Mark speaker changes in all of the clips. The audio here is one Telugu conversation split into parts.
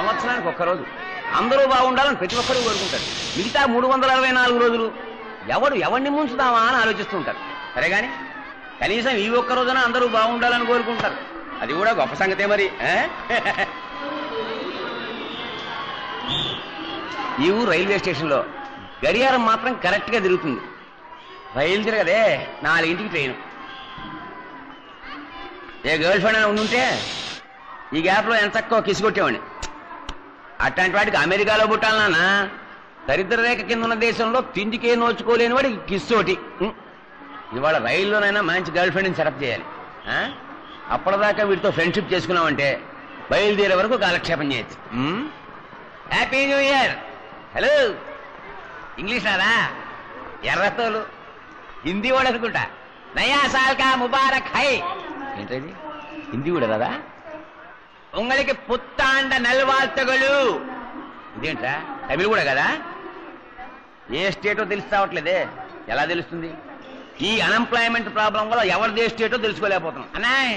Speaker 1: సంవత్సరానికి ఒక్కరోజు అందరూ బాగుండాలని ప్రతి ఒక్కరూ కోరుకుంటారు. మిగతా 364 రోజులు ఎవరిని ముంచుదామా అని ఆలోచిస్తూ ఉంటారు. సరే గాని కనీసం ఈ ఒక్క రోజున అందరూ బాగుండాలని కోరుకుంటారు. అది కూడా గొప్ప సంగతే మరి. ఈ ఊరు రైల్వే స్టేషన్లో గడియారం మాత్రం కరెక్ట్ గా తిరుగుతుంది. రైలు తిరగదే, 4ంటికి ట్రైన్. ఏ గర్ల్ ఫ్రెండ్ అని ఉండుంటే ఈ గ్యాప్ లో ఎంత చక్కగా కిసుకొట్టేవాడిని. అట్లాంటి వాడికి అమెరికాలో పుట్టాలన్నా దరిద్ర రేఖ కింద ఉన్న దేశంలో తిండికే నోచుకోలేని వాడి కిస్సోటి. ఇవాళ రైల్లోనైనా మంచి గర్ల్ ఫ్రెండ్ని సెటప్ చేయాలి. అప్పటిదాకా వీటితో ఫ్రెండ్షిప్ చేసుకున్నామంటే బయలుదేరే వరకు కాలక్షేపం చేయొచ్చు. Happy new year. Hello, English రాదా? ఎర్రతోలు హిందీ వాడు అనుకుంటా. నయా సాల్ కా ముబారక్ హై. ఏంటది? హిందీ కూడా రాదా? ఉంగళికి పుత్తాండ నల్వాల్తగలు. ఇదేంట్రా, తమిళ కూడా కదా? ఏ స్టేటో తెలిసి రావట్లేదే. ఎలా తెలుస్తుంది? ఈ అన్ఎంప్లాయ్మెంట్ ప్రాబ్లం వల్ల ఎవరిదే స్టేటో తెలుసుకోలేకపోతున్నాం. అన్నాయ్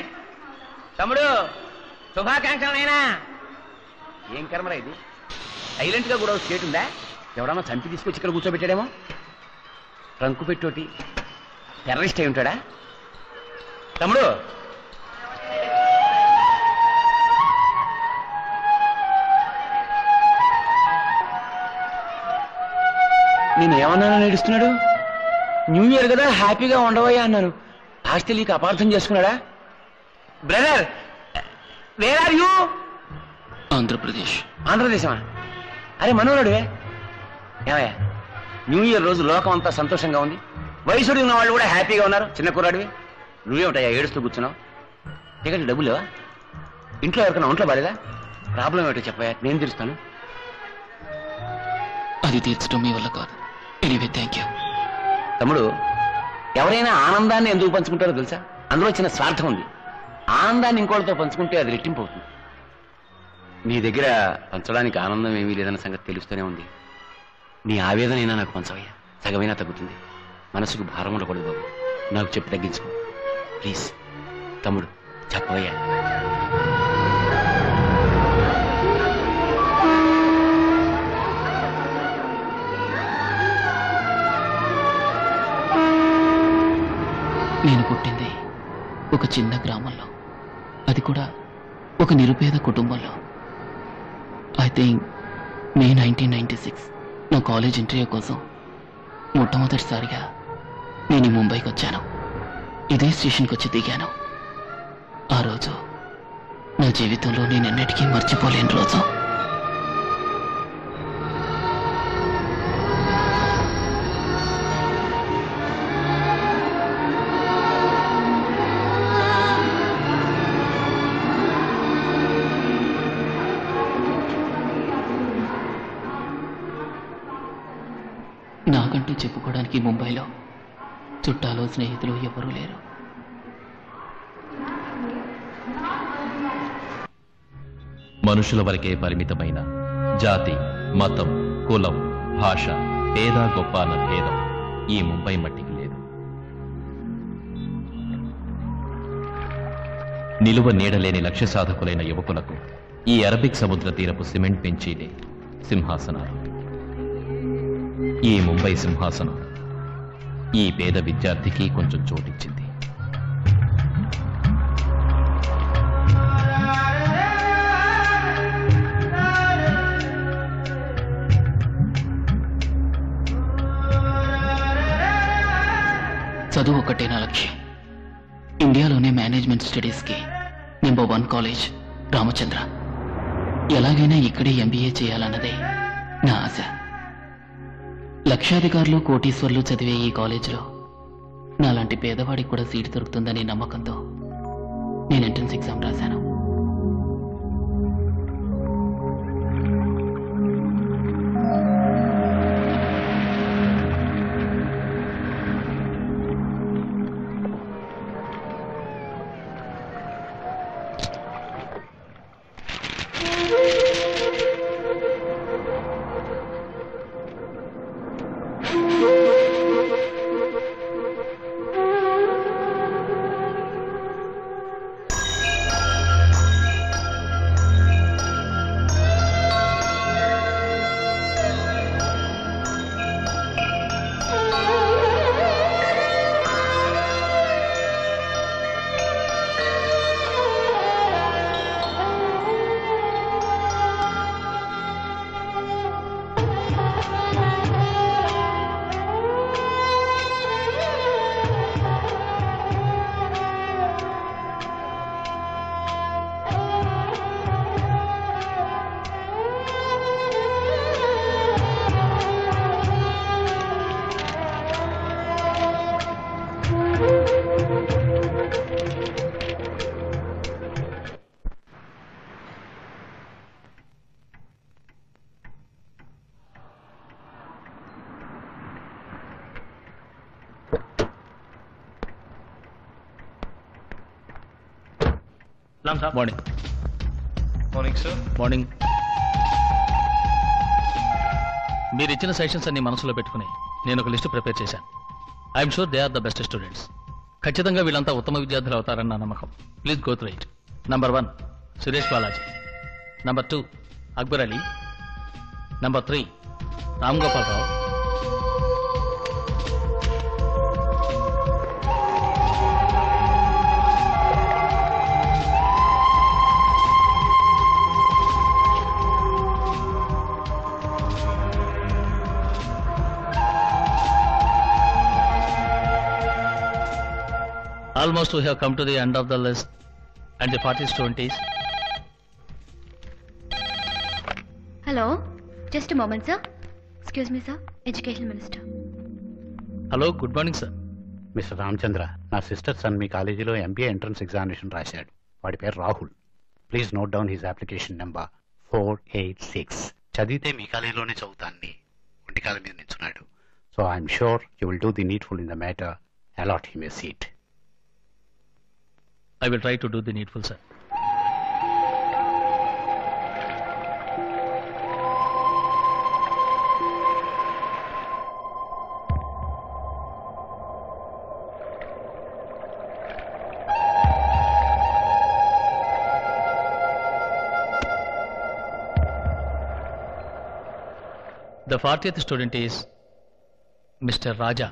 Speaker 1: తమ్ముడు, శుభాకాంక్షలైనా. ఏం కర్మరా ఇది? సైలెంట్ గా కూడా స్టేట్ ఉందా? ఎవడన్నా చంపి తీసుకొచ్చి ఇక్కడ కూర్చోబెట్టాడేమో. ట్రంకు పెట్టోటి టెర్రరిస్ట్ అయి ఉంటాడా? తమ్ముడు, నేను ఏమన్నానో నడుస్తున్నాడు. న్యూ ఇయర్ కదా, హ్యాపీగా ఉండవయ్యా అన్నాను. ఆస్ట్రేలియాకి అపార్థం చేసుకున్నాడా? Brother, where are you?
Speaker 2: Andhra Pradesh.
Speaker 1: ఆంధ్రప్రదేశమా? అరే మనోరుడివే. ఏమయ్యా, న్యూ ఇయర్ రోజు లోకం అంతా సంతోషంగా ఉంది. వయసుడి ఉన్న వాళ్ళు కూడా హ్యాపీగా ఉన్నారు. చిన్న కుర్రాడివి. నువ్వేమిటయ్యా ఏడుస్తూ కూర్చున్నావు? టికెట్ డబ్బులు లేవా? ఇంట్లో ఎవరికైనా ఒంట్లో బాలేదా? ప్రాబ్లం ఏమిటో చెప్పయ్యా, నేను తీరుస్తాను.
Speaker 2: అది తీర్చడం మీ వల్ల కాదు. Anyway, thank you.
Speaker 1: తమ్ముడు, ఎవరైనా ఆనందాన్ని ఎందుకు పంచుకుంటారో తెలుసా? అందులో చిన్న స్వార్థం ఉంది. ఆనందాన్ని ఇంకోటితో పంచుకుంటే అది రెట్టింపు అవుతుంది. నీ దగ్గర పంచడానికి ఆనందం ఏమీ లేదన్న సంగతి తెలుస్తూనే ఉంది. నీ ఆవేదనైనా నాకు పంచవయ్యా, సగమైనా తగ్గుతుంది. మనసుకు భారం ఉండకూడదు బాబు. నాకు చెప్పి తగ్గించుకో ప్లీజ్. తమ్ముడు చెప్పవయ్యా.
Speaker 2: నేను పుట్టింది ఒక చిన్న గ్రామంలో, అది కూడా ఒక నిరుపేద కుటుంబంలో. ఐ థింక్ మే 1996 నా కాలేజ్ ఇంటర్వ్యూ కోసం మొట్టమొదటిసారిగా నేను ముంబైకి వచ్చాను. ఇదే స్టేషన్కి వచ్చి దిగాను. ఆ రోజు నా జీవితంలో నేను ఎన్నటికీ మర్చిపోలేని రోజు. నాకంటూ చెప్పుకోవడానికి ముంబైలో చుట్టాలు స్నేహితులు ఎవరూ లేరు.
Speaker 3: మనుషుల వరకే పరిమితమైన జాతి, మతం, కులం, భాష, పేద గొప్ప అన్న భేదం ఈ ముంబై మట్టికి లేదు. నిలువ నీడలేని లక్ష్య సాధకులైన యువకులకు ఈ అరబిక్ సముద్ర తీరపు సిమెంట్ బెంచీలే సింహాసనాలు. ఈ ముంబై సింహాసనం ఈ పేద విద్యార్థికి కొంచెం చోటిచ్చింది.
Speaker 2: చదువు ఒక్కటే నా లక్ష్యం. ఇండియాలోనే మేనేజ్మెంట్ స్టడీస్కి నెంబర్ 1 కాలేజ్ రామచంద్ర. ఎలాగైనా ఇక్కడే MBA చేయాలన్నదే నా ఆశ. లక్షాధికారులు, కోటీశ్వర్లు చదివే ఈ కాలేజీలో నాలాంటి పేదవాడికి కూడా సీటు దొరుకుతుందనే నమ్మకంతో నేను ఎంట్రన్స్ ఎగ్జామ్ రాశాను.
Speaker 4: మార్నింగ్.
Speaker 5: Morning sir.
Speaker 4: మార్నింగ్. మీరు ఇచ్చిన సెషన్స్ అన్ని మనసులో పెట్టుకుని నేను ఒక లిస్టు ప్రిపేర్ చేశాను. I'm sure they are the best students. ఖచ్చితంగా వీళ్ళంతా ఉత్తమ విద్యార్థులు అవుతారని నా నమ్మకం. Please go through it. Number 1 Suresh Balaji. Number 2 Akbar Ali. Number 3 Ram Gopal Rao. Almost we have come to the end of the list and the party student is.
Speaker 6: Hello, just a moment, sir. Excuse me, sir. Education Minister.
Speaker 4: Hello, good morning, sir.
Speaker 7: Mister Ramachandra, నా సిస్టర్ సన్ మీ కాలేజీలో ఎంబీఏ ఎంట్రన్స్ ఎగ్జామినేషన్ రాశాడు. వాడి పేరు Rahul. Please note down his application number 486. చదివితే మీ కాలేజీలోనే చదువుతాన్ని ఒంటికాల మీద నిల్చున్నాడు. So I'm sure you will do the needful in the matter. Allot him a seat.
Speaker 4: I will try to do the needful, sir. The 40th student is Mr. Raja.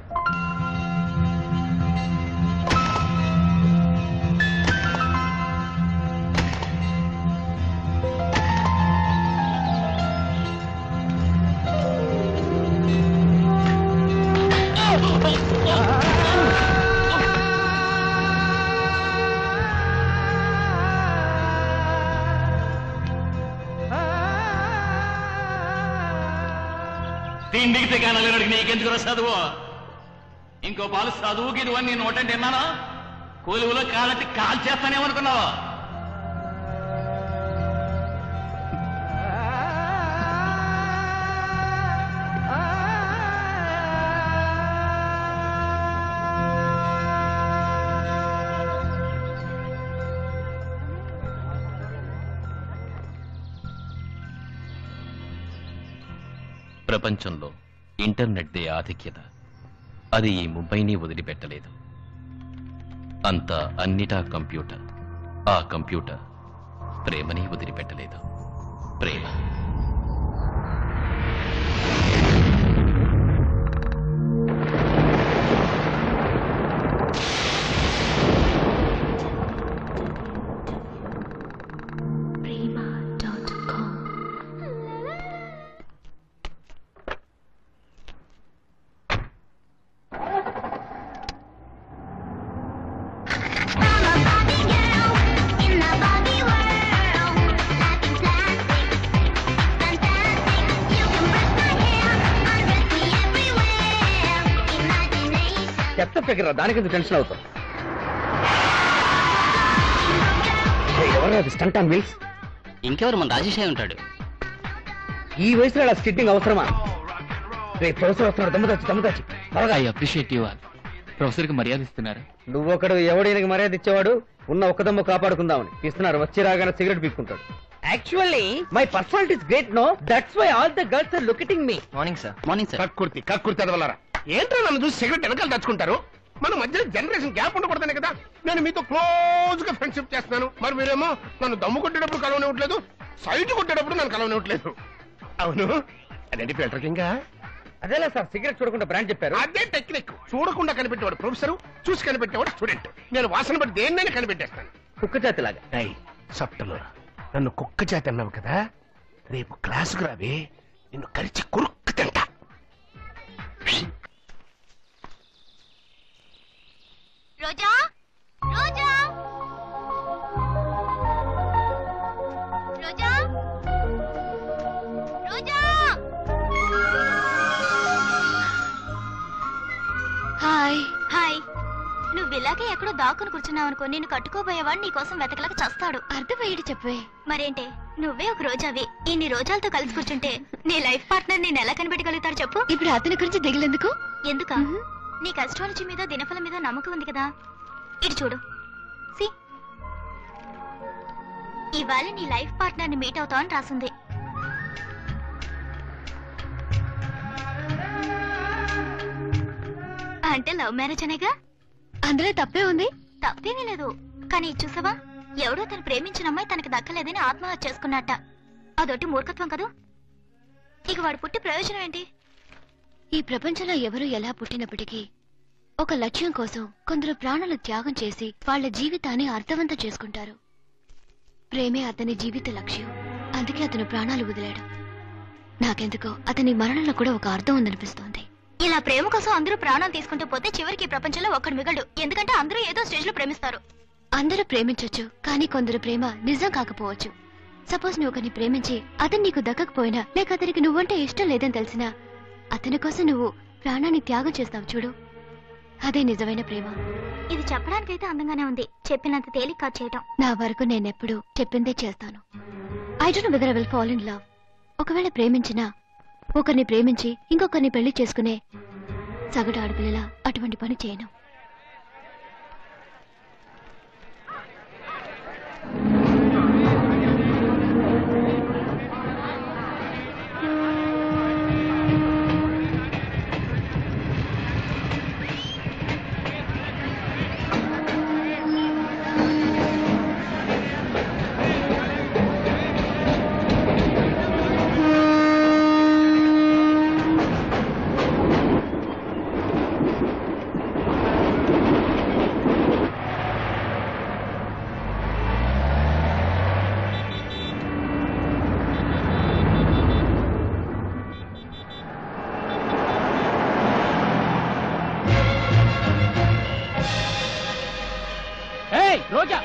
Speaker 8: తిండికి కానలేనడికి నీకెందుకు చదువు? ఇంకో పాలు చదువుకి ఇదివన్నీ నేను నోటంటే విన్నాను. కొలువులో కాలట్టి కాల్ చేస్తానేమనుకున్నావు?
Speaker 3: ప్రపంచంలో ఇంటర్నెట్దే ఆధిక్యత. అది ఈ ముంబైని వదిలిపెట్టలేదు. అంతా అన్నిటా కంప్యూటర్. ఆ కంప్యూటర్ ప్రేమని వదిలిపెట్టలేదు. ప్రేమ.
Speaker 1: చెత్త ఫిగర్, దానికి టెన్షన్ అవుతాం. ఎవరు స్టంట్ ఆన్ వీల్స్?
Speaker 2: ఇంకెవరు, మన రాజేష్ అయి ఉంటాడు.
Speaker 1: ఈ వయసులో అలా స్కిట్టింగ్ అవసరమా? రేపు ప్రొఫెసర్ వస్తున్నాడు. దమ్ముదాచి త్వరగా.
Speaker 2: I appreciate you all. ప్రొఫెసర్కి మర్యాద ఇస్తున్నారు.
Speaker 1: నువ్వొకడు ఎవడీనకి మర్యాద ఇచ్చేవాడు? ఉన్న ఒక్క దమ్ము కాపాడుకుందామని ఇస్తున్నారు. వచ్చి రాగానే సిగరెట్ పీక్కుంటాడు. Actually my personality is great, no? That's why all the girls are looking me.
Speaker 2: Morning sir. Morning sir.
Speaker 7: కక్కుర్తి అదవలరా. ఏంటో నన్ను చూసి సిగరెట్ వెనకాల తెచ్చుకుంటారు. మన మధ్య జనరేషన్ గ్యాప్ ఉండకూడదనే కదా నేను మీతో క్లోజ్ గా ఫ్రెండ్షిప్ చేస్తున్నాను. మరి మీరేమో నన్ను దమ్ము కొట్టేటప్పుడు కలవనివ్వట్లేదు, సైట్ కొట్టేటప్పుడు నన్ను కలవనివ్వట్లేదు. అవును, అదేంటి ఫిల్టర్ కింగ్?
Speaker 1: అదేలా సార్, సిగరెట్ చూడకుండా బ్రాండ్ చెప్పారు.
Speaker 7: అదే టెక్నిక్. చూడకుండా కనిపెట్టేవాడు ప్రొఫెసర్, చూసి కనిపెట్టేవాడు స్టూడెంట్. నేను వాసన బట్టి దేన్నైనా కనిపెట్టేస్తాను.
Speaker 1: కుక్క జాతి లాగా.
Speaker 7: సప్తలో నన్ను కుక్క జాతి అన్నావు కదా, రేపు క్లాసుకు రావే, నిన్ను కరిచి కురుక్కు తింటా.
Speaker 6: రోజా, రోజా, రోజా, రోజా. Hi hi. నువ్వు ఇలాగే ఎక్కడో దాక్కుని కూర్చున్నావు అనుకో, నిన్ను కట్టుకోబోయేవాడు నీ కోసం వెతకలేక చస్తాడు. అర్థమయ్యేది చెప్పే. మరేంటే నువ్వే ఒక రోజావి, ఇన్ని రోజాలతో కలిసి కూర్చుంటే నీ లైఫ్ పార్ట్నర్ నేను ఎలా కనిపెట్టగలుగుతాడు చెప్పు? ఇప్పుడు అతని గురించి దిగులేందుకు? ఎందుక? నీకు అస్ట్రాలజీ మీద దినఫలం మీద నమ్మకం ఉంది కదా. ఇటు చూడు, ఇవాళ నీ లైఫ్ పార్ట్నర్ ని మీట్ అవుతావు అని రాసింది. అంటే లవ్ మ్యారేజ్ అనేగా. అందులో తప్పే ఉంది? తప్పేమీ లేదు. కానీ చూసావా, ఎవడో తను ప్రేమించిన అమ్మాయి తనకి దక్కలేదని ఆత్మహత్య చేసుకున్నట్ట. అదొట్టి మూర్ఖత్వం కదూ. ఇక వాడు పుట్టి ప్రయోజనం ఏంటి? ఈ ప్రపంచంలో ఎవరు ఎలా పుట్టినప్పటికీ ఒక లక్ష్యం కోసం కొందరు ప్రాణాలు త్యాగం చేసి వాళ్ళ జీవితాన్ని అర్థవంతం చేసుకుంటారు. ప్రేమే అతని జీవిత లక్ష్యం. అందుకే అతను ప్రాణాలు వదిలాడు. నాకెందుకో అతని మరణంలో కూడా ఒక అర్థం ఉందనిపిస్తోంది. ఇలా ప్రేమ కోసం అందరూ ప్రాణాలు తీసుకుంటూ పోతే చివరికి ఈ ప్రపంచంలో ఒక్కడు మిగలడు. ఎందుకంటే అందరూ ఏదో స్టేజ్ లో ప్రేమిస్తారు. అందరూ ప్రేమించొచ్చు, కానీ కొందరు ప్రేమ నిజం కాకపోవచ్చు. సపోజ్ నువ్వు ఒకరిని ప్రేమించి అతను నీకు దక్కకపోయినా, లేక అతనికి నువ్వంటే ఇష్టం లేదని తెలిసినా అతని కోసం నువ్వు ప్రాణాన్ని త్యాగం చేస్తావు చూడు, అదే నిజమైన ప్రేమ. ఇది చెప్పడానికైతే అందంగానే ఉంది, చెప్పినంత తేలిక కాదు చేయటం. నా వరకు నేనెప్పుడు చెప్పిందే చేస్తాను. I don't know whether I will fall in love. ఒకవేళ ప్రేమించినా ఒకరిని ప్రేమించి ఇంకొకరిని పెళ్లి చేసుకునే సగటు ఆడపిల్లలా అటువంటి పని చేయను.
Speaker 2: రోజా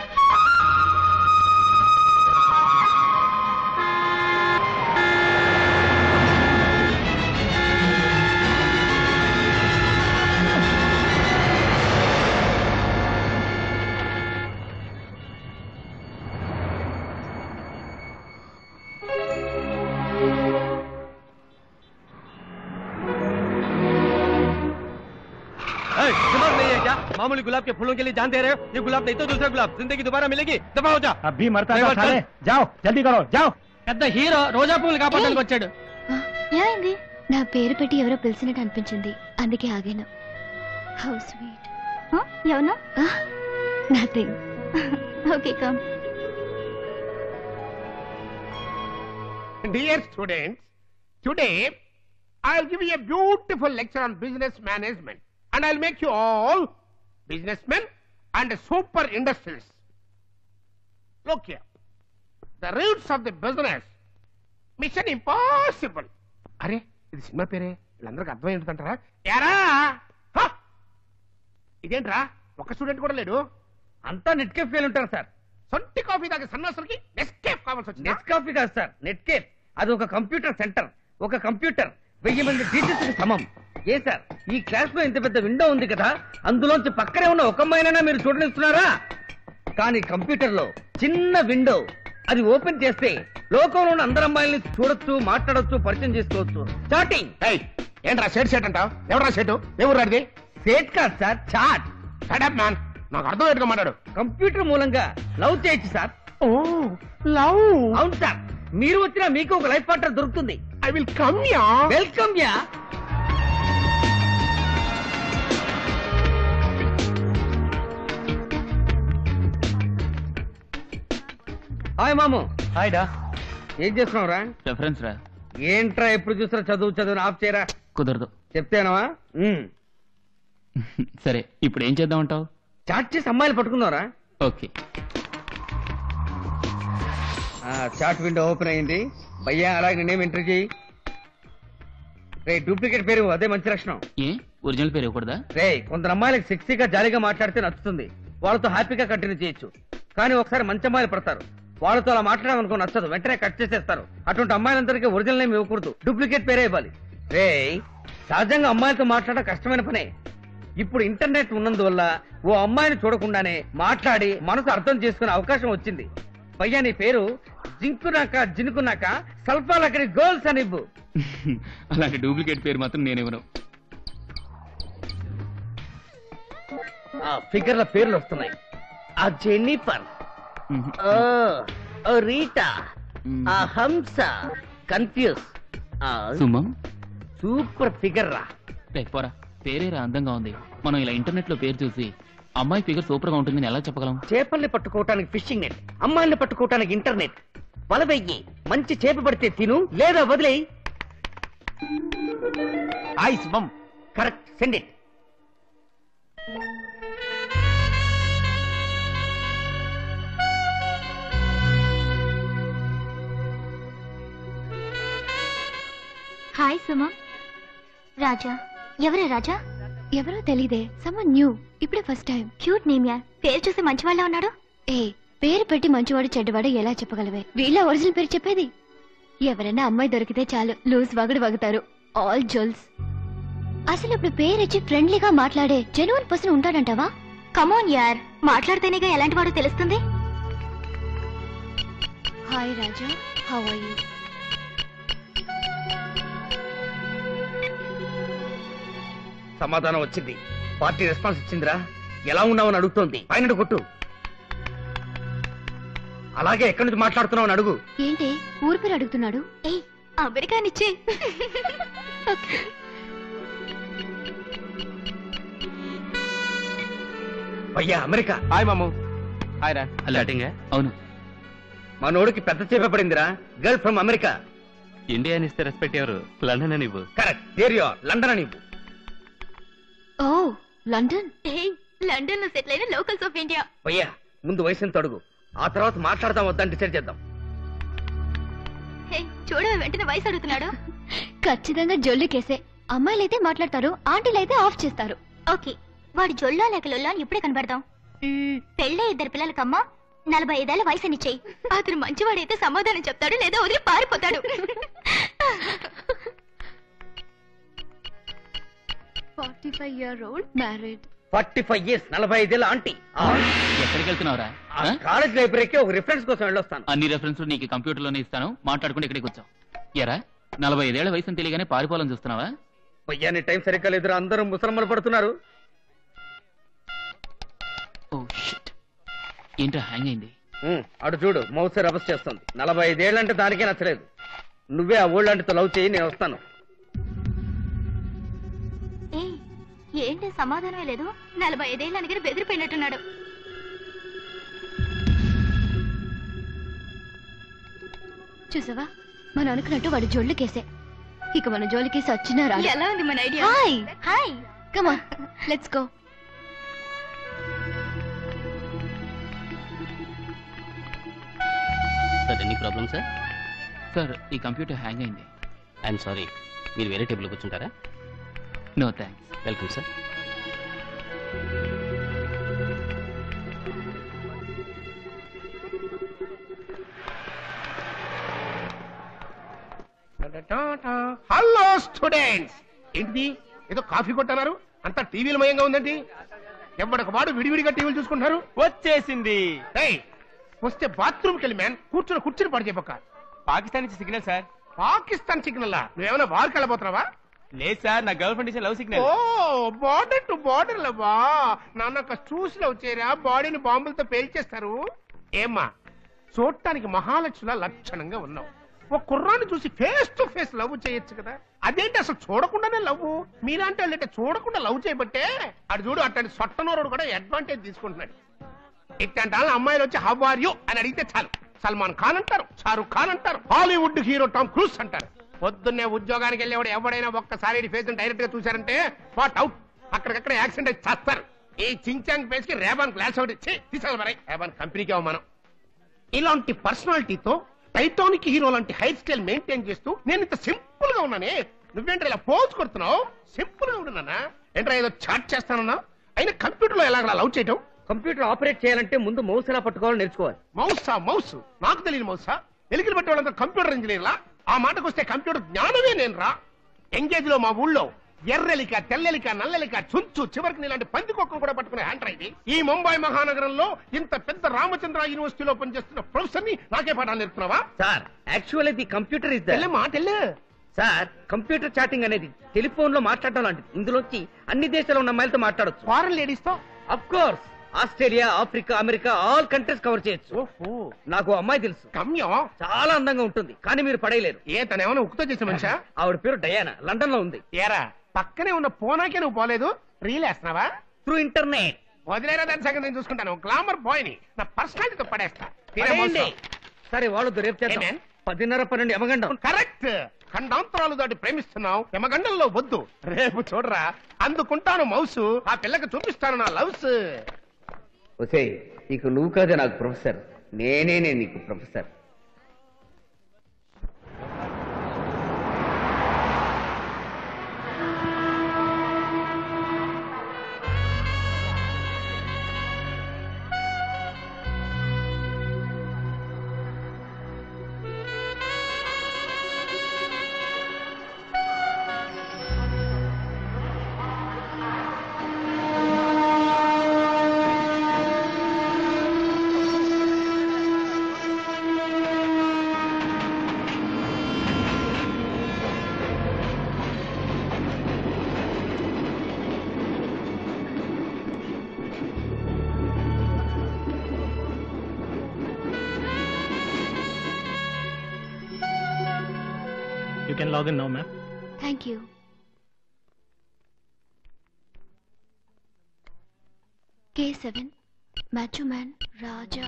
Speaker 9: दिमाग नहीं है क्या? मामूली गुलाब के फूलों के लिए जान दे रहे हो? ये गुलाब नहीं तो दूसरा गुलाब. जिंदगी दोबारा मिलेगी. दफा हो जा.
Speaker 7: अभी मरता था साले. जाओ जल्दी करो जाओ.
Speaker 4: పెద్ద హీరో రోజా పూలు కాపాడడానికి వచ్చాడు.
Speaker 6: ఏమైంది? నా పేరు పెట్టి ఎవరో పిలిచినట్టు అనిపించింది, అందుకే ఆగాను. How sweet. ఎవరు? Nothing. Okay come.
Speaker 10: Dear students, today I'll give you a beautiful lecture on business management. And I'll make you all businessmen and super industrialists. Look here. The roots of the business. Mission Impossible. అరే ఇది సినిమా పేరే, వీళ్ళందరికీ అర్థం ఏంటంటారా? ఎరా ఇదేంట్రా, ఒక్క స్టూడెంట్ కూడా లేడు.
Speaker 9: అంతా నెట్ కేఫ్ ఫెయిల్ ఉంటారు సార్.
Speaker 10: సొంటి కాఫీ తాగే సన్యాసులకి నెస్కేఫ్ కావాల్సి వచ్చింది.
Speaker 9: నెట్ కాఫీ కాదు సార్, నెట్ కేఫ్. అది ఒక కంప్యూటర్ సెంటర్. ఒక కంప్యూటర్ 1000 మంది టీచర్స్ కి సమం. ఏ సార్, ఈ క్లాస్ లో ఇంత పెద్ద విండో ఉంది కదా, అందులోంచి పక్కనే ఉన్న ఒక అమ్మాయినైనా మీరు చూడనిస్తున్నారా? కానీ కంప్యూటర్ లో చిన్న విండో, అది ఓపెన్ చేస్తే లోకంలో ఉన్న అందరు అమ్మాయిల్ని చూడొచ్చు, మాట్లాడొచ్చు, పరిచయం చేసుకోవచ్చు. చాటింగ్.
Speaker 10: ఏంట్రా సేట్ సేట్ అంటావు? ఎవరా సేటు? ఎవరు రాడిది?
Speaker 9: సేట్ కాదు సార్, చాట్.
Speaker 10: షట్ మ్యాన్, నాకు అర్థం ఏంటో మాట్లాడు.
Speaker 9: కంప్యూటర్ మూలంగా లవ్ చేయొచ్చు సార్.
Speaker 10: ఓ లవ్.
Speaker 9: అవును సార్, మీరు వచ్చినా మీకు ఒక లైఫ్ పార్ట్నర్ దొరుకుతుంది.
Speaker 10: I will come yeah.
Speaker 9: Welcome yeah. Hi మాము.
Speaker 2: హాయ్ డా.
Speaker 9: ఏం చేస్తున్నావు రా?
Speaker 2: రెఫరెన్స్ రా.
Speaker 9: ఏంట్రా ఎప్పుడు చూసినా చదువు ఆఫ్ చేయరా.
Speaker 2: కుదరదు.
Speaker 9: చెప్తేనవా?
Speaker 2: సరే ఇప్పుడు ఏం చేద్దామంటావు?
Speaker 9: చాట్ చేసి అమ్మాయిలు పట్టుకున్నారా?
Speaker 2: ఓకే.
Speaker 9: చాట్ విండో ఓపెన్ అయింది. భయ్యా అలాగే నేమ్ ఎంట్రీ చేయి. రే డూప్లికేట్ పేరు అదే మంచి లక్షణం.
Speaker 2: ఏ ఒరిజినల్ పేరు ఇవ్వకూడదా?
Speaker 9: రే కొందరు అమ్మాయిలకు సెక్సీగా జాలీగా మాట్లాడితే నచ్చుతుంది, వాళ్ళతో హ్యాపీగా కంటిన్యూ చేయొచ్చు. కానీ ఒకసారి మంచి అమ్మాయిలు పడతారు, వాళ్ళతో అలా మాట్లాడామనుకో నచ్చదు, వెంటనే కట్ చేసేస్తారు. అటువంటి అమ్మాయిలందరికీ ఒరిజినల్ నేమ్ ఇవ్వకూడదు, డూప్లికేట్ పేరే ఇవ్వాలి. రే సహజంగా అమ్మాయిలతో మాట్లాడడం కష్టమైన పనే, ఇప్పుడు ఇంటర్నెట్ ఉన్నందువల్ల ఓ అమ్మాయిని చూడకుండానే మాట్లాడి మనసు అర్థం చేసుకునే అవకాశం వచ్చింది. పయ్యా నీ పేరు జింకునాక జినుకున్నాక సల్ఫాలకడి గర్ల్స్ అని ఇవ్వు.
Speaker 2: అలాంటి డూప్లికేట్ పేరు మాత్రం నేనేమను.
Speaker 9: ఆ ఫిగర్ల పేర్లు వస్తున్నాయి. ఆ జెన్నిఫర్, రీటా, ఆ హంస, కన్ఫ్యూజ్.
Speaker 2: సుమం
Speaker 9: సూపర్ ఫిగర్ రా.
Speaker 2: పోరా, పేరేరా అందంగా ఉంది. మనం ఇలా ఇంటర్నెట్ లో పేరు చూసి అమ్మాయి ఫిగర్ సూపర్ గా ఉంటుందని ఎలా చెప్పగలం?
Speaker 9: చేపల్ని పట్టుకోవటానికి ఫిషింగ్ నెట్, అమ్మాయిని పట్టుకోవటానికి ఇంటర్నెట్. వల వెయ్యి, మంచి చేప పడితే తిను, లేదా వదిలేయి. హాయ్ శుభం, కరెక్ట్, సెండ్ ఇట్.
Speaker 6: హాయ్ సుమా. రాజా? ఎవరే రాజా? ఎవరో తెలీదే. సమ్మన్ న్యూ, ఇప్పుడే first time. Cute name yeah. పేరు చూసి మంచివాళ్ళ ఉన్నాడు. ఏ పేరు పెట్టి మంచివాడు చెడ్డవాడు ఎలా చెప్పగలవే? వీళ్ళ ఒరిజినల్ పేరు చెప్పేది. ఎవరైనా అమ్మాయి దొరికితే చాలు లూజ్ వగడు వగుతారు. ఆల్ జోల్స్. అసలు ఇప్పుడు పేరిచ్చి ఫ్రెండ్లీగా మాట్లాడే జెన్యూన్ పర్సన్ ఉంటాడంటావా? కమోన్ యార్, మాట్లాడితేనేగా ఎలాంటి వాడో తెలుస్తుంది. Hi Raja, how are you?
Speaker 9: సమాధానం వచ్చింది. పార్టీ రెస్పాన్స్ ఇచ్చిందిరా. ఎలా ఉన్నావని అడుగుతోంది. పైన కొట్టు. అలాగే ఎక్కడి నుంచి మాట్లాడుతున్నావు అని అడుగు.
Speaker 6: ఏంటి ఊరి పేరు అడుగుతున్నాడు? ఏ అమెరికానిచ్చే.
Speaker 9: అయ్యా అమెరికా.
Speaker 5: హాయ్ మాము. హాయ్ రా.
Speaker 2: అవును,
Speaker 9: మనోడికి పెద్ద చేప పడిందిరా. Girl from America.
Speaker 5: ఇండియా అని ఇస్తే రెస్పెక్ట్ ఎవరు? లండన్ అని ఇవ్వు.
Speaker 9: Correct, there you are. London అని ఇవ్వు.
Speaker 6: Oh London. లండన్ లో సెటిల్ అయిన లోకల్స్ ఆఫ్ ఇండియా.
Speaker 9: అయ్యా ముందు వయసుని తడుగు, ఆ తర్వాత మాట్లాడదాం వద్దని డిసైడ్ చేద్దాం.
Speaker 6: చూడవే వెంటనే వయసు అడుగుతున్నాడు. ఖచ్చితంగా జొల్లు కేసే. అమ్మాయిలైతే మాట్లాడతారు, ఆంటీలైతే ఆఫ్ చేస్తారు. ఓకే, వాడు జొల్లా లేక లొల్లా అని ఇప్పుడే కనబడతాం. పెళ్ళే 2 పిల్లలకమ్మా 45 ఏళ్ల వయసుని చెయ్యి. అతను మంచివాడైతే సమాధానం చెప్తాడు, లేదా వదిలి పారిపోతాడు. 45-year-old married.
Speaker 9: 45 years, 45 ఏళ్ళ ఆంటీ.
Speaker 2: ఎక్కడికి వెళ్తున్నావురా?
Speaker 9: కాలేజ్ లైబ్రరీకి ఒక రిఫరెన్స్ కోసం వెళ్ళొస్తాను.
Speaker 2: అన్ని రెఫరెన్స్ నీకు కంప్యూటర్ లోనే ఇస్తాను, మాట్లాడుకుంటే ఇక్కడికి వచ్చావు. ఎరా 45 ఏళ్ల వయసుని తెలియగానే పారిపోవాలని చూస్తున్నావా?
Speaker 9: అయ్యాని టైం సరిగ్గా లేదురా, అందరూ ముసలమ్మలు పడుతున్నారు.
Speaker 2: ఓ షిట్, ఏంట్రా హ్యాంగ్ అయింది?
Speaker 9: అటు చూడు, మౌస్ రబస్ చేస్తుంది. 45 ఏళ్ళంటే దానికే నచ్చలేదు. నువ్వే ఆ ఓల్డ్ ఆంటీతో లవ్ చేయి, నేను వస్తాను.
Speaker 6: ఏంటి సమాధానమే లేదు. 45 ఏళ్ళ దగ్గర బెదిరిపోయినట్టున్నాడు. చూసావా, మనం అనుకున్నట్టు వాడు జోళ్ళు కేసే. ఇక మన జోలి కేసు వచ్చినా రాదు. ఎలా ఉంది మన idea? Hi hi, come on let's go.
Speaker 2: Sir any problem sir? Sir ఈ కంప్యూటర్ హ్యాంగ్ అయింది. ఐఎమ్ సారీ, మీరు వేరే టేబుల్ కూర్చుంటారా? No thanks. Welcome sir.
Speaker 10: Hello students. ఏంటిది, ఏదో కాఫీ కొట్టన్నారు? అంతా టీవీల మయంగా ఉందండి. ఎవరికి వాడు విడివిడిగా టీవీలు చూసుకుంటున్నారు.
Speaker 5: వచ్చేసింది.
Speaker 10: వస్తే బాత్రూమ్కి వెళ్ళి మ్యాన్ కూర్చుని పడి చెప్పక.
Speaker 5: పాకిస్తాన్ నుంచి సిగ్నల్ సార్.
Speaker 10: పాకిస్తాన్ సిగ్నల్? నువ్వేమైనా బార్కి వెళ్ళబోతున్నావా?
Speaker 5: లేదు సార్, నా గర్ల్ ఫ్రెండ్ ఇచ్చే love signal.
Speaker 10: Oh border to border లవ్వా? నాన్న చూసి లవ్ చేయరా, బాడీని బాంబులతో పేల్చేస్తారు. ఏమ్మా, చూడటానికి మహాలక్ష్మిలా లక్షణంగా ఉన్నావు. ఒక కుర్రాన్ని చూసి ఫేస్ టు ఫేస్ లవ్ చేయొచ్చు కదా. అదేంటి అసలు చూడకుండానే లవ్? మీలాంటి వాళ్ళంటే చూడకుండా లవ్ చేయబట్టే అటు చూడు, అట్లాంటి సొట్టనోరుడు కూడా అడ్వాంటేజ్ తీసుకుంటున్నాడు. ఇట్లాంటి వాళ్ళ అమ్మాయిలు వచ్చి హౌ ఆర్ యు అని అడిగితే చాలు, సల్మాన్ ఖాన్ అంటారు, షారూక్ ఖాన్ అంటారు, హాలీవుడ్ హీరో టామ్ క్రూజ్ అంటారు. పొద్దున్నే ఉద్యోగానికి వెళ్ళేవాడు ఎవడైనా ఒక్కసారి ఫేస్ డైరెక్ట్ గా చూశారంటే వాట్ అవుట్, అక్కడికక్కడ యాక్సిడెంట్ అయితే చేస్తారు. ఈ చించాంగ్ ఫేస్ కి రేబాన్ గ్లాస్ ఒకటి తీసాలి మరి. రేబాన్ కంపెనీకి మనం ఇలాంటి పర్సనాలిటీతో టైటానిక్ హీరో లాంటి హెయిర్ స్టైల్ మెయింటైన్ చేస్తూ నేను ఇంత సింపుల్ గా ఉన్నానే. నువ్వేంటి ఇలా పోజ్ కొడుతున్నావు? సింపుల్ గా ఉన్నానా? ఏంట్రా ఏదో చాట్ చేస్తానన్నా? అయినా కంప్యూటర్ లో ఎలాగ లవ్ చేయటం?
Speaker 9: కంప్యూటర్ ఆపరేట్ చేయాలంటే ముందు మౌస్ ఎలా పట్టుకోవాలో నేర్చుకోవాలి.
Speaker 10: మౌస్ నాకు తెలియదు. మౌసా? ఎలికలు పట్టే వాళ్ళంతా కంప్యూటర్ ఇంజనీర్లా? ఆ మాటకు వస్తే కంప్యూటర్ జ్ఞానమే నేను రా. ఎంగేజ్ లో మా ఊళ్ళో ఎర్రెలిక, తెల్లెలిక, నల్లెలిక, చుంచు, చివరికి నీలాంటి పందికొక్కను కూడా పట్టుకునే హ్యాండ్ ఇది. ఈ ముంబై మహానగరంలో ఇంత పెద్ద రామచంద్ర యూనివర్సిటీలో పనిచేస్తున్న ప్రొఫెసర్ ని నాకే పాఠాలు నేర్పుతున్నావా?
Speaker 9: Sir actually the computer is
Speaker 10: మాటెళ్ళు
Speaker 9: సార్. కంప్యూటర్ చాటింగ్ అనేది టెలిఫోన్ లో మాట్లాడటం లాంటిది. ఇందులోంచి అన్ని దేశాల్లో ఉన్న అమ్మాయిలతో మాట్లాడొచ్చు.
Speaker 10: ఫారెన్ లేడీస్ తో
Speaker 9: of course Australia, Africa, America all countries cover చేయొచ్చు. నాకు అమ్మాయి తెలుసు,
Speaker 10: కమ్యం,
Speaker 9: చాలా అందంగా ఉంటుంది, కానీ మీరు పడేయలేరు.
Speaker 10: ఏ తనేమైనా ఉక్కుతో చేసే మనిషా?
Speaker 9: ఆవిడ పేరు డయానా, లండన్ లో ఉంది.
Speaker 10: ఏరా పక్కనే ఉన్న పోనాకే నువ్వు పోలేదు, రీల్ వేస్తున్నావా?
Speaker 9: Through internet.
Speaker 10: వదిలేరా, దాని సంగతి నేను చూసుకుంటాను. గ్లామర్ బాయ్ ని నా పర్సనాలిటీతో పడేస్తా.
Speaker 9: సరే వాళ్ళు రేపు చేద్దాం. 10:30-12 యమగండం.
Speaker 10: కరెక్ట్. ఖండాంతరాలు దాటి ప్రేమిస్తున్నావు, యమగండంలో వద్దు. రేపు చూడరా, అందుకుంటాను మౌసు, ఆ పిల్లకి చూపిస్తాను నా లవ్స్.
Speaker 9: ఒసే, నీకు నువ్వు కాదే నాకు ప్రొఫెసర్, నేనే నీకు professor.
Speaker 11: You can log in now, ma'am.
Speaker 6: Thank you. K7 Macho Man రాజా.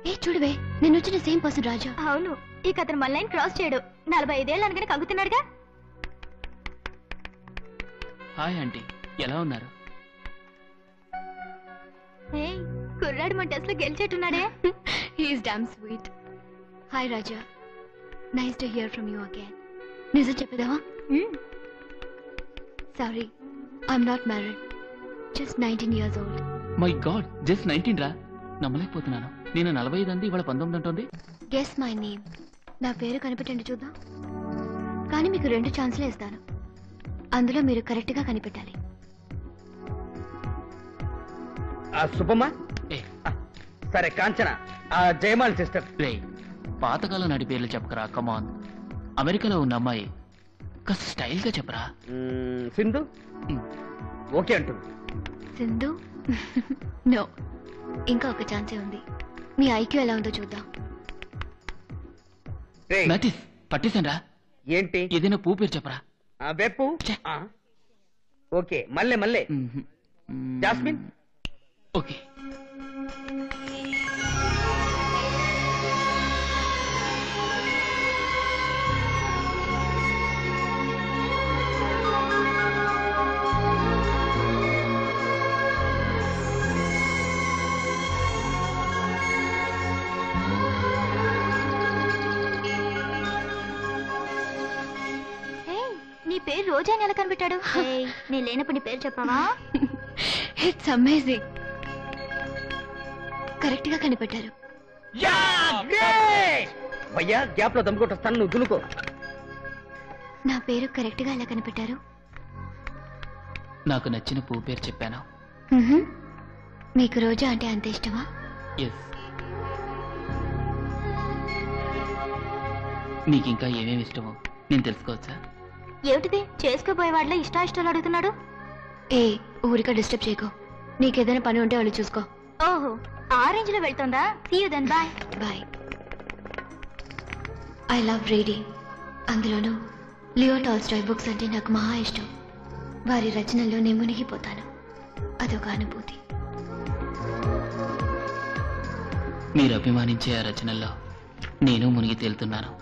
Speaker 6: ఏ చూడవే, నేను వచ్చిన సేమ్ పర్సన్ రాజా. అవును, ఇక అతను మన లైన్ క్రాస్ చేయడు. 45 ఏళ్ళు అనగానే కగ్గుతున్నాడుగా.
Speaker 2: హాయ్ ఆంటీ, ఎలా ఉన్నారు?
Speaker 6: ఏ కుర్రాడు మన టెస్ట్ లో గెలిచేట్టున్నాడే. He is damn sweet. Hi Raja, nice to hear from you again. నిజం చెప్పేదావా? Sorry, I'm not married, just 19 years old.
Speaker 2: My god, just 19 రా, నమ్మలేకపోతున్నాను. నేను 45 అంది, ఇవాళ 19 అంటుంది.
Speaker 6: Guess my name. నా పేరు కనిపెట్టండి చూద్దాం. కానీ మీకు 2 ఛాన్స్లే ఇస్తాను, అందులో మీరు కరెక్ట్ గా కనిపెట్టాలి.
Speaker 9: సుబ్బమ్మ, సరే కాంచన, జయమాల్ సిస్టర్.
Speaker 2: రే, పాతకాలం నాటి పేర్లు చెప్పకరా, కమాన్. అమెరికాలో ఉన్న అమ్మాయి, కాస్త స్టైల్ గా చెప్పరా.
Speaker 9: సింధు ఓకే అంటుంది.
Speaker 6: సింధు నో, ఇంకా ఒక ఛాన్సే ఉంది. మీ ఐక్యూ ఎలా ఉందో చూద్దాం.
Speaker 2: నటిస్ పట్టేశాను రా.
Speaker 9: ఏంటి?
Speaker 2: ఏదైనా పూ పేరు చెప్పరా.
Speaker 9: వేపు. ఓకే, మల్లె. మల్లె. జాస్మిన్.
Speaker 2: ఓకే.
Speaker 6: నీ పేరు రోజా ఎలా కనిపెట్టాడు? నీ లేనప్పుడు నీ పేరు చెప్పావా? ఇట్స్ అమేజింగ్, కరెక్ట్ గా కనిపెట్టారు.
Speaker 9: భయ్యా, గ్యాప్ లో దమ్ముకొట్టొస్తాను, నువ్వు దులుకో.
Speaker 6: నా పేరు కరెక్ట్ గా ఎలా కనిపెట్టారు?
Speaker 2: నాకు నచ్చిన పూ పేరు చెప్పాను.
Speaker 6: మీకు రోజా అంటే అంత ఇష్టమా?
Speaker 2: ఎస్. నీకింకా ఏమేమి ఇష్టమో నేను తెలుసుకోవచ్చా?
Speaker 6: ఏమిటిది? చేసుకోబోయే వాళ్ళ ఇష్టాయిష్టాలు అడుగుతున్నాడు. ఏ ఊరిక డిస్టర్బ్ చేయకో. నీకేదైనా పని ఉంటే వాళ్ళు చూసుకో. ఓహో, ఆ రేంజ్ లో వెళ్తుందా? See you then, bye. Bye. I love reading, అందులోనూ లియో టాల్స్టాయ్ బుక్స్ అంటే నాకు మహా ఇష్టం. వారి రచనల్లో నేను మునిగిపోతాను, అదొక అనుభూతి.
Speaker 2: మీరు అభిమానించే ఆ రచనల్లో నేను మునిగి తేలుతున్నాను.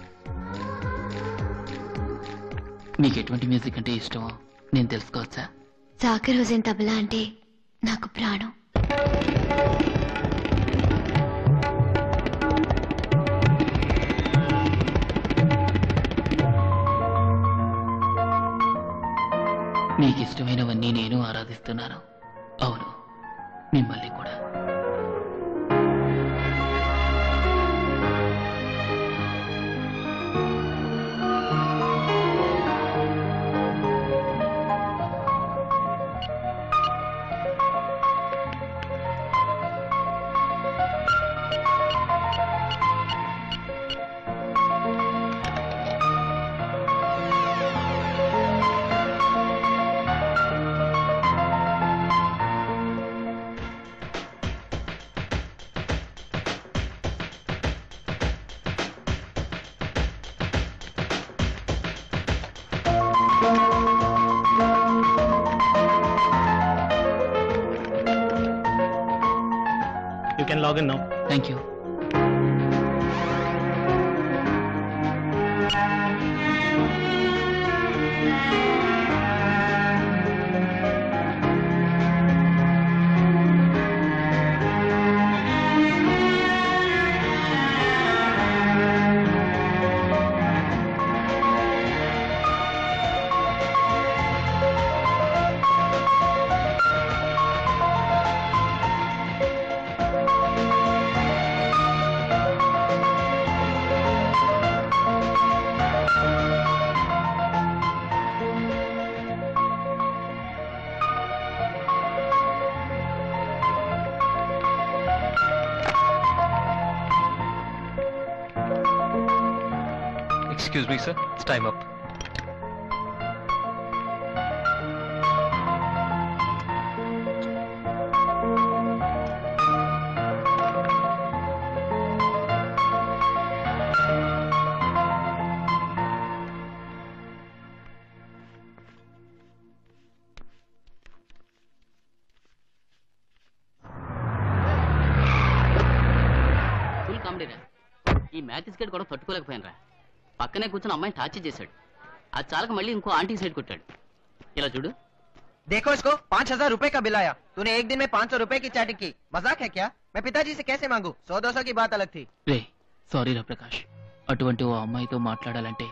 Speaker 2: మీకు ఎటువంటి మ్యూజిక్ అంటే ఇష్టమో నేను తెలుసుకోవచ్చా?
Speaker 6: జాకిర్ హుసేన్ తబలా అంటే నాకు ప్రాణం.
Speaker 2: మీకు ఇష్టమైనవన్నీ నేను ఆరాధిస్తున్నాను. అవును, మిమ్మల్ని కూడా.
Speaker 11: You can log in now.
Speaker 2: Thank you.
Speaker 11: Excuse me, sir. It's time up.
Speaker 2: Full comedy రా. ఈ మ్యాథ్స్ గేట్ కూడా తట్టుకోలేకపోయాను రా. పక్కనే కూర్చొని అమ్మాయిని టార్చర్ చేశాడు. అది చాలక మళ్ళీ ఇంకో ఆంటీ సైడ్ కొట్టాడు. ఇలా చూడు.
Speaker 12: देखो इसको 5,000 रुपए का बिल आया। तूने एक दिन में 500 रुपए की चैटिंग की, मजाक है क्या? मैं पिताजी से कैसे मांगू? 100-200 की बात अलग थी।
Speaker 2: రే సారీ రా ప్రకాష్, అటువంటి ఓ అమ్మాయితో మాట్లాడాలంటే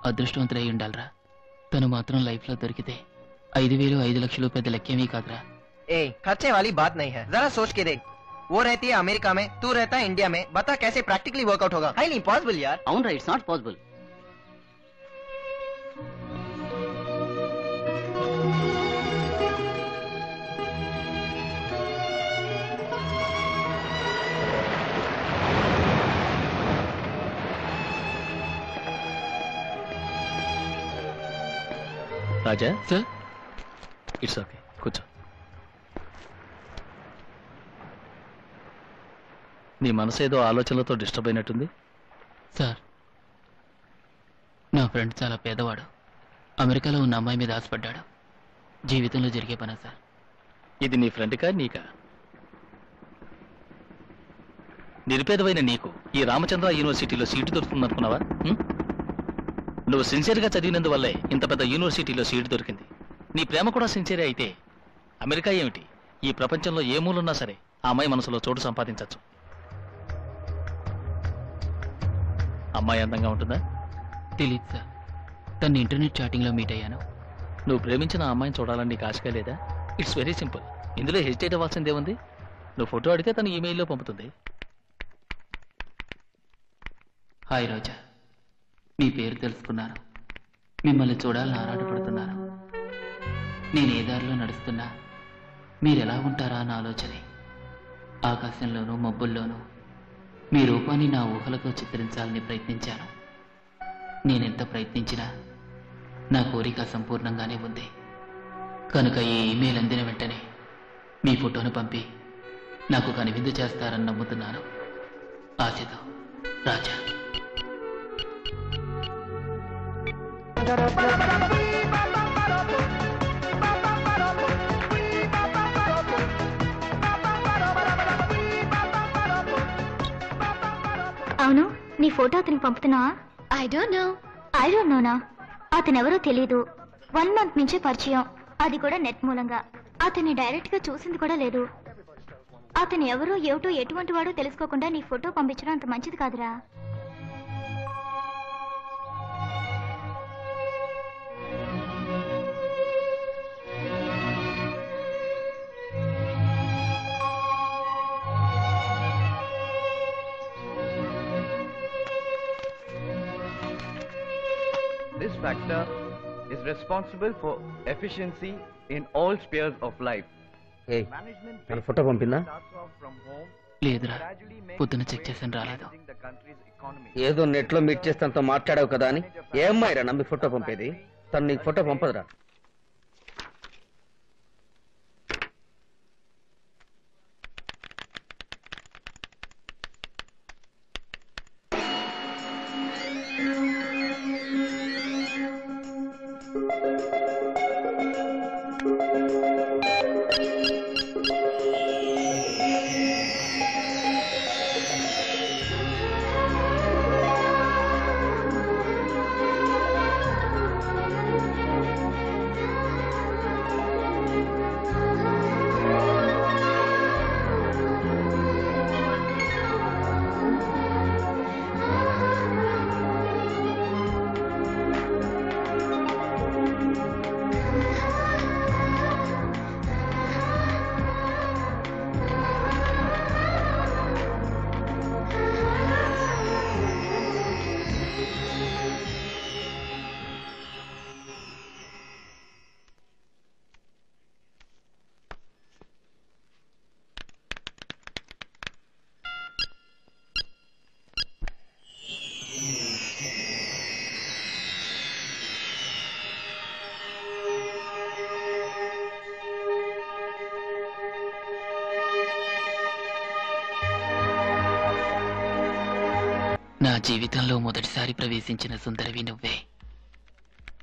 Speaker 2: అదృష్టవంతులై ఉండాలిరా. తను మాత్రం లైఫ్ లో దొరికితే 5,000 5 లక్షలు పెద్ద లెక్కేమీ కాదురా.
Speaker 12: ए खर्चे वाली बात नहीं है, जरा सोच के देख। वो रहती है अमेरिका में, तू रहता है इंडिया में, बता कैसे प्रैक्टिकली वर्कआउट होगा? हाईली इम्पॉसिबल यार।
Speaker 2: అవునరా, it's not possible.
Speaker 4: Raja,
Speaker 2: sir
Speaker 4: it's okay, కూర్చో. నీ మనసు ఏదో ఆలోచనలతో డిస్టర్బ్ అయినట్టుంది.
Speaker 2: సార్, నా ఫ్రెండ్ చాలా పేదవాడు. అమెరికాలో ఉన్న అమ్మాయి మీద ఆశపడ్డాడు. జీవితంలో జరిగే పనా సార్?
Speaker 4: ఇది నీ ఫ్రెండ్కా నీకా? నిరుపేదవైన నీకు ఈ రామచంద్ర యూనివర్సిటీలో సీటు దొరుకుతుందనుకున్నావా? నువ్వు సిన్సియర్గా చదివినందువల్లే ఇంత పెద్ద యూనివర్సిటీలో సీటు దొరికింది. నీ ప్రేమ కూడా సిన్సియరే అయితే అమెరికా ఏమిటి, ఈ ప్రపంచంలో ఏ మూలున్నా సరే ఆ అమ్మాయి మనసులో చోటు సంపాదించవచ్చు. అమ్మాయి అందంగా ఉంటుందా?
Speaker 2: తెలీదు సార్, తను ఇంటర్నెట్ చాటింగ్లో మీట్ అయ్యాను.
Speaker 4: నువ్వు ప్రేమించిన ఆ అమ్మాయిని చూడాలని నీకు ఆశగా లేదా? It's very simple. ఇందులో హెసిటేట్ అవ్వాల్సిందేముంది? నువ్వు ఫోటో అడిగితే తను ఈమెయిల్లో పంపుతుంది.
Speaker 2: హాయ్ రోజా, మీ పేరు తెలుసుకున్నాను. మిమ్మల్ని చూడాలని ఆరాటపడుతున్నాను. నేను ఏ దారిలో నడుస్తున్నా మీరెలా ఉంటారా అన్న ఆలోచనే. ఆకాశంలోనూ మబ్బుల్లోనూ మీ రూపాన్ని నా ఊహలతో చిత్రించాలని ప్రయత్నించాను. నేనెంత ప్రయత్నించినా నా కోరిక సంపూర్ణంగానే ఉంది. కనుక ఈ ఈమెయిల్ అందిన వెంటనే మీ ఫోటోను పంపి నాకు కనువిందు చేస్తారని నమ్ముతున్నాను. ఆశతో, రాజా.
Speaker 6: అవును, నీ ఫోటో అతనికి పంపుతున్నావా? I don't నోనా. అతనెవరో తెలీదు. 1 month నుంచే పరిచయం, అది కూడా నెట్ మూలంగా. అతన్ని డైరెక్ట్ గా చూసింది కూడా లేదు. అతను ఎవరో ఏమిటో ఎటువంటి వాడో తెలుసుకోకుండా నీ ఫోటో పంపించడం అంత మంచిది కాదురా.
Speaker 13: This factor is responsible for efficiency in all spheres of life.
Speaker 9: మన ఫోటో పంపిందా?
Speaker 2: లేదురా, పొద్దున చెక్ చేసాను, రాలేదు.
Speaker 9: ఏదో నెట్ లో మీట్ చేస్తే అంత మాట్లాడావు కదా అని ఏ అమ్మాయిరా నమ్మి ఫోటో పంపేది? తను నీకు ఫోటో పంపదురా.
Speaker 2: జీవితంలో మొదటిసారి ప్రవేశించిన సుందరివి నువ్వే.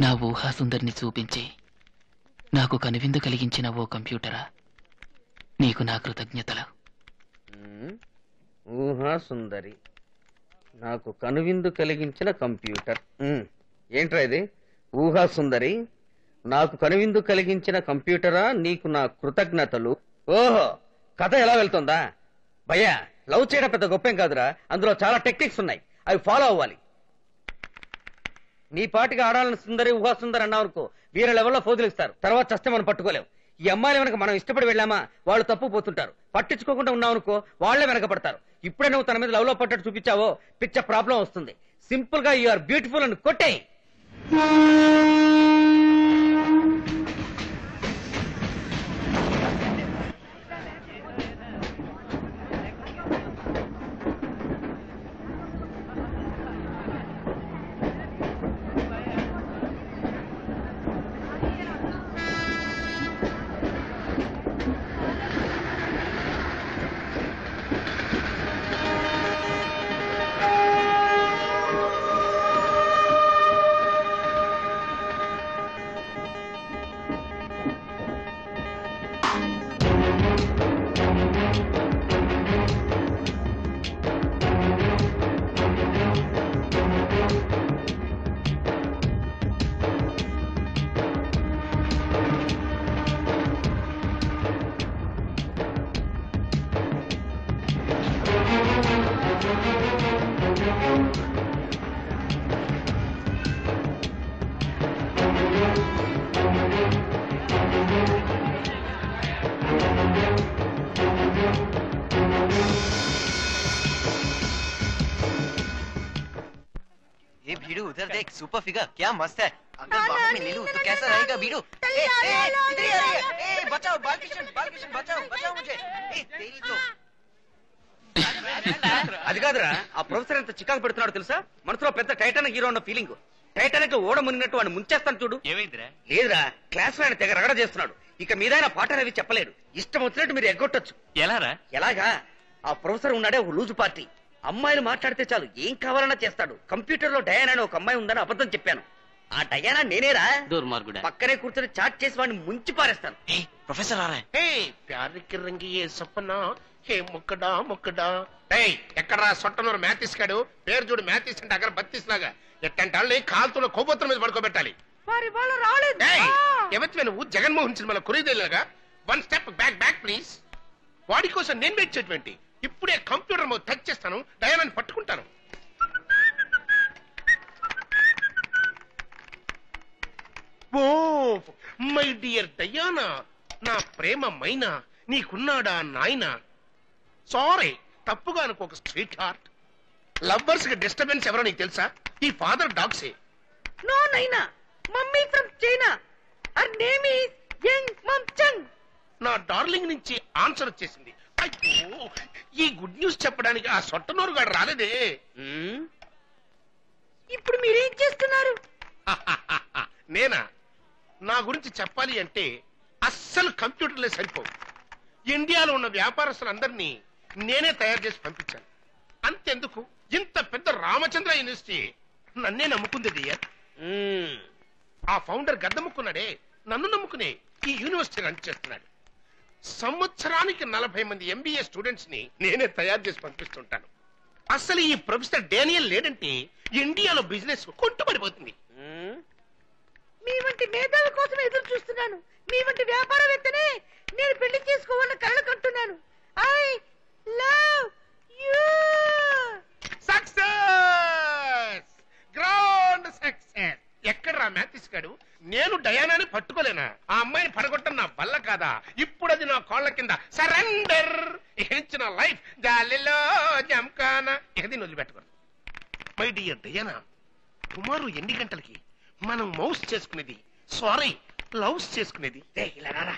Speaker 2: నా ఊహా సుందరిని చూపించి నాకు కనువిందు కలిగించిన ఓ కంప్యూటరా, నీకు నా కృతజ్ఞతలు.
Speaker 9: ఊహా సుందరి, నాకు కనువిందు కలిగించిన కంప్యూటర్. ఏంట్రా ఇది? ఊహా సుందరి, నాకు కనువిందు కలిగించిన కంప్యూటరా, నీకు నా కృతజ్ఞతలు. ఓహో, కథ ఎలా వెళ్తుందా? భయ్యా, లవ్ చేయడం పెద్ద గొప్పేం కాదురా, అందులో చాలా టెక్నిక్స్ ఉన్నాయి, అవి ఫాలో అవ్వాలి. నీ పాటిగా ఆడాలని సుందరి ఊహా సుందరి అన్నావనుకో, వేరే లెవెల్లో ఫోజులిస్తారు, తర్వాత చస్తే మనం పట్టుకోలేం. ఈ అమ్మాయిలు వెనక మనం ఇష్టపడి వెళ్ళామా వాళ్ళు తప్పు పోతుంటారు, పట్టించుకోకుండా ఉన్నావనుకో వాళ్లే వెనకపడతారు. ఇప్పుడే నువ్వు తన మీద లవ్ లో పట్టట్టు చూపించావో పిచ్చ ప్రాబ్లం వస్తుంది. సింపుల్ గా యు ఆర్ బ్యూటిఫుల్ అని కొట్టే.
Speaker 12: उधर देख, सुपर फिगर, क्या मस्त है। अगर बाहों में ले लूं तो कैसा रहेगा बीड़ू? इधर ही आ रही है। बचाओ बालकिशन, बचाओ मुझे। तेरी तो
Speaker 9: అది కాదురా, ఆ ప్రొఫెసర్ ఎంత చికాకు పెడుతున్నాడు తెలుసా? మనసులో పెద్ద టైటానిక్ హీరో ఉన్న ఫీలింగ్. టైటానిక్ ఓడ మునిగినట్టు వాడిని ముంచేస్తాను చూడు.
Speaker 5: ఏమైందిరా?
Speaker 9: లేదురా, క్లాస్ లో ఆయన తెగ రగడ చేస్తున్నాడు. ఇక మీద ఆయన పాఠాలు అవి చెప్పలేడు, ఇష్టం వచ్చినట్టు మీరు ఎగ్గొట్టొచ్చు.
Speaker 5: ఎలారా?
Speaker 9: ఎలాగా? ఆ ప్రొఫెసర్ ఉన్నాడే ఒక లూజు పార్టీ, అమ్మాయిలు మాట్లాడితే చాలు ఏం కావాలన్నా చేస్తాడు. కంప్యూటర్ లో డయానా అని ఒక అమ్మాయి ఉందని అబద్ధం చెప్పాను. ఆ డయానా నేనేరా.
Speaker 1: దుర్మార్గుడా.
Speaker 9: పక్కనే కూర్చొని చాట్ చేసి వాడిని ముంచి పారేస్తాను.
Speaker 12: प्रोफेसर आ रहा है।
Speaker 10: ప్యార్ కి రంగి ఏ సపనా హే ముక్కడా ముక్కడా. ఎక్కడరా సొట్టనూరు మ్యాథిస్ కాడు? పేరు చూడు, మ్యాథిస్ అంటే అక్కడ బత్తిస్ లాగా. ఎట్టంటే వాళ్ళని కాలుతున్న కొవ్వొత్తుల మీద పడుకోబెట్టాలి. ఎవరివే నువ్వు? జగన్మోహన్ సినిమాలో కురీదేలాగా. One step back please. వాడి కోసం నేను వెయిట్ చేయటువంటి. ఇప్పుడే కంప్యూటర్ మీద టచ్ చేస్తాను, డయానాని పట్టుకుంటాను. ఓ మై డియర్ డయానా, నా ప్రేమ మైనా, నీకున్నాడా నాయనా? సారీ, తప్పుగా అనుకోక స్ట్రీట్ హార్ట్. లవ్వర్స్ కి డిస్టర్బెన్స్ ఎవరో నీకు తెలుసా? ఈ ఫాదర్ డాగ్సే.
Speaker 14: No Naina, mummy from China. Her name is Young Mamchang.
Speaker 10: నా డార్లింగ్ నుంచి ఆన్సర్ వచ్చేసింది. అయ్యో, ఈ గుడ్ న్యూస్ చెప్పడానికి ఆ సొట్టనూరు గారు రాలేదే.
Speaker 14: ఇప్పుడు మీరేం చేస్తున్నారు?
Speaker 10: నేనా? నా గురించి చెప్పాలి అంటే అస్సలు కంప్యూటర్లే సరిపోవు. ఇండియాలో ఉన్న వ్యాపారస్తులందరినీ నేనే తయారు చేసి పంపించాను. అంతెందుకు, ఇంత పెద్ద రామచంద్ర యూనివర్సిటీ నన్నే నమ్ముకుంది డియర్. ఆ ఫౌండర్ గద్దముక్కున్నాడే, నన్ను నమ్ముకునే ఈ యూనివర్సిటీ రన్ చేస్తున్నాడు. సంవత్సరానికి 40 మంది ఎంబీఏ స్టూడెంట్స్ ని నేనే తయారు చేసి పంపిస్తుంటాను. అసలు ఈ ప్రొఫెసర్ డానియల్ లేదంటే ఇండియాలో బిజినెస్ కొంటుపడిపోతుంది.
Speaker 14: మీ వంటి మేధావి కోసం ఎదురు చూస్తున్నాను. మీ వంటి వ్యాపారవేత్తనే నేను పెళ్లి చేసుకోవాలని కలలు కంటున్నాను. I love you.
Speaker 10: Success, grand success. ఎక్కడ్రా మ్యాథిస్ గాడు? నేను డయానాని పట్టుకోలేనా? ఆ అమ్మాయిని పడగొట్టం నా వల్ల కాదా? ఇప్పుడు అది నా కాళ్ళ కింద సరెండర్. ఇచ్చిన లైఫ్ జాలిలో జంకానా ఇక దీన్ని వదిలిపెట్టకూడదు. మై డియర్ డయానా, టుమారో ఎన్ని గంటలకి మనం మౌస్ చేసుకునేది, సారీ లవ్స్ చేసుకునేది? ఇలా రారా.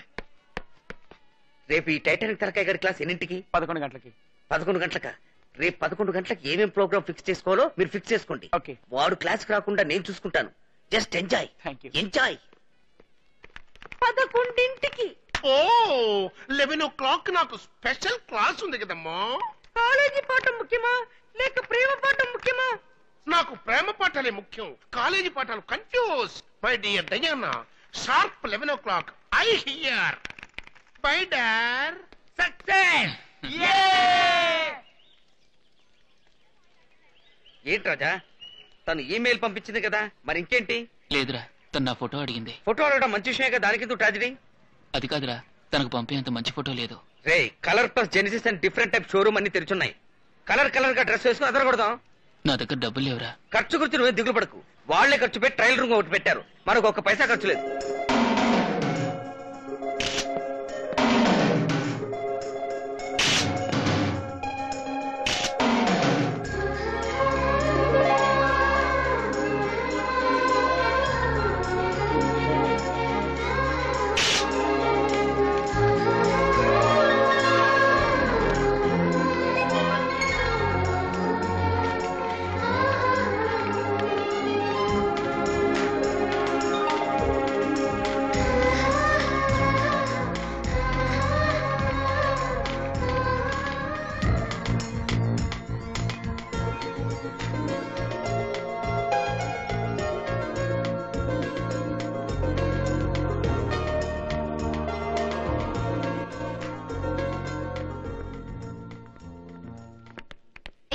Speaker 9: రేపు ఈ టైటానిక్ తలకాయ గారి క్లాస్ ఎన్నింటికి?
Speaker 5: 11 గంటలకి.
Speaker 9: 11 గంటలకా? రేపు 11 గంటలకు ఏమేం ప్రోగ్రామ్ ఫిక్స్ చేసుకోవాలో మీరు ఫిక్స్ చేసుకోండి. వాడు క్లాస్ రాకుండా నేను చూసుకుంటాను. Just enjoy, enjoy.
Speaker 14: 11ంటికి.
Speaker 10: ఓ 11 o'clock నాకు స్పెషల్ క్లాస్ ఉంది కదమ్మా.
Speaker 14: కాలేజీ పాఠం ముఖ్యమా లేక ప్రేమ పాఠం ముఖ్యమా?
Speaker 10: నాకు ప్రేమ పాఠాలే ముఖ్యం, కాలేజీ పాఠాలు confuse. My dear Diana, sharp 11 o'clock I here. Bye dear. Success.
Speaker 9: ఏంటి రాజా, తను ఈమెయిల్ పంపించింది కదా, మరి ఇంకేంటి?
Speaker 2: లేదురా, తను నా ఫోటో అడిగింది.
Speaker 9: ఫోటో అడగడం మంచి విషయమే కదా, దానికి ట్రాజడీ.
Speaker 2: అది కాదురా, తనకు పంపేంత మంచి ఫోటో లేదు.
Speaker 9: రే, Colour Plus Genesis and different type showroom అన్ని తెరిచున్నాయి. కలర్ గా డ్రెస్ వేసుకుని అదరగొడదాం.
Speaker 2: నా దగ్గర డబ్బులు లేవురా.
Speaker 9: ఖర్చు గురించి నువ్వే దిగులు పడకు. వాళ్లే ఖర్చు పెట్టి ట్రయల్ రూమ్ ఒకటి పెట్టారు, మనకు ఒక్క పైసా ఖర్చు లేదు.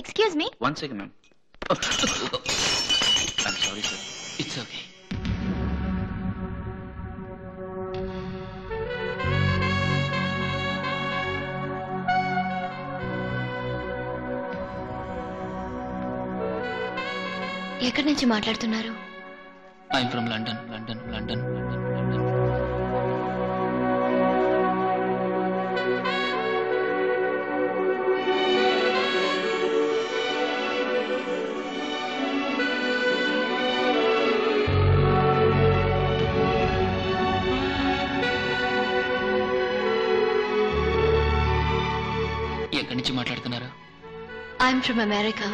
Speaker 6: Excuse me?
Speaker 2: One second, ma'am. I'm sorry, sir. It's okay.
Speaker 6: ఎక్కడి నుంచి మాట్లాడుతున్నారు?
Speaker 2: I'm from London. ఎక్కడి నుంచి మాట్లాడుతున్నారు?
Speaker 6: I'm from America.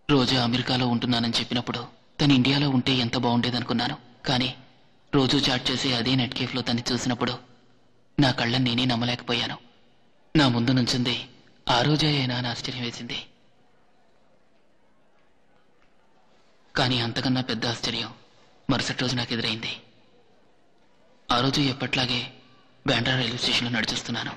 Speaker 2: రోజు అమెరికాలో ఉంటున్నానని చెప్పినప్పుడు తను ఇండియాలో ఉంటే ఎంత బాగుండేదనుకున్నాను. కానీ రోజు చాట్ చేసి అదే నెట్ కేఫ్లో తను చూసినప్పుడు నా కళ్ళని నేనే నమ్మలేకపోయాను. నా ముందు నుంచింది ఆ రోజే అయినా అని ఆశ్చర్యం వేసింది. కానీ అంతకన్నా పెద్ద ఆశ్చర్యం మరుసటి రోజు నాకు ఎదురైంది. ఆ రోజు ఎప్పట్లాగే బాండ్రా రైల్వే స్టేషన్లో నడిచిస్తున్నాను.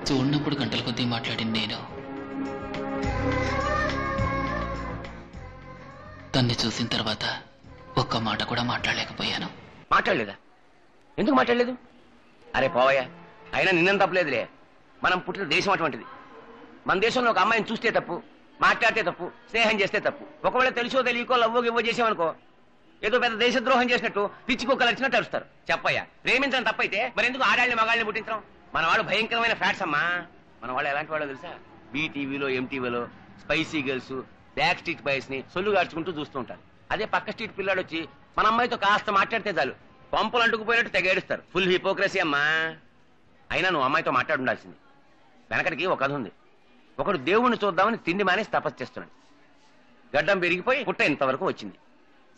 Speaker 2: చూడనప్పుడు గంటల కొద్దీ మాట్లాడింది నేను. తన్ని చూసిన తర్వాత ఒక్క మాట కూడా మాట్లాడలేకపోయాను.
Speaker 1: మాట్లాడలేదా? ఎందుకు మాట్లాడలేదు? అరే పోవయ్యా, అయినా నిన్నం తప్పలేదులే. మనం పుట్టిన దేశం అటువంటిది. మన దేశంలో ఒక అమ్మాయిని చూస్తే తప్పు, మాట్లాడితే తప్పు, స్నేహం చేస్తే తప్పు. ఒకవేళ తెలుసో తెలియకో లవ్వో గివ్వో చేసామనుకో, ఏదో పెద్ద దేశద్రోహం చేసినట్టు పిచ్చికొక్కలు వచ్చినట్టు అరుస్తారు. చెప్పయ్యా, ప్రేమించడం తప్పైతే మరి ఎందుకు ఆడాళ్ళని మగాళ్ళని పుట్టించడం? మన వాళ్ళు భయంకరమైన ఫ్యాట్స్ అమ్మా. మన వాళ్ళు ఎలాంటి వాళ్ళు తెలుసా? బీటీవీలో ఎంటీవీలో spicy girls, Backstreet Boys ని సొల్లు గార్చుకుంటూ చూస్తూ ఉంటారు. అదే పక్క స్ట్రీట్ పిల్లాడు వచ్చి మన అమ్మాయితో కాస్త మాట్లాడితే చాలు పంపులు అంటుకుపోయినట్టు తెగేడుస్తారు. ఫుల్ హిపోక్రసీ అమ్మా. అయినా నువ్వు అమ్మాయితో మాట్లాడుండాల్సింది. వెనకటికి ఒక కథ ఉంది. ఒకడు దేవుణ్ణి చూద్దామని తిండి మానేసి తపస్సు చేస్తున్నాడు. గడ్డం పెరిగిపోయి పుట్ట ఇంతవరకు వచ్చింది.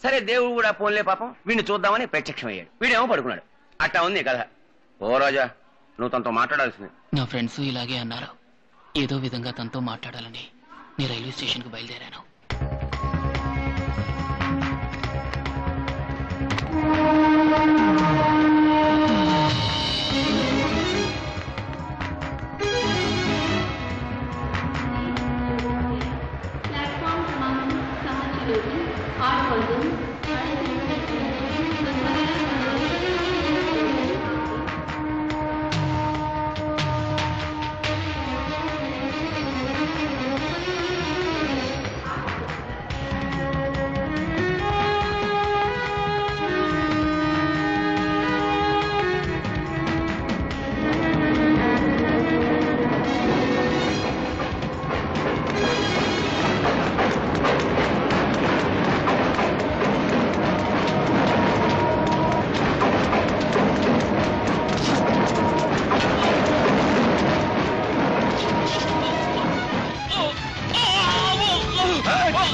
Speaker 1: సరే దేవుడు కూడా పోన్లే పాపం వీడిని చూద్దామని ప్రత్యక్షం అయ్యాడు. వీడేమో పడుకున్నాడు. అట్టా ఉంది కథ. ఓ రాజా, నువ్వు తనతో మాట్లాడాల్సింది.
Speaker 2: నా ఫ్రెండ్స్ ఇలాగే అన్నారు. ఏదో విధంగా తనతో మాట్లాడాలని నేను రైల్వే స్టేషన్కి బయలుదేరాను.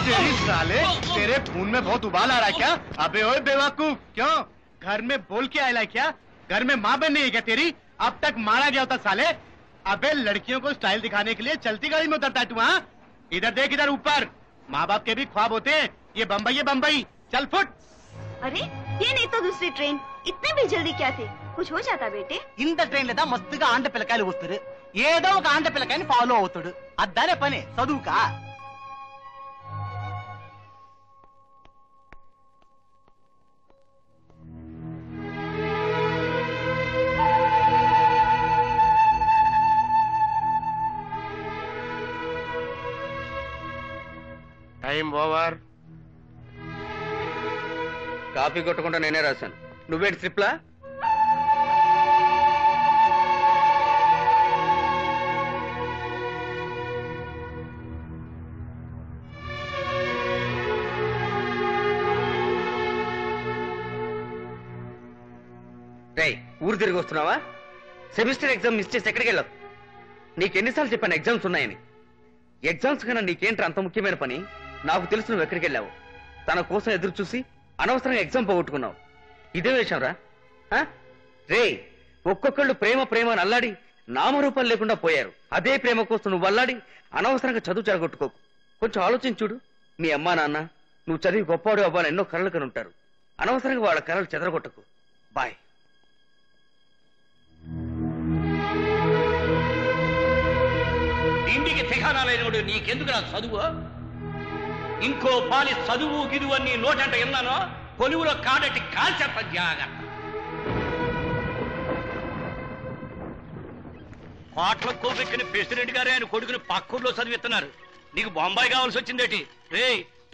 Speaker 15: तेरी साले तेरे खून में बहुत उबाल आ रहा है क्या? अबे ओए बेवकूफ, क्यों घर में बोल के आया क्या? घर में माँ बहन नहीं है क्या तेरी? अब तक मारा गया होता साले। अबे लड़कियों को स्टाइल दिखाने के लिए चलती गाड़ी में उतरता है तू? हाँ, इधर देख, इधर ऊपर। माँ बाप के भी ख्वाब होते हैं। ये बम्बई है बम्बई, चल फुट।
Speaker 16: अरे ये नहीं तो दूसरी ट्रेन, इतने भी जल्दी क्या थे? कुछ हो जाता बेटे?
Speaker 17: ఇంత ట్రైన్ లేదా మస్తుగా ఆండ పిల్లకాయలు వస్తారు, ఏదో ఒక ఆండ పిల్లకాయని ఫాలో అవుతాడు, అద్దానే పని చదువుకా.
Speaker 10: Time over.
Speaker 9: కాపీ కొట్టకుండా నేనే రాశాను, నువ్వేంటి స్లిప్లా? రేయ్, ఊరు తిరిగి వస్తున్నావా? సెమిస్టర్ ఎగ్జామ్ మిస్ చేసి ఎక్కడికి వెళ్ళవు? నీకెన్నిసార్లు చెప్పాను ఎగ్జామ్స్ ఉన్నాయని? ఎగ్జామ్స్ కన్నా నీకేంట్రా అంత ముఖ్యమైన పని? నాకు తెలుసు నువ్వు ఎక్కడికి వెళ్ళావు. తన కోసం ఎదురు చూసి అనవసరంగా ఎగ్జామ్ పోగొట్టుకున్నావు. ఇదే విషయం రా. రే, ఒక్కొక్కళ్ళు ప్రేమ ప్రేమ అని అల్లాడి నామరూపాలు లేకుండా పోయారు. అదే ప్రేమ కోసం నువ్వు అల్లాడి అనవసరంగా చదువు చెడగొట్టుకోకు. కొంచెం ఆలోచించి చూడు. మీ అమ్మా నాన్న నువ్వు చదివి గొప్పవాడు అవ్వాలని ఎన్నో కలలు కని ఉంటారు. అనవసరంగా వాళ్ళ కలలు చెదరగొట్టకు. బాయ్.
Speaker 8: ఇంటికి ఠికానా లేనివాడు నీకెందుకు నా చదువు? ఇంకో పాలి చదువు గిదువు అని నోటంట విన్నానో కొలువులో కాడట్టి కాల్చేత జాగ్రత్త. కోట్ల కోపెక్కిన ప్రెసిడెంట్ గారే ఆయన కొడుకుని పక్కూర్లో చదివిస్తున్నారు. నీకు బొంబాయి కావాల్సి వచ్చిందేటి? రే,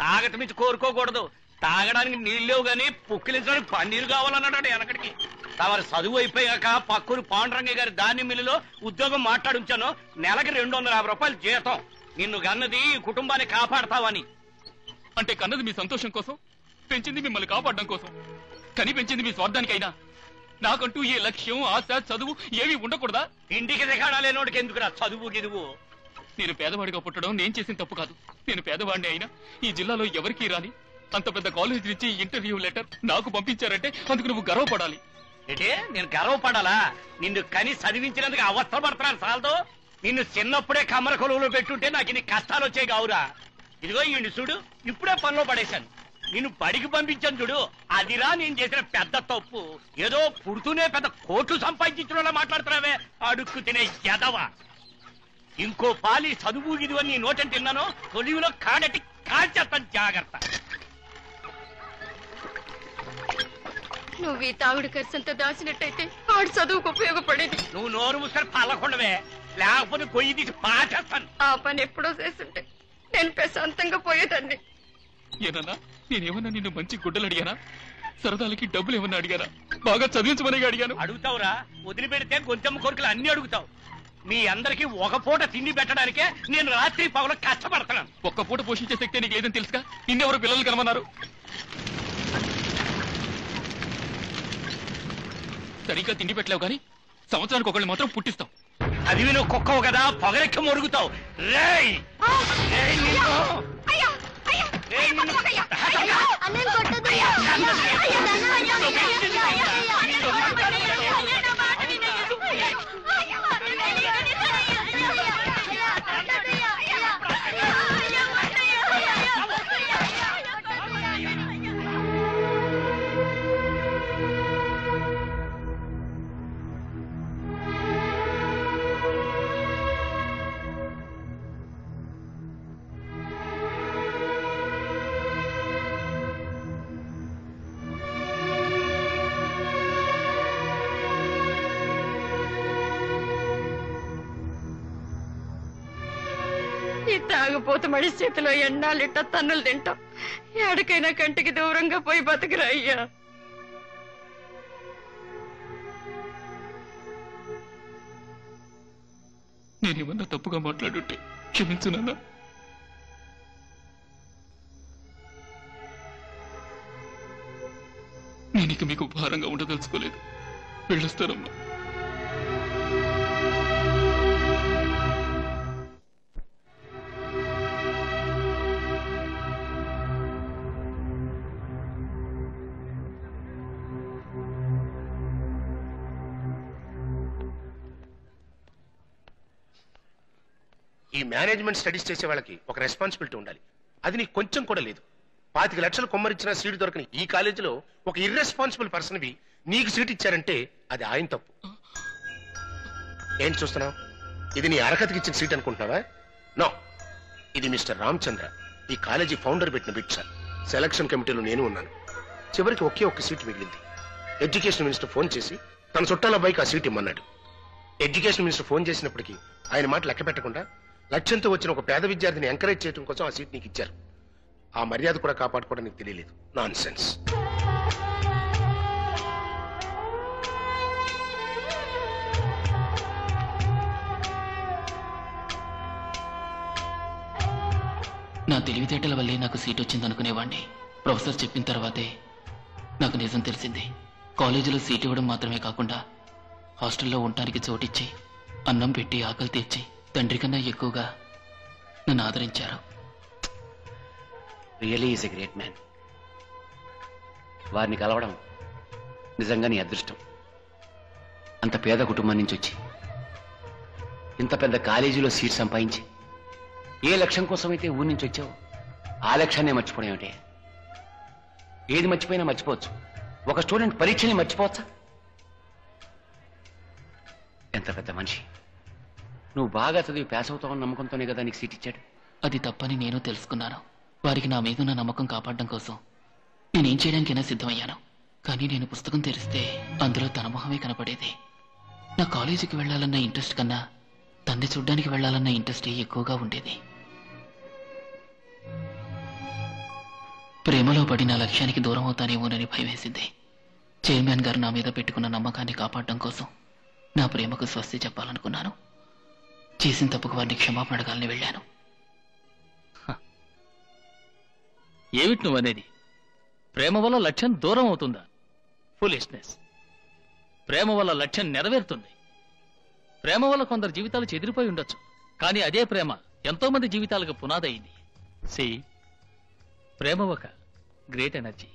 Speaker 8: తాగట మించి కోరుకోకూడదు. తాగడానికి నీళ్ళేవు గాని పుక్కిలించడానికి పన్నీరు కావాలన్నాడు వెనకడికి. తమరి చదువు అయిపోయాక పక్కూరు పాండురంగయ్య గారి ధాన్యం మిల్లులో ఉద్యోగం మాట్లాడుంచాను. నెలకి 250 రూపాయలు జీతం. నిన్ను గన్నది కుటుంబాన్ని కాపాడతావని.
Speaker 2: అంటే కన్నది మీ సంతోషం కోసం, పెంచింది మిమ్మల్ని కాపాడడం కోసం. కని పెంచింది మీ స్వార్థానికైనా నాకంటూ ఏ లక్ష్యం, ఆశ, చదువు ఏవి ఉండకూడదా?
Speaker 8: ఇంటికి దిగాడా లేనోడికి ఎందుకురా చదువు గిదువు?
Speaker 2: నేను పేదవాడిగా పుట్టడం నేను చేసిన తప్పు కాదు. నేను పేదవాడిని అయినా ఈ జిల్లాలో ఎవరికీ రాని అంత పెద్ద కాలేజ్ నుంచి ఇంటర్వ్యూ లెటర్ నాకు పంపించారంటే అందుకు నువ్వు గర్వపడాలి.
Speaker 8: ఏంటే నేను గర్వపడాలా? నిన్ను కని చదివించినందుకు అవస్థ పడుతున్నాను సాల్తో. నిన్ను చిన్నప్పుడే కమ్మర కొలువులో పెట్టుంటే నాకు ఇన్ని కష్టాలు వచ్చాయి కావురా. ఇదిగో ఈ చూడు, ఇప్పుడే పనిలో పడేశాను. నిన్ను బడికి పంపించాను చూడు, అదిరా నేను చేసిన పెద్ద తప్పు. ఏదో పుడుతూనే పెద్ద కోట్లు సంపాదించిన మాట్లాడుతున్నావే, అడుక్కు తినే ఎదవా. ఇంకో పాలి చదువు గిదు అని నీ నోటని తిన్నాను, తొలివిలో కాడటి కాల్చేస్తాను జాగ్రత్త.
Speaker 18: నువ్వు ఈ తాగుడు ఖర్చంతా దాచినట్టయితే ఆడు చదువుకు ఉపయోగపడేది.
Speaker 8: నువ్వు నోరు మూసుకొని పల్లకుండవే, లేకపోతే కొయ్యి తీసి పాటేస్తాను.
Speaker 18: ఆ పని ఎప్పుడో చేస్తుంటే నేను ప్రశాంతంగా పోయేదాన్ని.
Speaker 2: ఏనన్నా, నేనేమన్నా నిన్ను మంచి గుడ్డలు అడిగానా? సరదాలకి డబ్బులు ఏమన్నా అడిగానా? బాగా చదివించమని అడిగాను.
Speaker 8: అడుగుతావురా, వదిలిపెడితే గొంతెమ్మ కోరికలు అన్ని అడుగుతావు. మీ అందరికి ఒక పూట తిండి పెట్టడానికే నేను రాత్రి పగలు కష్టపడతాను.
Speaker 2: ఒక్క పూట పోషించే శక్తి నీకు లేదని తెలుసుగా నిన్నెవరు పిల్లలు కనమన్నారు? సరిగ్గా తిండి పెట్టలేవు కానీ సంవత్సరానికి ఒకళ్ళు మాత్రం పుట్టిస్తాం.
Speaker 8: అది నువ్వు కుక్కవు కదా, పొగరెక్క మొరుగుతావు. రేయ్
Speaker 18: ఈ తాగుపోతు మడి చేతిలో ఎన్నాళ్ళిట్ట తన్నులు తింటాం. ఎక్కడికైనా కంటికి దూరంగా పోయి బతకరా అయ్యా.
Speaker 2: నేనేమన్నా తప్పుగా మాట్లాడుంటే క్షమించు నాన్న. నేను మీకు భారంగా ఉండదలుచుకోలేదు. వెళ్ళొస్తానమ్మా.
Speaker 10: ఈ మేనేజ్మెంట్ స్టడీస్ చేసే వాళ్ళకి ఒక రెస్పాన్సిబిలిటీ ఉండాలి. అది నీకు కొంచెం కూడా లేదు. 25 లక్షలు కొమ్మరిచ్చిన సీటు దొరకని ఈ కాలేజీలో ఒక ఇర్రెస్పాన్సిబుల్ పర్సన్వి నీకు సీట్ ఇచ్చారంటే అది ఆయన తప్పు. ఏం చూస్తున్నావు? ఇది నీ అర్హతకి ఇచ్చిన సీట్ అనుకుంటున్నావా? నో, ఇది మిస్టర్ రామచంద్ర, ఈ కాలేజీ ఫౌండర్ పెట్టిన బిట్ సార్. సెలక్షన్ కమిటీలో నేను ఉన్నాను. చివరికి ఒక్క సీట్ మిగిలింది. ఎడ్యుకేషన్ మినిస్టర్ ఫోన్ చేసి తన చుట్టాల అబ్బాయికి ఆ సీట్ ఇమ్మన్నాడు. ఎడ్యుకేషన్ మినిస్టర్ ఫోన్ చేసినప్పటికీ ఆయన మాట లెక్క పెట్టకుండా లక్ష్యంతో వచ్చిన ఒక పేద విద్యార్థిని ఎంకరేజ్ చేయడం కోసం ఆ సీట్ నీకు ఇచ్చారు. ఆ మర్యాద కూడా కాపాడుకోవడం నీకు తెలియలేదు. Non sense.
Speaker 2: నా తెలివితేటల వల్లే నాకు సీట్ వచ్చిందనుకునేవాణ్ణి. ప్రొఫెసర్ చెప్పిన తర్వాతే నాకు నిజం తెలిసింది. కాలేజీలో సీట్ ఇవ్వడం మాత్రమే కాకుండా హాస్టల్లో ఉండటానికి చోటిచ్చి అన్నం పెట్టి ఆకలి తీర్చి తండ్రి కన్నా ఎక్కువగా నన్ను ఆదరించారు.
Speaker 1: Really is a great man. వారిని కలవడం నిజంగా నీ అదృష్టం. అంత పేద కుటుంబం నుంచి వచ్చి ఇంత పెద్ద కాలేజీలో సీట్ సంపాదించి ఏ లక్ష్యం కోసమైతే ఊరి నుంచి వచ్చావు ఆ లక్ష్యాన్ని మర్చిపోవడం ఏమిటి? ఏది మర్చిపోయినా మర్చిపోవచ్చు. ఒక స్టూడెంట్ పరీక్షని మర్చిపోవచ్చా? ఎంత పెద్ద మనిషి. నువ్వు బాగా చదివి పాస్ అవుతావని నమ్మకంతోనే కదా నీకు సీట్ ఇచ్చాడు.
Speaker 2: అది తప్పని నేను తెలుసుకున్నాను. వారికి నా మీదున్న నమ్మకం కాపాడడం కోసం నేనేం చేయడానికైనా సిద్ధమయ్యాను. కానీ నేను పుస్తకం తెరిస్తే అందులో తన మొహమే కనపడేది. నా కాలేజీకి వెళ్లాలన్న ఇంట్రెస్ట్ కన్నా తండ్రి చూడ్డానికి వెళ్లాలన్న ఇంట్రెస్టే ఎక్కువగా ఉండేది. ప్రేమలో పడి నా లక్ష్యానికి దూరం అవుతానేమోనని భయం వేసింది. చైర్మన్ గారు నా మీద పెట్టుకున్న నమ్మకాన్ని కాపాడడం కోసం నా ప్రేమకు స్వస్తి చెప్పాలనుకున్నాను. చేసిన తప్పుకు వారిని క్షమాపణ అడగాలని వెళ్ళాను.
Speaker 4: ఏమిటి నువ్వనేది? ప్రేమ వల్ల లక్ష్యం దూరం అవుతుందా? ఫూలిష్నెస్. ప్రేమ వల్ల లక్ష్యం నెరవేరుతుంది. ప్రేమ వల్ల కొందరు జీవితాలు చెదిరిపోయి ఉండొచ్చు, కానీ అదే ప్రేమ ఎంతో మంది జీవితాలకు పునాదయింది. సి, ప్రేమ ఒక గ్రేట్ ఎనర్జీ.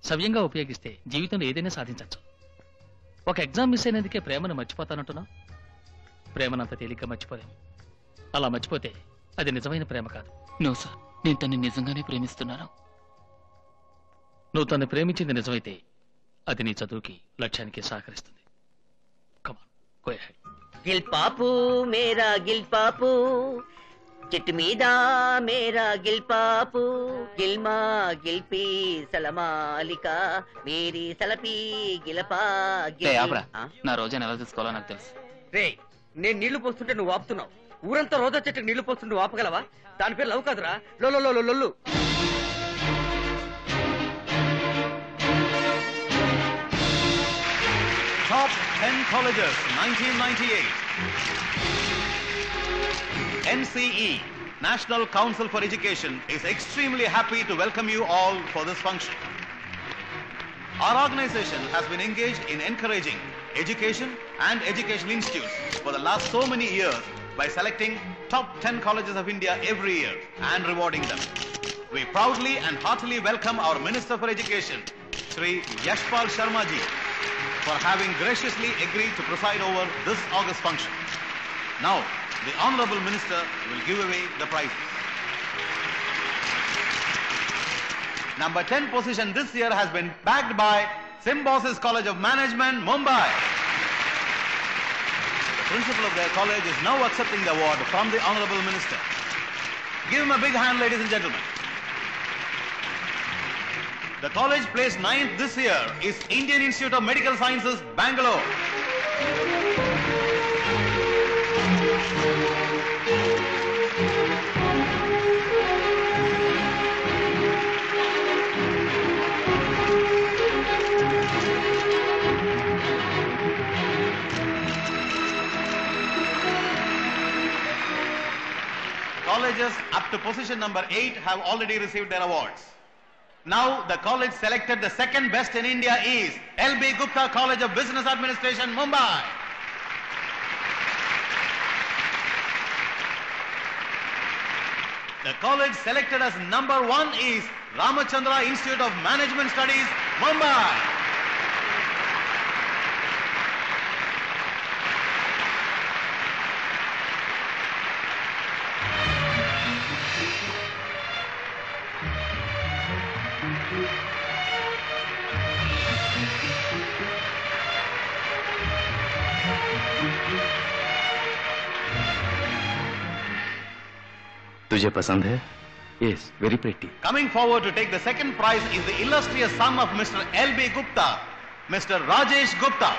Speaker 4: సవ్యంగా ఉపయోగిస్తే జీవితంలో ఏదైనా సాధించవచ్చు. ఒక ఎగ్జామ్ మిస్ అయినందుకే ప్రేమను మర్చిపోతానంటున్నావు. ప్రేమనంత తేలిగ్గా మర్చిపోలేము. అలా మర్చిపోతే అది నిజమైన ప్రేమ కాదు.
Speaker 2: నో సార్, నేను తన్ని నిజంగానే ప్రేమిస్తున్నాను.
Speaker 4: నువ్వు తను ప్రేమించింది నిజమైతే అది నీ చదువుకి లక్ష్యానికి సహకరిస్తుంది. కమాన్, గో అహెడ్.
Speaker 19: గిల్ పాపు మేరా గిల్ పాపు, చెట్టు మీద మేరా గిల్ పాపు, గిల్మా గిల్పి సలమాలిక మేరీ సలపి గిలపా
Speaker 2: నా రోజాను ఎలా తీసుకోవాలో నాకు తెలుసు.
Speaker 9: రే, నేను నీళ్లు పోస్తుంటే నువ్వు ఆపుతున్నావు. ఊరంతా రోజా చెట్టుకు నీళ్లు పోస్తుంటే నువ్వు ఆపగలవా? దాని పేరు లవ్ కాదురా, లొల్లు.
Speaker 20: Top 10 colleges 1998. NCE, National Council for Education, is extremely happy to welcome you all for this function. Our organization has been engaged in encouraging education and educational institutes for the last so many years by selecting top 10 colleges of India every year and rewarding them. We proudly and heartily welcome our Minister for Education, Shri Yashpal Sharma ji, for having graciously agreed to preside over this August function. Now, the Honorable Minister will give away the prizes. Number 10 position this year has been bagged by Symbiosis College of Management, Mumbai. The principal of their college is now accepting the award from the Honorable Minister. Give him a big hand, ladies and gentlemen. The college placed 9th this year is Indian Institute of Medical Sciences, Bangalore. Colleges up to position number 8 have already received their awards. Now the college selected the second best in India is LB Gupta College of Business Administration, Mumbai. The college selected as number 1 is Ramachandra Institute of Management Studies, Mumbai.
Speaker 11: तुझे पसंद है? Yes, very pretty.
Speaker 20: Coming forward to take the second prize is the illustrious son of Mr. L.B. Gupta, Mr. Rajesh Gupta.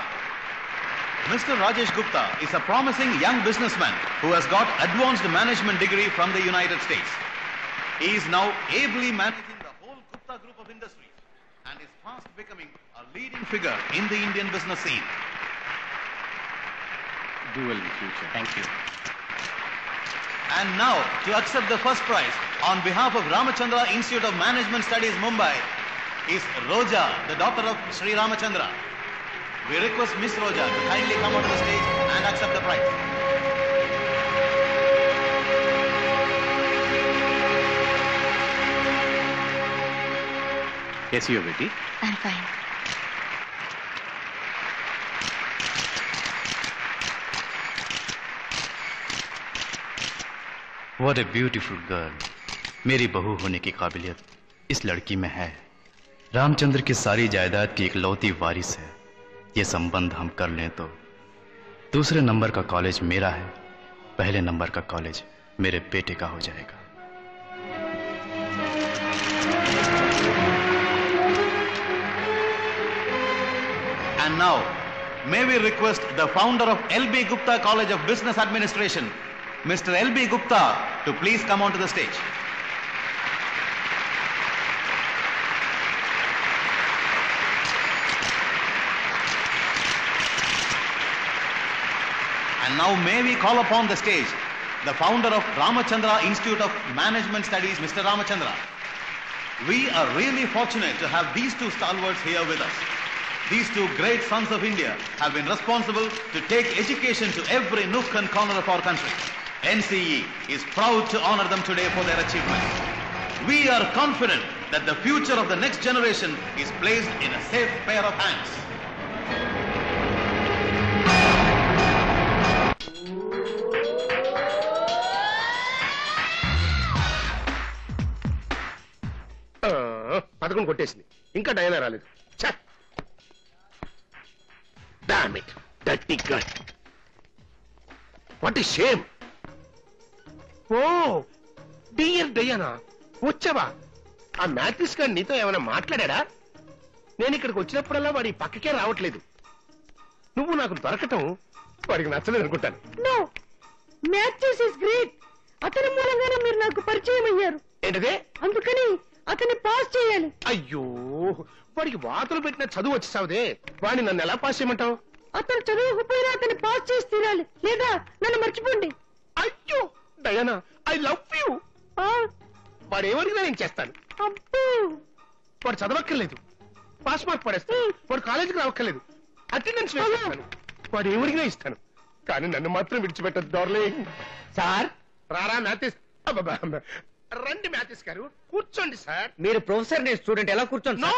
Speaker 20: Mr. Rajesh Gupta is a promising young businessman who has got advanced management degree from the United States. He is now ably managing the whole Gupta group of industries and is fast becoming a leading figure in the Indian business scene.
Speaker 11: Do well in the future.
Speaker 20: Thank you. And now, to accept the first prize, on behalf of Ramachandra Institute of Management Studies, Mumbai, is Roja, the daughter of Sri Ramachandra. We request Miss Roja to kindly come onto the stage and accept the prize.
Speaker 11: कैसी हो बेटी?
Speaker 6: I'm fine.
Speaker 11: What a beautiful girl. मेरी बहू होने की काबिलियत इस लड़की में है। रामचंद्र की सारी जायदाद की इकलौती वारिस है। ये संबंध हम कर लें तो दूसरे नंबर का कॉलेज मेरा है, पहले नंबर का कॉलेज मेरे बेटे का हो जाएगा।
Speaker 20: And now, may we request the founder of L.B. Gupta College of Business Administration, Mr. L.B. Gupta, to please come onto the stage. And now may we call upon the stage the founder of Ramachandra Institute of Management Studies, Mr. Ramachandra. We are really fortunate to have these two stalwarts here with us. These two great sons of India have been responsible to take education to every nook and corner of our country. NCE is proud to honor them today for their achievements. We are confident that the future of the next generation is placed in a safe pair of hands.
Speaker 10: పదకొండు కొట్టేసింది, ఇంకా డైనా రాలేదు. Damn it, dirty girl. What a shame. Oh dear Diana, వచ్చావా? ఆ మ్యాథ్రిస్ గారు నీతో ఏమైనా మాట్లాడా? నేను ఇక్కడికి వచ్చినప్పుడల్లా వాడి పక్కకే రావట్లేదు. నువ్వు నాకు దొరకటం వాడికి నచ్చలేదు అనుకుంటాను.
Speaker 14: No, Mathris is great. అతని మూలంగానే మీరు నాకు పరిచయం అయ్యారు.
Speaker 10: ఏంటదే?
Speaker 14: అందుకని అతన్ని పాస్ చేయాలి.
Speaker 10: అయ్యో, వాడికి వాతలు పెట్టిన చదువు వచ్చేసావుదే, వాడిని నన్ను ఎలా పాస్ చేయమంటావు?
Speaker 14: అతను చదువుకుపోయినా అతన్ని పాస్ చేసి తీరాలి, లేదా నన్ను మర్చిపోండి.
Speaker 10: అయ్యో డయానా, ఐ లవ్ యూ. వాడు ఎవరికైనా నేను చేస్తాను. వాడు చదవక్కర్లేదు, పాస్ మార్క్ పడేస్తాను. వాడు కాలేజీకి రావక్కర్లేదు, అటెండెన్స్ వేస్తాను. వాడు ఎవరికైనా ఇస్తాను, కానీ నన్ను మాత్రం విడిచిపెట్టదు. డార్లింగ్.
Speaker 9: సార్
Speaker 10: రారా మ్యాథిస్. రండి మ్యాథిస్ గారు, కూర్చోండి సార్.
Speaker 9: మీరు ప్రొఫెసర్, నేను స్టూడెంట్, ఎలా కూర్చోండి?
Speaker 10: నో,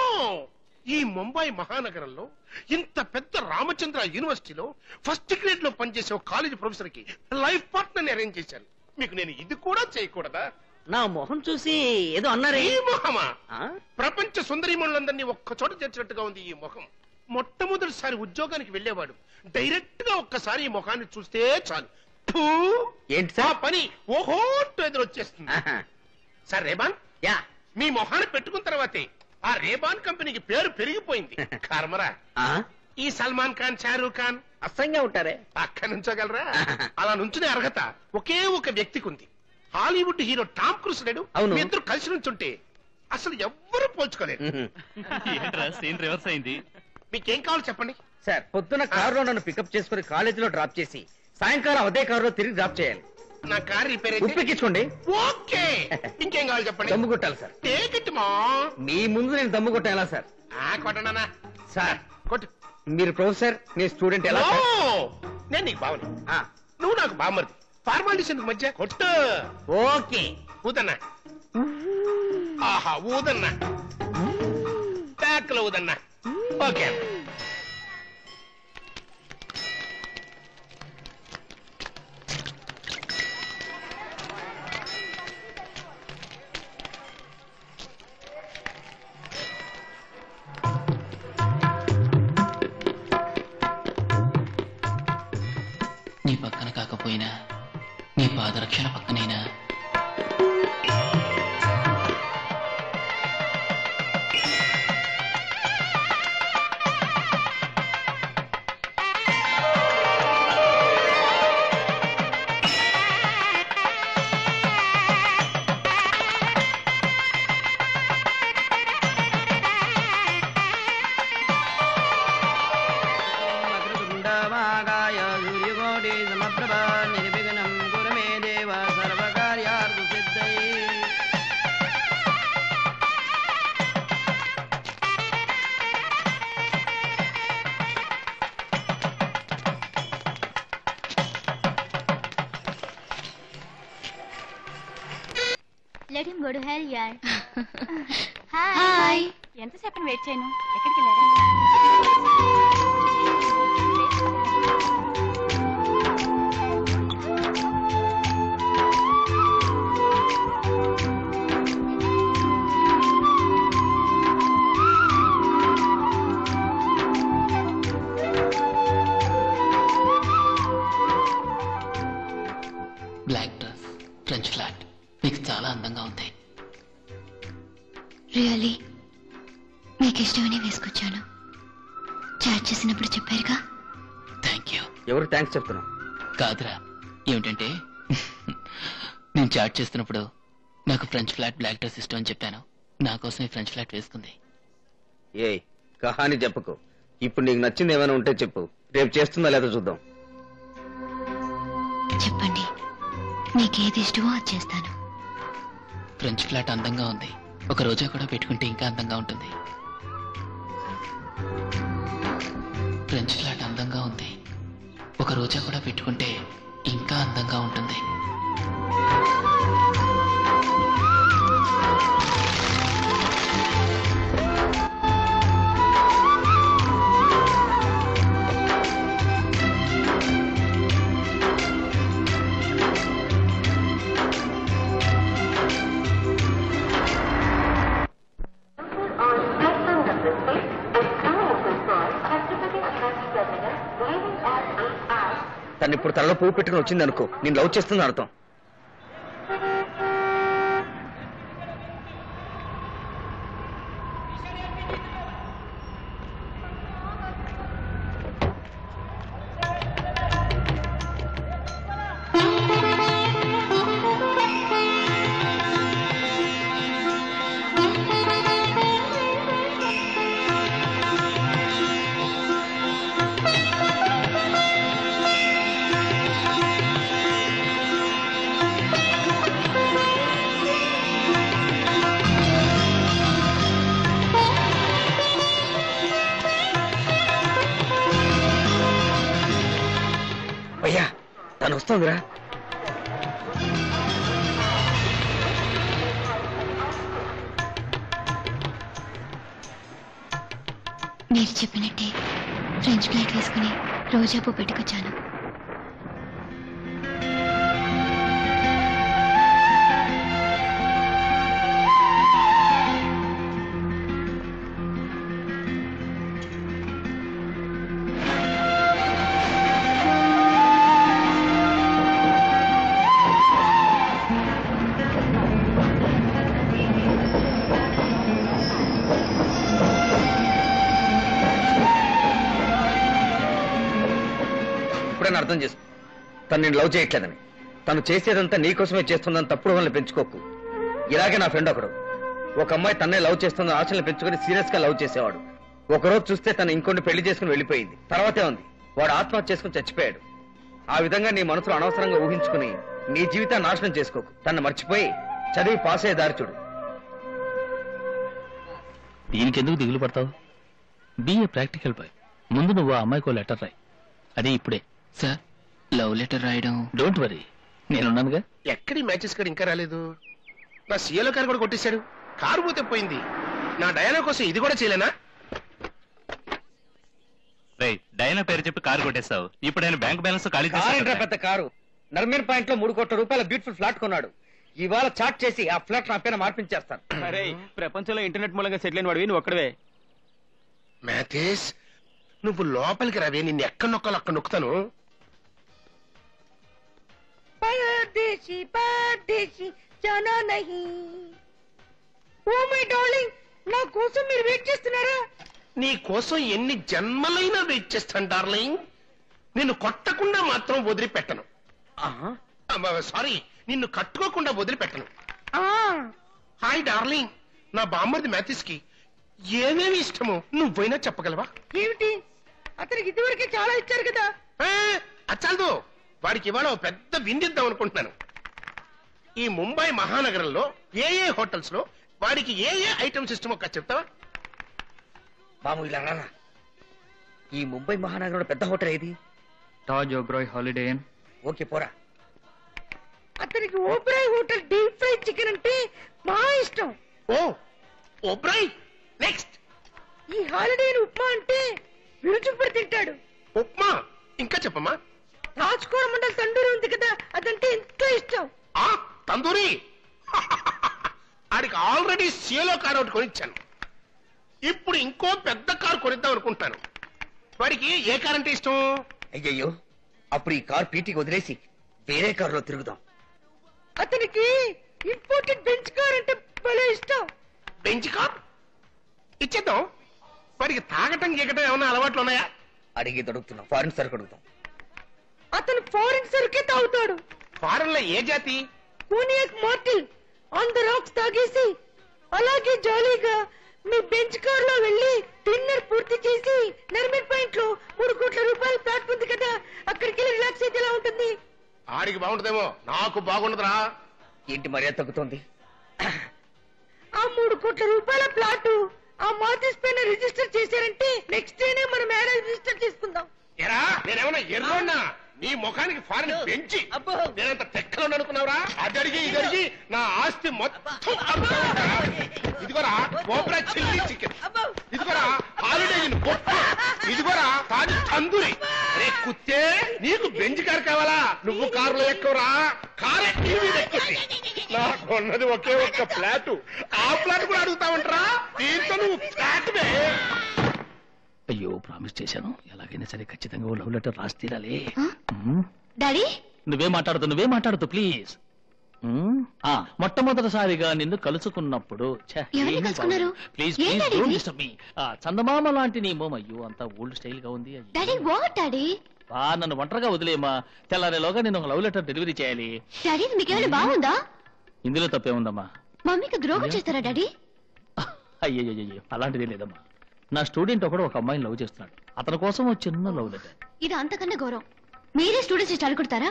Speaker 10: ఈ ముంబై మహానగరంలో ఇంత పెద్ద రామచంద్ర యూనివర్సిటీలో ఫస్ట్ గ్రేడ్ లో పనిచేసే ఒక కాలేజ్ ప్రొఫెసర్ కి లైఫ్ పార్ట్నర్ అరేంజ్ చేశాను. మీకు నేను ఇది కూడా చేయకూడదా?
Speaker 19: నా మొహం చూసి ఏదో అన్నారే.
Speaker 10: ఈ మొహమా? ప్రపంచ సుందరీమణులందరినీ ఒక్క చోట చేర్చినట్టుగా ఉంది ఈ ముఖం. మొట్టమొదటిసారి ఉద్యోగానికి వెళ్లేవాడు డైరెక్ట్ గా ఒక్కసారి ఈ ముఖాన్ని చూస్తే చాలు,
Speaker 9: ఏంటి సార్
Speaker 10: పని ఓహో ఎదురొచ్చేస్తుంది. సార్ రేబాన్,
Speaker 9: యా,
Speaker 10: మీ మొహాన్ని పెట్టుకున్న తర్వాతే ఆ రేబాన్ కంపెనీకి పేరు పెరిగిపోయింది. కర్మరా, ఈ సల్మాన్ ఖాన్, షారూక్ ఖాన్
Speaker 9: అసహ్యంగా ఉంటారే,
Speaker 10: అక్కడి నుంచోగలరా? అలా నుంచునే అర్హత ఒకే ఒక వ్యక్తికి ఉంది. హాలీవుడ్ హీరో టామ్ క్రూజ్ లేడు, మీ ఇద్దరు కలిసి నుంచుంటే అసలు ఎవ్వరూ పోల్చుకోలేరు.
Speaker 5: రివర్స్ అయింది.
Speaker 10: మీకేం కావాలో చెప్పండి.
Speaker 9: సార్, పొద్దున కారులో నన్ను పికప్ చేసుకుని కాలేజీలో డ్రాప్ చేసి సాయంకాలం అదే కారులో తిరిగి డ్రాప్ చేయాలి.
Speaker 10: నా కార్ రిపేర్
Speaker 9: ఉప్పికించుకోండి.
Speaker 10: ఓకే, ఇంకేం కావాలి చెప్పండి.
Speaker 9: దమ్ము కొట్టాలి సార్.
Speaker 10: టేక్ ఇట్ మా.
Speaker 9: మీ ముందు నేను దమ్ము కొట్టాలా సార్?
Speaker 10: కొట్టనా
Speaker 9: సార్?
Speaker 10: కొట్టు.
Speaker 9: మీరు ప్రొఫెసర్, నేను స్టూడెంట్, ఎలా?
Speaker 10: నేను నీకు బావని, నువ్వు నాకు బామ్మర్ది. ఫార్మాలిటీస్ ఎందుకు మధ్య? కొట్టు.
Speaker 9: ఓకే,
Speaker 10: ఊదన్నా. ఆహా, ఊదన్నా. బ్యాక్ లో ఊదన్నా. ఓకే.
Speaker 2: నీ పక్కన కాకపోయినా నీ పాదరక్షణ పక్కనైనా
Speaker 6: గోడు హెల్ యార్. హాయ్. ఎంతసేపు వెయిట్ చేయను? ఎక్కడికి వెళ్ళారు?
Speaker 2: బ్లాక్ డ్రెస్, ఫ్రెంచ్ ఫ్లాట్, మీకు చాలా అందంగా ఉంది.
Speaker 6: రియలీ మీకు ఇష్టమని వేసుకొచ్చాను. చాట్ చేసినప్పుడు చెప్పారుగా.
Speaker 2: Thank you.
Speaker 9: ఎవరు థ్యాంక్స్ చెప్తున్నావు?
Speaker 2: కాదురా, ఏమిటంటే నేను చాట్ చేస్తున్నప్పుడు నాకు ఫ్రెంచ్ ఫ్లాట్ బ్లాక్ డ్రెస్ ఇష్టం అని చెప్పాను. నా కోసమే ఫ్రెంచ్ ఫ్లాట్ వేసుకుంది.
Speaker 9: ఏ కహాని చెప్పకు. ఇప్పుడు నీకు నచ్చింది ఏమైనా ఉంటే చెప్పు, రేపు చేస్తుందా లేదా చూద్దాం.
Speaker 6: చెప్పండి, నీకేది ఇష్టమో అది చేస్తాను.
Speaker 2: ఫ్రెంచ్ ఫ్లాట్ అందంగా ఉంది. ఒక రోజా కూడా పెట్టుకుంటే ఇంకా అందంగా ఉంటుంది. ఫ్రెంచ్ ఫ్లాట్ అందంగా ఉంది. ఒక రోజా కూడా పెట్టుకుంటే ఇంకా అందంగా ఉంటుంది.
Speaker 9: తను ఇప్పుడు తనలో పువ్వు పెట్టుకుని వచ్చింది అనుకో, నేను లవ్ చేస్తుంది అర్థం. అయ్యా తను వస్తుందిరా.
Speaker 6: మీరు చెప్పినట్టే ఫ్రెంచ్ ఫ్లాట్ వేసుకుని రోజా పువ్వు పెట్టుకొచ్చాను.
Speaker 9: ఇప్పుడైనా అర్థం చేసుకో, తను నేను లవ్ చేయట్లేదని. తను చేసేదంతా నీకోసమే చేస్తుందని తప్పుడు వాళ్ళని పెంచుకోకు. ఇలాగే నా ఫ్రెండ్ ఒకడు, ఒక అమ్మాయి తన్నే లవ్ చేస్తుందని ఆశలు పెంచుకొని సీరియస్ గా లవ్ చేసేవాడు. ఒకరోజు చూస్తే తను ఇంకొన్ని పెళ్లి చేసుకుని వెళ్ళిపోయింది. తర్వాతే ఉంది వాడు ఆత్మహత్య చేసుకుని చచ్చిపోయాడు. ఆ విధంగా నీ మనసులో అనవసరంగా ఊహించుకుని నీ జీవితాన్ని నాశనం చేసుకోకు. తను మర్చిపోయి చదివి పాస్ అయ్యే దారి చూడు.
Speaker 4: దీనికెందుకు దిగులు పడతావు? Be a practical boy. ముందు నువ్వు ఆ అమ్మాయికో లెటర్ రాయి. అది ఇప్పుడే.
Speaker 2: సార్, లవ్ లెటర్ రాయడం?
Speaker 4: డోంట్ వరీ, నేనున్నానుగా.
Speaker 10: ఎక్కడి మ్యాచెస్ కాడు ఇంకా రాలేదు. నా సీఎలో కారు కూడా కొట్టేశాడు. కారు పోతే పోయింది. నా డయానా కోసం ఇది కూడా చేయలేనా?
Speaker 5: డైనా పేరు చెప్పి కారు కొట్టేస్తావు. ఇప్పుడు ఆయన బ్యాంక్ బ్యాలెన్స్ ఖాళీ చేశాడు.
Speaker 9: పెద్ద కారు నర్మీర్ పాయింట్ లో 3 కోట్ల రూపాయల బ్యూటిఫుల్ ఫ్లాట్ కొన్నాడు. ఇవాళ చాట్ చేసి ఆ ఫ్లాట్ నా పేరు మార్పించేస్తాను.
Speaker 1: అరే, ప్రపంచంలో ఇంటర్నెట్ మూలంగా సెటిల్ అయిన వాడివి నువ్వు ఒక్కడవే.
Speaker 10: మ్యాథేస్, నువ్వు లోపలికి రావే, నిన్ను ఎక్కడ నొక్కాలో అక్కడ నొక్కుతాను.
Speaker 14: परदेसी परदेसी जाना नहीं. ఓ మై డార్లింగ్, నా కోసం మీరు వెయిట్ చేస్తున్నారా?
Speaker 10: నీ కోసం ఎన్ని జన్మలైనా వెయిట్ చేస్తాను డార్లింగ్. నిన్ను కొట్టకుండా మాత్రం వదిలిపెట్టను. సారీ, నిన్ను కట్టుకోకుండా వదిలిపెట్టను. హాయ్ డార్లింగ్, నా బామ్మర్ది మ్యాథిస్ కి ఏమేమి ఇష్టమో నువ్వైనా చెప్పగలవా?
Speaker 14: ఏమిటి? అతనికి ఇదివరకే చాలా ఇచ్చారు కదా.
Speaker 10: అచ్చాలదు, వాడికి ఇవాళ ఓ పెద్ద విందిద్దాం అనుకుంటున్నాను. ఈ ముంబై మహానగరంలో ఏ ఏ హోటల్స్ లో వాడికి ఏ ఏ ఐటమ్స్ ఇష్టమో ఒక్క చెప్తావా?
Speaker 9: బాబు ఇలా రారా. ఈ ముంబై మహానగరంలో పెద్ద హోటల్ ఏది?
Speaker 13: Taj Oberoi holiday in.
Speaker 9: Okay పోరా.
Speaker 14: అతనికి Oberoi hotel deep fry chicken అంటే మా ఇష్టం.
Speaker 10: ఓ ఓబ్రాయ్ నెక్స్ట్.
Speaker 14: ఈ హాలిడే ఉప్మా అంటే విరుచుకుపడి తింటాడు.
Speaker 10: ఉప్మా ఇంకా చెప్పమ్మా.
Speaker 14: రాజ్కోర మండల్ తండూరి ఉంది కదా, అదంటే ఎంతో ఇష్టం.
Speaker 10: ఆ తందూరి ఆడికి ఆల్రెడీ సేలో కార్ ఒకటి కొనిచ్చాను. ఇప్పుడు ఇంకో పెద్ద కారు కొనిద్దాం అనుకుంటాను. వాడికి ఏ కార్ అంటే ఇష్టం?
Speaker 9: అయ్యయ్యో, అప్పుడు ఈ కార్ పీటీకి వదిలేసి వేరే కారులో తిరుగుదాం.
Speaker 14: అతనికి ఇంపోర్టెడ్ బెంచ్ కార్ అంటే భలే ఇష్టం.
Speaker 10: బెంచ్ కార్ ఇచ్చేద్దాం. వాడికి తాగటం గీగటం ఏమన్నా అలవాట్లు ఉన్నాయా?
Speaker 9: అడిగి దొరుకుతున్నాం. ఫారిన్ సరుకు అడుగుతాం.
Speaker 14: అతను ఫారిన్ సరుకే తాగుతాడు.
Speaker 10: ఫారెన్ లో ఏ జాతి?
Speaker 14: కోనియాక్ మార్టిల్ ఆన్ ద రాక్స్ తాగేసి అలాగే జాలీగా మీ బెంచ్ కార్ లో వెళ్లి డిన్నర్ పూర్తి చేసి నర్మల్ పాయింట్ లో 3 కోట్ల రూపాయలు ప్లాట్ ఉంది కదా, అక్కడికి వెళ్ళి రిలాక్స్ అయితే ఎలా ఉంటుంది?
Speaker 10: ఆడికి బాగుంటుందేమో, నాకు బాగుండదురా.
Speaker 9: ఏంటి మర్యాద తగ్గుతోంది?
Speaker 14: ఆ 3 కోట్ల రూపాయల ప్లాట్ ఆ మార్టిస్ పైన రిజిస్టర్ చేశారంటే నెక్స్ట్ డేనే మనం మ్యారేజ్ రిజిస్టర్ చేసుకుందాం.
Speaker 10: ఎరా నేనేమన్నా ఎర్రోన్నా? నీ ముఖానికి ఫారెన్ బెంచి నేనంత తెక్కలో అనుకున్నావురా? అది అడిగి ఇది అడిగి నా ఆస్తి మొత్తం అమ్ముతావురా. ఇదిగోరా కోబ్రా చిల్లీ చికెన్, ఇదిగోరా హాలిడే ఇన్ గొప్ప, ఇదిగోరా తాజు తందూరి. రే కుత్తే, నీకు బెంచ్ కారు కావాలా? నువ్వు కారులో ఎక్కువరా, కారే టీవీ ఎక్కువ. నాకు ఉన్నది ఒకే ఒక్క ఫ్లాట్, ఆ ఫ్లాట్ కూడా అడుగుతావంటరా? దీంతో నువ్వు ఫ్లాట్ వే.
Speaker 4: అయ్యో ప్రామిస్ చేశాను, ఎలాగైనా సరే ఖచ్చితంగా ఓ లవ్ లెటర్ రాసి తీరాలి.
Speaker 6: డాడీ
Speaker 4: నువ్వే మాట్లాడుతూ ప్లీజ్. మొట్టమొదటిసారిగా నిన్ను కలుసుకున్నప్పుడు
Speaker 6: ఎవరిని కలుసుకున్నారు?
Speaker 4: ప్లీజ్
Speaker 6: ఏం
Speaker 4: ప్లీజ్
Speaker 6: డాడీ
Speaker 4: డోంట్
Speaker 6: ఇది?
Speaker 4: Disturb me. చందమామ లాంటి నీ మోమ, అయ్యో అంతా ఓల్డ్ స్టైల్ గా ఉంది. అయ్యో.
Speaker 6: Daddy what daddy?
Speaker 4: నన్ను ఒంటరిగా వదిలేమా, తెల్లారేలోగా నేను ఒక లవ్ లెటర్ డెలివరీ చేయాలి.
Speaker 6: డాడీ మీకేమైనా బాగుందా?
Speaker 4: ఇందులో తప్పే ఉందమ్మా.
Speaker 6: మమ్మీకి ద్రోహం చేస్తారా డాడీ?
Speaker 4: అయ్యయ్యో అలాంటిదే లేదమ్మా. నా స్టూడెంట్ ఒకడు ఒక అమ్మాయిని లవ్ చేస్తున్నాడు. అతని కోసం ఒక చిన్న లవ్ లెటర్.
Speaker 6: ఇది అంతకన్నా గౌరవం. మీరే స్టూడెంట్స్ ఇష్ట అడుగుతారా?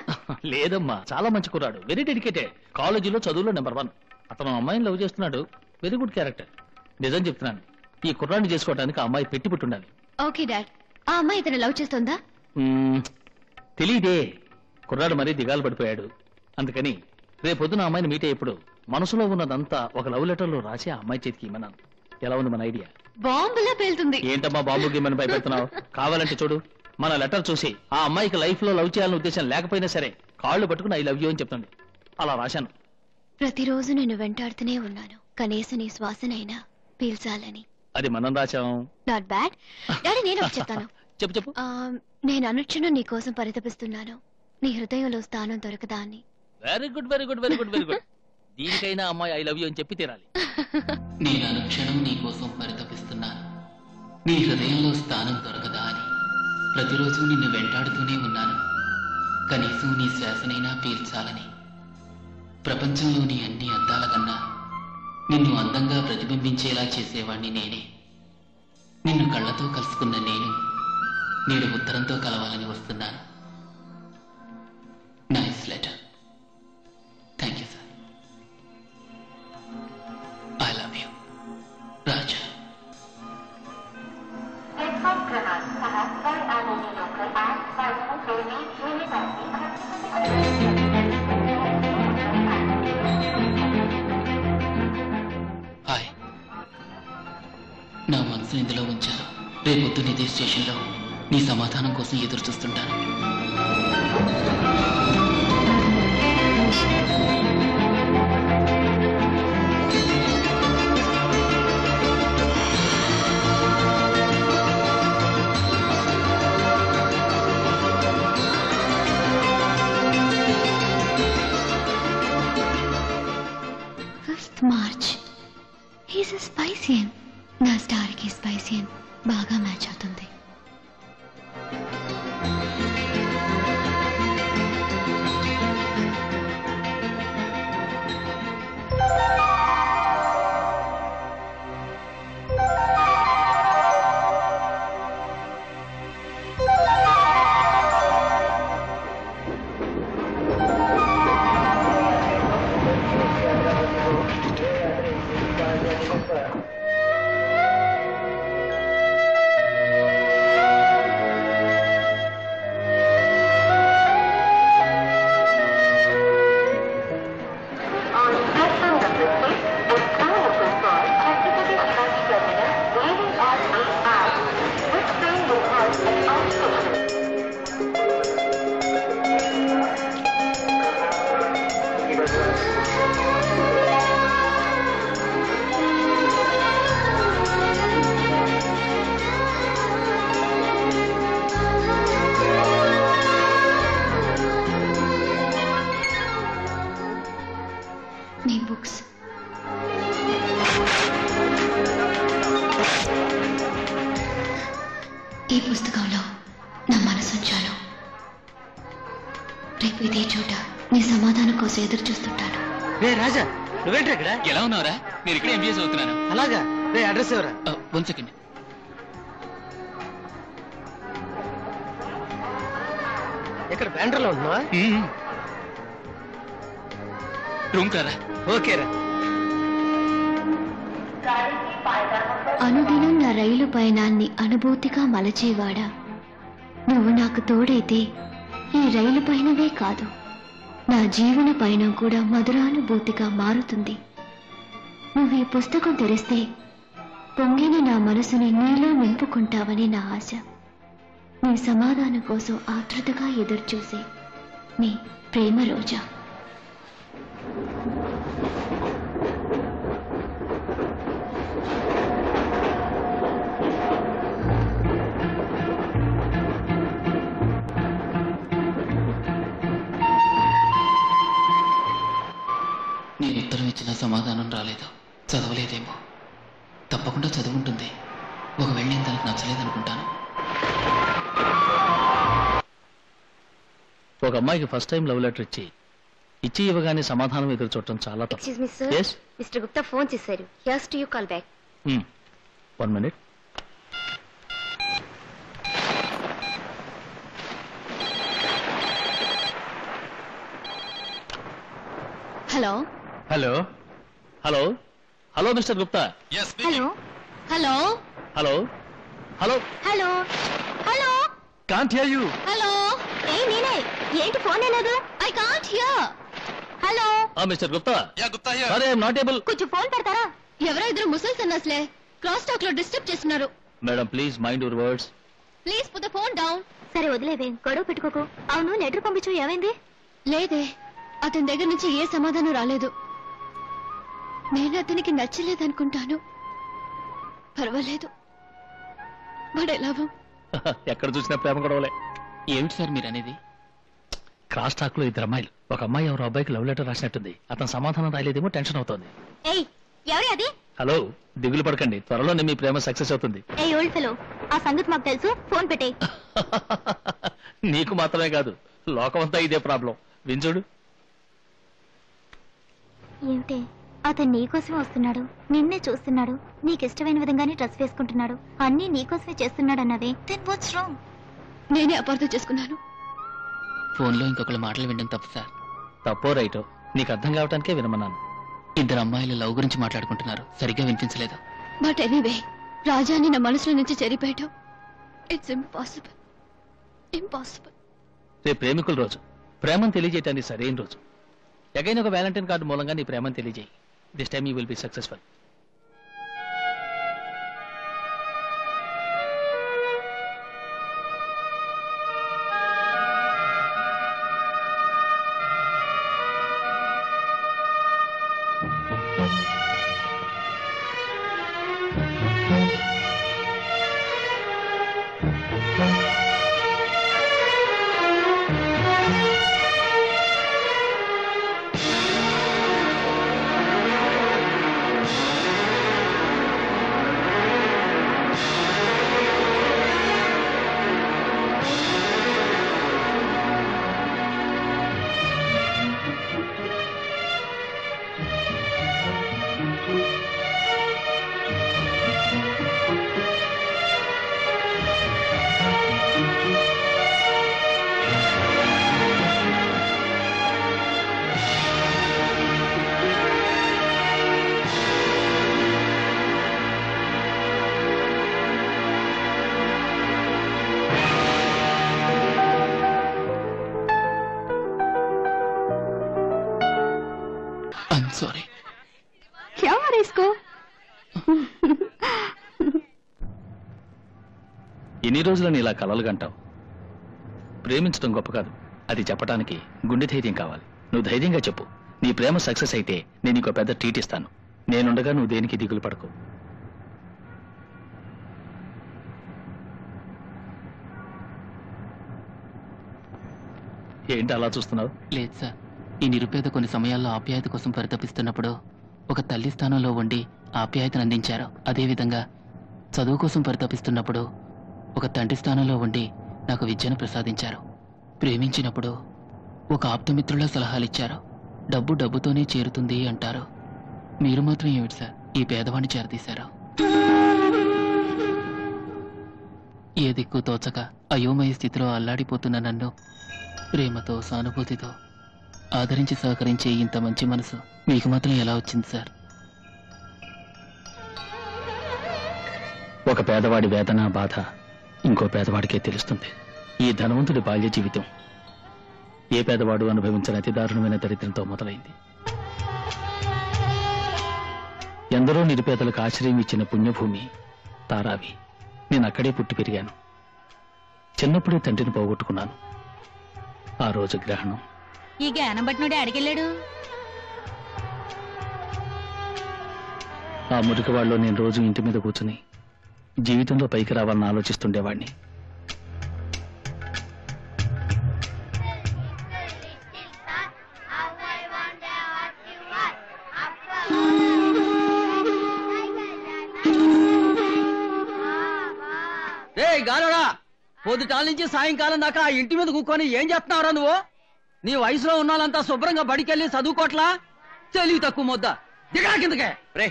Speaker 4: లేదమ్మా, చాలా మంచి కుర్రాడు, వెరీ డెడికేటెడ్, కాలేజీలో చదువులో నెంబర్ 1. అతను అమ్మాయిని లవ్ చేస్తున్నాడు, వెరీ గుడ్ క్యారెక్టర్. నిజం చెప్తున్నాను, ఈ కుర్రాన్ని చేసుకోవడానికి ఆ అమ్మాయి పెట్టి పుట్టుండాలి.
Speaker 6: ఓకే డాడ్, ఆ అమ్మాయి ఇతను లవ్ చేస్తుందా?
Speaker 4: తెలీదే, కుర్రాడు మరీ దిగాలు పడిపోయాడు. అందుకని రేపొద్దున అమ్మాయిని మీట్ అయ్యేప్పుడు మనసులో ఉన్నదంతా ఒక లవ్ లెటర్ లో రాసి ఆ అమ్మాయి చేతికి ఇమ్మన్నాను. ఎలా ఉంది మన ఐడియా?
Speaker 6: బాంబులా పేలుతుంది.
Speaker 4: ఏంటమ్మా బాంబు గిమ్మని భయపెడుతున్నావు? కావాలంటే చూడు, మన లెటర్ చూసి ఆ అమ్మాయికి లైఫ్ లో లవ్ చేయాలని ఉద్దేశం లేకపోయినా సరే కాళ్ళు పట్టుకుని ఐ లవ్ యూ అని చెప్తుంది. అలా రాశాను.
Speaker 6: ప్రతిరోజు నేను వెంటాడుతూనే ఉన్నాను, కనీసం నీ శ్వాసనైనా పీల్చాలని.
Speaker 4: అది మనం రాశాం.
Speaker 6: Not bad daddy. నేను ఒకటి చెప్తాను.
Speaker 4: చెప్పు.
Speaker 6: నేను అనుక్షణం నీ కోసం పరితపిస్తున్నాను, నీ హృదయంలో స్థానం దొరకదా అని.
Speaker 4: Very good very good very good very good. దీనికైనా అమ్మాయి ఐ లవ్ యూ అని చెప్పి తీరాలి.
Speaker 2: నేను అనుక్షణం నీ కోసం పరితపిస్తున్నాను, నీ హృదయంలో స్థానం దొరకదా అని. ప్రతిరోజు నిన్ను వెంటాడుతూనే ఉన్నాను, కనీసం నీ శ్వాసనైనా పీల్చాలని. ప్రపంచంలోని అన్ని అద్దాల కన్నా నిన్ను అందంగా ప్రతిబింబించేలా చేసేవాణ్ణి నేనే. నిన్ను కళ్ళతో కలుసుకున్న నేను నేడు ఉత్తరంతో కలవాలని వస్తున్నాను. Nice letter. Thank you sir. I love you Raja. Hi, నా మనసుని ఇందులో ఉంచాను. రేపొద్దున ఇదే స్టేషన్లో నీ సమాధానం కోసం ఎదురు చూస్తుంటాను.
Speaker 6: మార్చ్. హీస్ స్పైసియన్. నా స్టార్ కి స్పైసియన్ బాగా మ్యాచ్ అవుతుంది. కోసం ఎదురు చూస్తుంటాను.
Speaker 19: రే రాజా, నువ్వేంటి ఇక్కడ?
Speaker 2: ఎలా ఉన్నావురా? నేను ఇక్కడ ఎంబీఏ చదువుతున్నాను.
Speaker 19: అలాగా? రే అడ్రస్ ఎవరా?
Speaker 2: 1 సెకండ్.
Speaker 19: ఇక్కడ బ్యాండ్రలో ఉంటున్నావా?
Speaker 2: రూమ్ కారా?
Speaker 19: ఓకేరా.
Speaker 6: అనుదినం నా రైలు పయనాన్ని అనుభూతిగా మలచేవాడా, నువ్వు నాకు తోడైతే ఈ రైలు పయనమే కాదు, నా జీవన పయనం కూడా మధురానుభూతిగా మారుతుంది. నువ్వు ఈ పుస్తకం తెరిస్తే పొంగిన నా మనసుని నీలో నింపుకుంటావని నా ఆశ. నీ సమాధానం కోసం ఆతృతగా ఎదురుచూసే మీ ప్రేమ రోజా.
Speaker 2: నేను ఉత్తరం ఇచ్చిన సమాధానం రాలేదు. చదవలేదేమో. తప్పకుండా చదువుంటుంది. ఒకవేళ నేను తనకు నచ్చలేదనుకుంటాను.
Speaker 4: ఒక అమ్మాయికి ఫస్ట్ టైం లవ్ లెటర్ ఇచ్చి ఇవ్వగానే సమాధానం ఎదురు చూడటం చాలా తప్పు.
Speaker 21: Excuse me sir,
Speaker 4: Yes?
Speaker 21: Mister Gupta phone చేశారు. Here's to you call back.
Speaker 4: 1 minute.
Speaker 6: Hello
Speaker 4: hello hello hello mister Gupta.
Speaker 6: Hello hello
Speaker 4: hello hello
Speaker 6: hello hello
Speaker 4: can't hear you.
Speaker 6: Hello నేనే. ఏంటి ఫోన్ లేదు? I can't hear. Hello
Speaker 4: mister Gupta. Sorry, I'm not able.
Speaker 6: కొంచెం ఫోన్ పెడతారా? ఎవరో ఇద్దరు ముసలి సన్నాసులే క్రాస్ టాక్ లో డిస్టర్బ్ చేస్తున్నారు.
Speaker 4: Madam please mind your words.
Speaker 6: Please put the phone down. సరే వదిలేవే, గొడవ పెట్టుకోకు. అవును, లెటర్ పంపించు, ఏమైంది? లేదే, అతని దగ్గర నుంచి ఏ సమాధానం రాలేదు. నేను అతనికి నచ్చలేదనుకుంటాను. పర్వాలేదు, వాడే లాభం.
Speaker 4: ఎక్కడ చూసినా ప్రేమ గొడవలే.
Speaker 2: ఏమిటి సార్ మీరు అనేది?
Speaker 4: క్రాస్ టాక్ లో 2 అమ్మాయిలు. ఒక అమ్మాయి ఎవరో అబ్బాయికి లవ్ లెటర్ రాసినట్టుంది. అతను సమాధానం రాయలేదేమో, టెన్షన్ అవుతోంది.
Speaker 6: ఏయ్, ఎవరి అది?
Speaker 4: హలో, దిగులు పడకండి, త్వరలోనే మీ ప్రేమ సక్సెస్ అవుతుంది.
Speaker 6: ఏ ఓల్డ్ ఫెలో, ఆ సంగతి మాకు తెలుసు. ఫోన్ పెట్టే.
Speaker 4: నీకు మాత్రమే కాదు, లోకమంతా ఇదే ప్రాబ్లం. వింజుడు.
Speaker 6: ఏమిటి, అతను నీకోసమే వస్తున్నాడు, నిన్నే చూస్తున్నాడు, నీకిష్టమైన విధంగానే డ్రెస్ వేసుకుంటున్నాడు, అన్నీ నీకోసమే చేస్తున్నాడు అన్నదే. Then what's wrong? నేనే అపార్థం చేసుకున్నాను.
Speaker 2: ఫోన్లో ఇంకొకళ్ళ మాటలు వినడం తప్పు సార్.
Speaker 4: తప్పో రైటో నీకు అర్థం కావటానికే వినమన్నాను.
Speaker 2: 2 అమ్మాయిలు లవ్ గురించి మాట్లాడుకుంటున్నారు, సరిగ్గా వినిపించలేదు.
Speaker 6: బట్ ఎనీవే, రాజాని నా మనసులో నుంచి చెరిపేయటం ఇట్స్ ఇంపాసిబుల్. ఇంపాసిబుల్.
Speaker 4: రేపు ప్రేమికుల రోజు, ప్రేమను తెలియజేయటానికి సరైన రోజు. ఎగైన ఒక వ్యాలంటైన్ కార్డు మూలంగా నీ ప్రేమను తెలియజేయి. This time you will be successful.
Speaker 2: Sorry.
Speaker 6: क्या मारा इसको?
Speaker 4: ఎన్ని రోజులని ఇలా కలలు కంటావు? ప్రేమించడం గొప్ప కాదు, అది చెప్పడానికి గుండె ధైర్యం కావాలి. నువ్వు ధైర్యంగా చెప్పు. నీ ప్రేమ సక్సెస్ అయితే నేను ఇంకో పెద్ద ట్రీట్ ఇస్తాను. నేనుండగా నువ్వు దేనికి దిగులు పడకు. ఏంటి అలా చూస్తున్నావు?
Speaker 2: లేదు సార్, ఈ నిరుపేద కొన్ని సమయాల్లో ఆప్యాయత కోసం పరితపిస్తున్నప్పుడు ఒక తల్లి స్థానంలో ఉండి ఆప్యాయతను అందించారు. అదేవిధంగా చదువు కోసం పరితపిస్తున్నప్పుడు ఒక తండ్రి స్థానంలో ఉండి నాకు విద్యను ప్రసాదించారు. ప్రేమించినప్పుడు ఒక ఆప్తమిత్రుల సలహాలిచ్చారు. డబ్బు డబ్బుతోనే చేరుతుంది అంటారు. మీరు మాత్రం ఏమిటి సార్ ఈ పేదవాడిని చేరదీశారు? ఏ దిక్కు తోచక అయోమయ స్థితిలో అల్లాడిపోతున్న నన్ను ప్రేమతో సానుభూతితో ఆదరించి సహకరించే ఇంత మంచి మనసు మీకు మాత్రం ఎలా వచ్చింది సార్?
Speaker 4: ఒక పేదవాడి వేదన బాధ ఇంకో పేదవాడికే తెలుస్తుంది. ఈ ధనవంతుడి బాల్య జీవితం ఏ పేదవాడు అనుభవించిన అతి దారుణమైన దరిద్రంతో మొదలైంది. ఎందరో నిరుపేదలకు ఆశ్రయం ఇచ్చిన పుణ్యభూమి తారావి. నేను అక్కడే పుట్టి పెరిగాను. చిన్నప్పుడే తండ్రిని పోగొట్టుకున్నాను. ఆ రోజు గ్రహణం.
Speaker 3: ఈ జ్ఞానం బట్టినోడే అడిగెళ్ళాడు.
Speaker 4: ఆ మురికివాళ్ళలో నేను రోజు ఇంటి మీద కూర్చుని జీవితంలో పైకి రావాలని ఆలోచిస్తుండేవాడిని.
Speaker 9: గాలోడా, పొద్దుటాల నుంచి సాయంకాలం దాకా ఆ ఇంటి మీద కూర్చొని ఏం చేస్తున్నావురా నువ్వు? నీ వయసులో ఉన్నాళ్ళంతా శుభ్రంగా బడికెళ్ళి చదువుకోట్లా? తెలివి తక్కువ ముద్ద దిగా కిందకే.
Speaker 12: రే,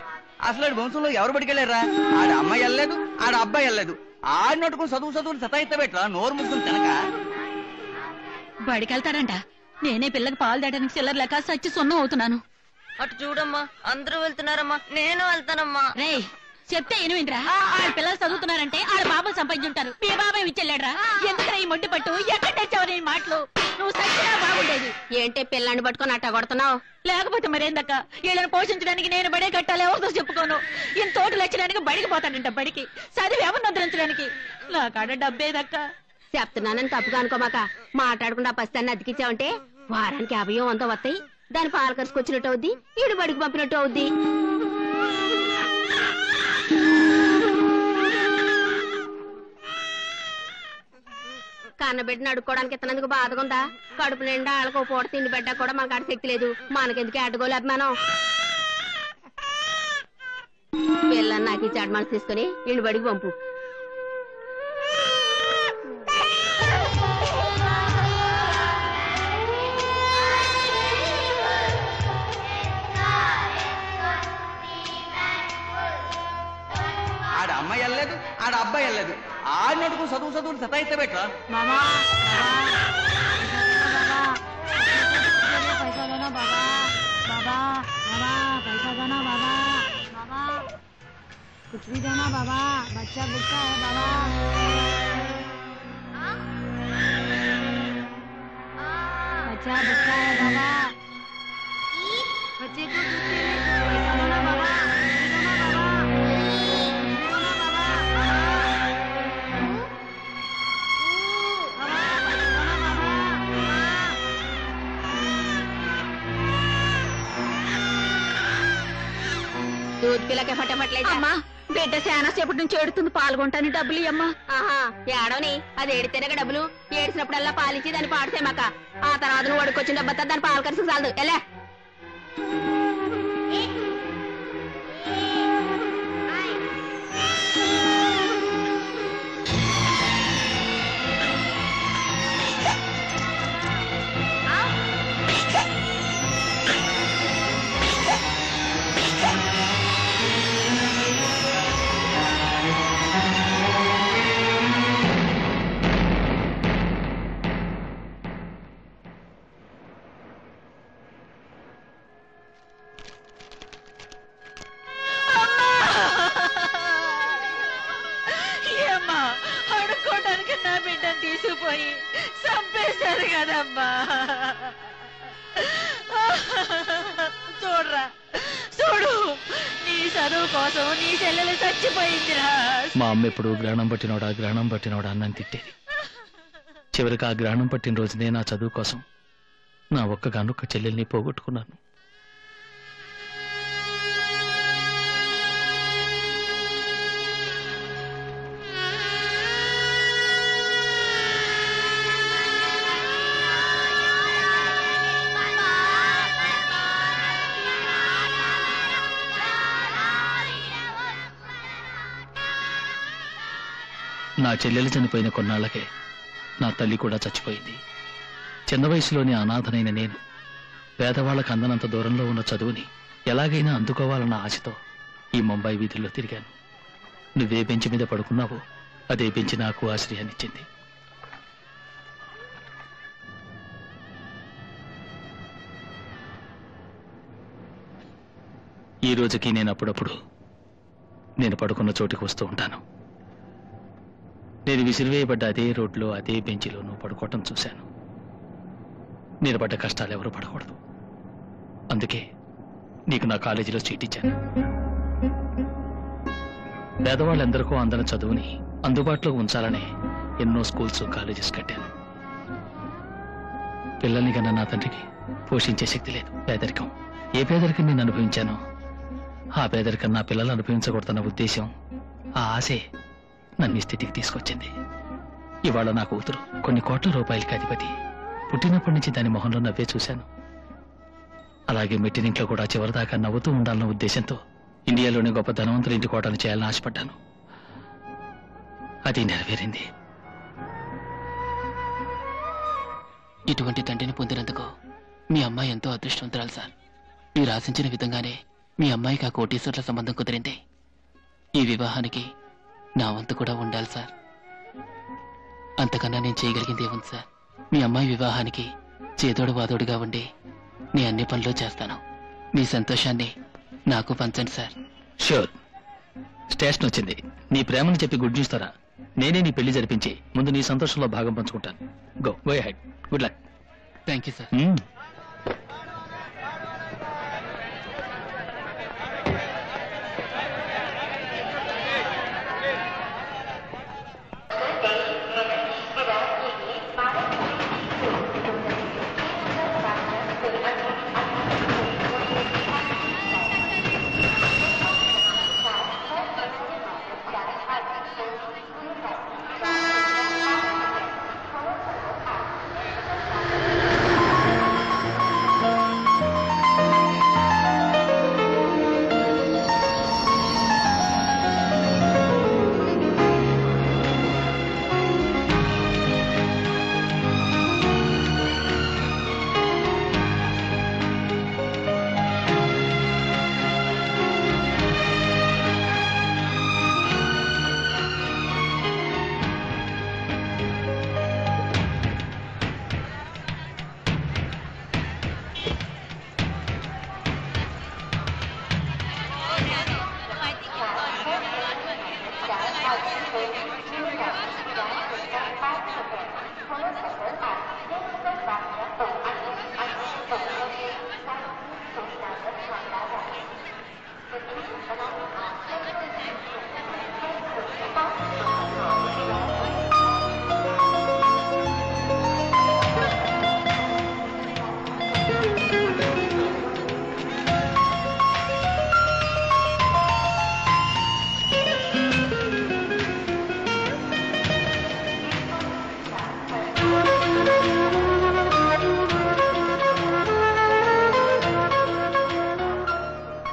Speaker 12: అసలు వంశంలో ఎవరు బడికెళ్ళారా? ఆడ అమ్మాయి వెళ్ళలేదు, ఆడ అబ్బాయి వెళ్ళలేదు. ఆడినట్టుకుని చదువులు సతాయిత్తబెట్రా నోరు ముసుకుని తినక.
Speaker 3: బడికెళ్తాడంట. నేనే పిల్లకి పాలు దాటానికి చిల్లర లెక్క సచ్చి సున్నం అవుతున్నాను.
Speaker 18: అటు చూడమ్మా, అందరూ వెళ్తున్నారమ్మా, నేను వెళ్తానమ్మా.
Speaker 3: రే, చెప్తే ఏనువింట్రా? ఆడ పిల్లలు చదువుతున్నారంటే ఆడ బాబాయ్ సంపాదించుంటారు. మీ బాబాయ్ ఇచ్చెళ్ళాడ్రా? ఎందుకురా ఈ మొండి పట్టు? ఎక్కడ తెచ్చావు నీ మాటలు? నువ్వు సచ్చినా బాగుండేది.
Speaker 21: ఏంటే పిల్లాన్ని పట్టుకొని అట్ట కొడుతున్నావు?
Speaker 3: లేకపోతే మరేందక్క, వీళ్ళని పోషించడానికి నేను బడే కట్టాలి. ఎవరితో చెప్పుకోను. ఈయన తోటలు వచ్చడానికి బడికి పోతాడంట. బడికి చదివి ఎవరిని వదిలించడానికి? నా కాడ డబ్బేదక్క.
Speaker 21: చెప్తున్నానని తప్పుగా అనుకోమాక. మాట్లాడకుండా పస్తాన్ని అతికిచ్చావంటే వారానికి 50 100 వస్తాయి. దాని పాలు ఖర్చుకొచ్చినట్టు అవుద్ది, ఈడు బడికి పంపినట్టు అవుద్ది. కన్నబిడ్డను అడుక్కోవడానికి ఇతనందుకు బాధగా ఉందా? కడుపు నిండా వాళ్ళకు పూట తిండి బిడ్డ కూడా మనకు ఆడ శక్తి లేదు. మనకెందుకు అడ్డుకోలే అభిమానం? పిల్లని నాకు ఈ చెడు మనసు తీసుకుని ఇంటి బడికి పంపు.
Speaker 12: ఆడ అమ్మాయి వెళ్ళలేదు, ఆడ అబ్బాయి వెళ్ళలేదు. ఆడినట్టుకు చదువులు సతాయిత్తబెట్రా.
Speaker 14: कुछ भी देना बाबा, बच्चा भूखा है बाबा। बच्चा भूखा है बाबा, बच्चे को दूध पीने पैसा दो ना बाबा,
Speaker 21: दूध पिलाके फटाफट ले जा।
Speaker 3: అమ్మా, బిడ్డ చాలా సేపటి నుంచి ఏడుతుంది. పాల్గొంటాను, డబ్బులు ఇయ్యమ్మా.
Speaker 21: ఆహా, ఏడవని అది ఏడితేనే డబ్బులు. ఏడిసినప్పుడల్లా పాలిచ్చి దాన్ని పాడితేమాక. ఆ తర్వాత నువ్వు వడుకొచ్చిన డబ్బా దాన్ని పాలు ఖర్చు చాలదు. ఎలా
Speaker 3: ఏమ్మా, అడుక్కోవడానికి నా బిడ్డను తీసుకుపోయి చంపేశారు కదమ్మా. చూడరా, చూడు, నీ చదువు కోసం నీ చెల్లెలు చచ్చిపోయిందిరా.
Speaker 4: మా అమ్మ ఎప్పుడు గ్రహణం పట్టినోడా అన్నని తిట్టేది. చివరికి ఆ గ్రహణం పట్టిన రోజునే నా చదువు కోసం నా ఒక్కగానొక్క చెల్లెల్ని పోగొట్టుకున్నాను. నా చెల్లెలు చనిపోయిన కొన్నాళ్లకే నా తల్లి కూడా చచ్చిపోయింది. చిన్న వయసులోనే అనాథనైన నేను పేదవాళ్ళకు అందనంత దూరంలో ఉన్న చదువుని ఎలాగైనా అందుకోవాలన్న ఆశతో ఈ ముంబై వీధుల్లో తిరిగాను. నువ్వే బెంచ్ మీద పడుకున్నావో అదే బెంచ్ నాకు ఆశ్రయాన్నిచ్చింది. ఈ రోజుకి నేను అప్పుడప్పుడు నేను పడుకున్న చోటుకి వస్తూ ఉంటాను. నేను విసిరివేయబడ్డ అదే రోడ్లో అదే బెంచిలో నువ్వు పడుకోవటం చూశాను. నేను పడ్డ కష్టాలు ఎవరు పడకూడదు. అందుకే నీకు నా కాలేజీలో సీట్ ఇచ్చాను. పేదవాళ్ళందరికీ అందరం చదువుని అందుబాటులో ఉంచాలనే ఎన్నో స్కూల్స్ కాలేజెస్ కట్టాను. పిల్లల్ని కన్నా నా తండ్రికి పోషించే శక్తి లేదు. పేదరికం, ఏ పేదరికం నేను అనుభవించానో ఆ పేదరికం నా పిల్లలు అనుభవించకూడదన్న ఉద్దేశం, ఆ ఆశే నన్ను ఈ స్థితికి తీసుకొచ్చింది. ఇవాళ నా కూతురు కొన్ని కోట్ల రూపాయలకి అధిపతి. పుట్టినప్పటి నుంచి దాని మొహంలో నవ్వే చూశాను. అలాగే మెట్టినింట్లో కూడా చివరిదాకా నవ్వుతూ ఉండాలన్న ఉద్దేశంతో ఇండియాలోని గొప్ప ధనవంతుల ఇంటి కోటలు చేయాలని ఆశపడ్డాను. అది నెరవేరింది.
Speaker 2: ఇటువంటి తండ్రిని పొందినందుకు మీ అమ్మాయి ఎంతో అదృష్టవంతురాలు సార్. మీరు ఆశించిన విధంగానే మీ అమ్మాయికి ఆ కోటీశ్వర్ల సంబంధం కుదిరింది. ఈ వివాహానికి నా వంతు కూడా ఉండాలి సార్. అంతకన్నా నేను చేయగలిగింది ఏముంది సార్? మీ అమ్మాయి వివాహానికి చేదోడు వాదోడుగా ఉండి నీ అన్ని పనులు చేస్తాను. మీ సంతోషాన్ని నాకు పంచండి సార్.
Speaker 4: షూర్. స్టేషన్ వచ్చింది. నీ ప్రేమను చెప్పి గుడ్ న్యూస్ తరా. నేనే నీ పెళ్లి జరిపించి ముందు నీ సంతోషంలో భాగం పంచుకుంటాను. Go ahead. Good luck.
Speaker 2: Thank you sir.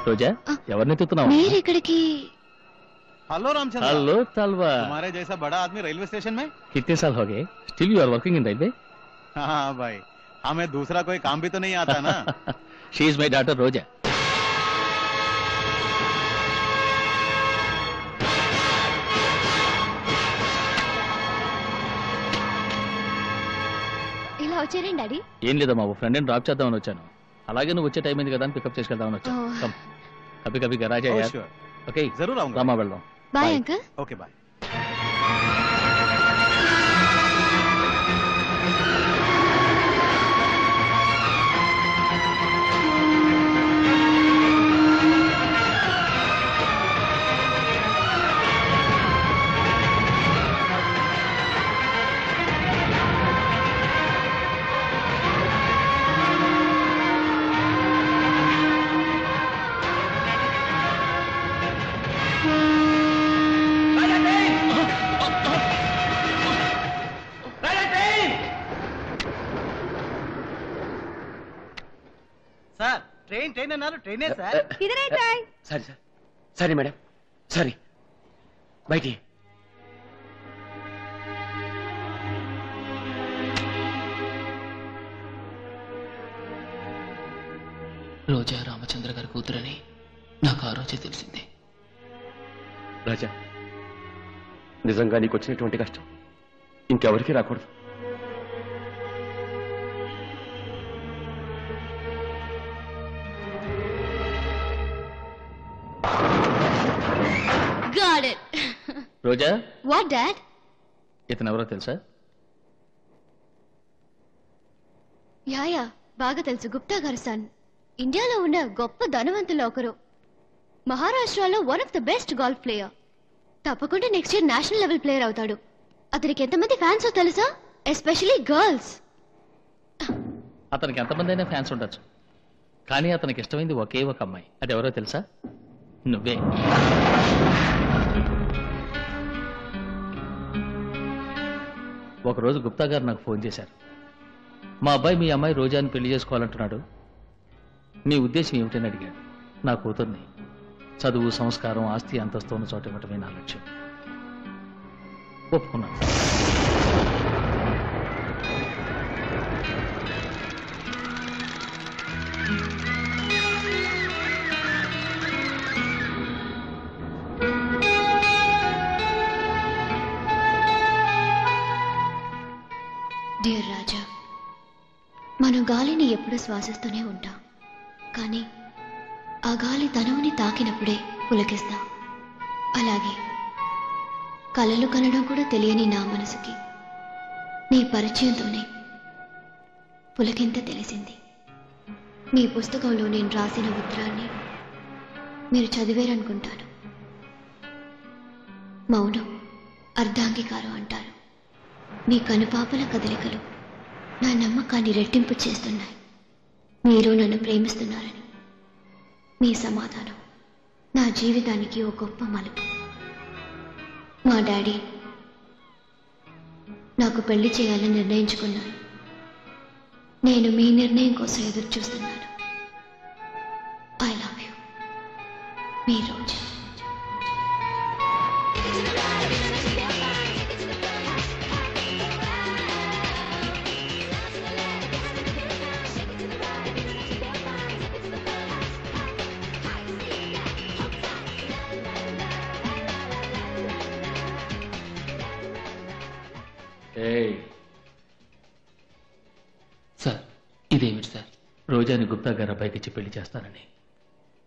Speaker 4: Roja, ఎవరిని ఎత్తుతున్నావు?
Speaker 6: మీరెక్కడికి?
Speaker 20: हेलो रामचंद्र।
Speaker 4: हेलो तलवार।
Speaker 20: तुम्हारे जैसा बड़ा आदमी रेलवे स्टेशन में?
Speaker 4: कितने साल हो गए? Still you are working in railway?
Speaker 20: हाँ भाई, हमें दूसरा कोई काम भी तो नहीं आता ना।
Speaker 4: शी इज माई डॉटर रोजा।
Speaker 6: ఇలా వచ్చారేంటి డాడీ?
Speaker 4: ఏం లేదమ్మా, ఓ ఫ్రెండ్ డ్రాప్ చేద్దామని వచ్చాను. అలాగే నువ్వు వచ్చే టైం అయింది కదా అని పికప్ చేసుకెళ్దామని వచ్చాను. కమ్, కभी कभी घर आ जाए यार। ఓకే,
Speaker 20: जरूर आऊंगा।
Speaker 4: రామా వెళ్దాం।
Speaker 6: Bye uncle.
Speaker 20: Okay bye.
Speaker 17: Sir train train అన్నారు, ట్రైనే సార్।
Speaker 16: किधर है ट्राई?
Speaker 1: Sorry sir, sorry madam, sorry. బయటికి
Speaker 2: రామచంద్ర గారి కూతురని నాకు ఆ రోజే తెలిసింది.
Speaker 7: రాజా, నిజంగా నీకు వచ్చినటువంటి కష్టం ఇంకెవరికీ రాకూడదు.
Speaker 6: Got it.
Speaker 4: Roja,
Speaker 6: What, Dad?
Speaker 4: ఇతను ఎవరో తెలుసా?
Speaker 6: యా బాగా తెలుసు. గుప్తా గారి సన్. ఇండియాలో ఉన్న గొప్ప ధనవంతుల్లో ఒకరు. మహారాష్ట్రలో one of the best golf player. తప్పకుండా next year national level player అవుతాడు. అతనికి ఎంతమంది ఫ్యాన్స్ తెలుసా? Especially girls.
Speaker 4: అతనికి ఎంతమంది అయినా ఫ్యాన్స్ ఉండొచ్చు, కానీ అతనికి ఇష్టమైంది ఒకే ఒక అమ్మాయి. అది ఎవరో తెలుసా? నువ్వే. ఒకరోజు గుప్తా గారు నాకు ఫోన్ చేశారు. మా అబ్బాయి మీ అమ్మాయి రోజాని పెళ్లి చేసుకోవాలంటున్నాడు, మీ ఉద్దేశం ఏమిటని అడిగాడు. నా కూతుర్ని చదువు, సంస్కారం, ఆస్తి, అంతస్తు ఉన్న చోట ఇవ్వటమే నా లక్ష్యం. ఒప్పుకున్నాను.
Speaker 6: డియర్ రాజా, మనం గాలిని ఎప్పుడూ శ్వాసిస్తూనే ఉంటాం, కానీ ఆ గాలి తనువుని తాకినప్పుడే పులకిస్తాం. అలాగే కలలు కనడం కూడా తెలియని నా మనసుకి నీ పరిచయంతోనే పులకింత తెలిసింది. మీ పుస్తకంలో నేను రాసిన ఉత్తరాన్ని మీరు చదివేరనుకుంటాను. మౌనం అర్ధాంగీకారం అంటారు. మీ కనుపాపల కదలికలు నా నమ్మకాన్ని రెట్టింపు చేస్తున్నాయి. మీరు నన్ను ప్రేమిస్తున్నారని. మీ సమాధానం నా జీవితానికి ఒక గొప్ప మలుపు. మా డాడీ నాకు పెళ్లి చేయాలని నిర్ణయించుకున్నాను. నేను మీ నిర్ణయం కోసం ఎదురు చూస్తున్నాను. I love you, me Roja.
Speaker 4: Sir, ఇదేమిటి సార్? రోజాని గుప్తా గారు అబ్బాయికి ఇచ్చి పెళ్లి చేస్తానని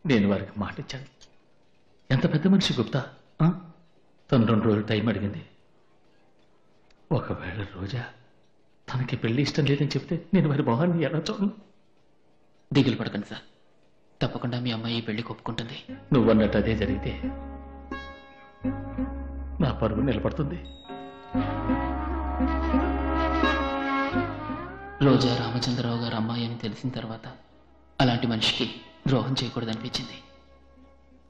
Speaker 4: నేను వారికి మాట ఇచ్చాను. ఎంత పెద్ద మనిషి గుప్తా. తను 2 రోజులు టైం అడిగింది. ఒకవేళ రోజా తనకి పెళ్లి ఇష్టం లేదని చెప్తే నేను వారి మొహాన్ని ఎలా చూడను?
Speaker 2: దిగులు పడకండి సార్, తప్పకుండా మీ అమ్మాయి ఈ పెళ్లికి ఒప్పుకుంటుంది.
Speaker 4: నువ్వన్నట్టు అదే జరిగితే నా పరువు నిలబడుతుంది.
Speaker 2: రోజా రామచంద్రరావు గారు అమ్మాయి అని తెలిసిన తర్వాత అలాంటి మనిషికి ద్రోహం చేయకూడదనిపించింది.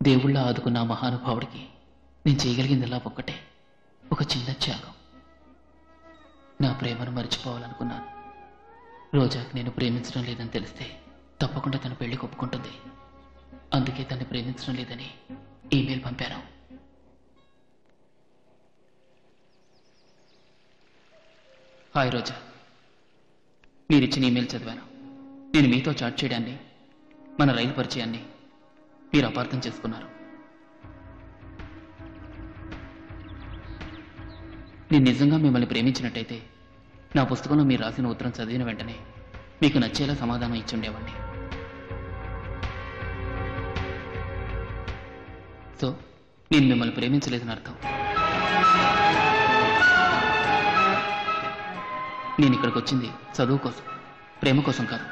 Speaker 2: దేవుళ్ళ ఆదుకున్న ఆ మహానుభావుడికి నేను చేయగలిగిందిలా ఒక్కటే, ఒక చిన్న త్యాగం. నా ప్రేమను మర్చిపోవాలనుకున్నాను. రోజాకి నేను ప్రేమించడం లేదని తెలిస్తే తప్పకుండా తన పెళ్లికి ఒప్పుకుంటుంది. అందుకే తను ప్రేమించడం లేదని ఈమెయిల్ పంపాను. హాయ్ రోజా, మీరిచ్చిన ఈమెయిల్ చదివాను. నేను మీతో చాట్ చేయడాన్ని, మన రైలు పరిచయాన్ని మీరు అపార్థం చేసుకున్నారు. నేను నిజంగా మిమ్మల్ని ప్రేమించినట్టయితే నా పుస్తకంలో మీరు రాసిన ఉత్తరం చదివిన వెంటనే మీకు నచ్చేలా సమాధానం ఇచ్చి ఉండేవాడిని. సో నేను మిమ్మల్ని ప్రేమించలేదని అర్థం. నేను ఇక్కడికి వచ్చింది చదువు కోసం, ప్రేమ కోసం కాదు.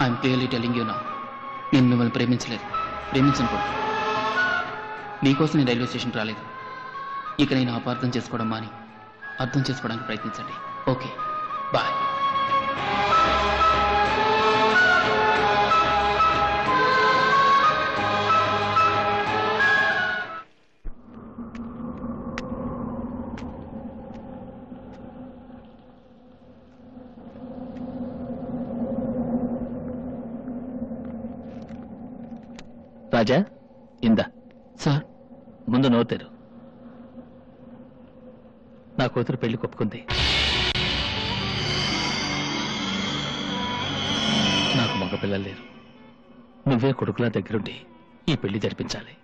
Speaker 2: I'm clearly telling you now, నేను మిమ్మల్ని ప్రేమించలేదు, ప్రేమించను కూడా. మీకోసం నేను రైల్వే స్టేషన్కి రాలేదు. ఇక నేను అపార్థం చేసుకోవడం మాని అర్థం చేసుకోవడానికి ప్రయత్నించండి. Okay, bye.
Speaker 4: రాజా, ఇందా.
Speaker 2: సార్,
Speaker 4: ముందు నోతేరు. నా కూతురు పెళ్లి ఒప్పుకుంది. నాకు మగ పిల్లలు లేరు. నువ్వే కొడుకులా దగ్గరుండి ఈ పెళ్లి జరిపించాలి.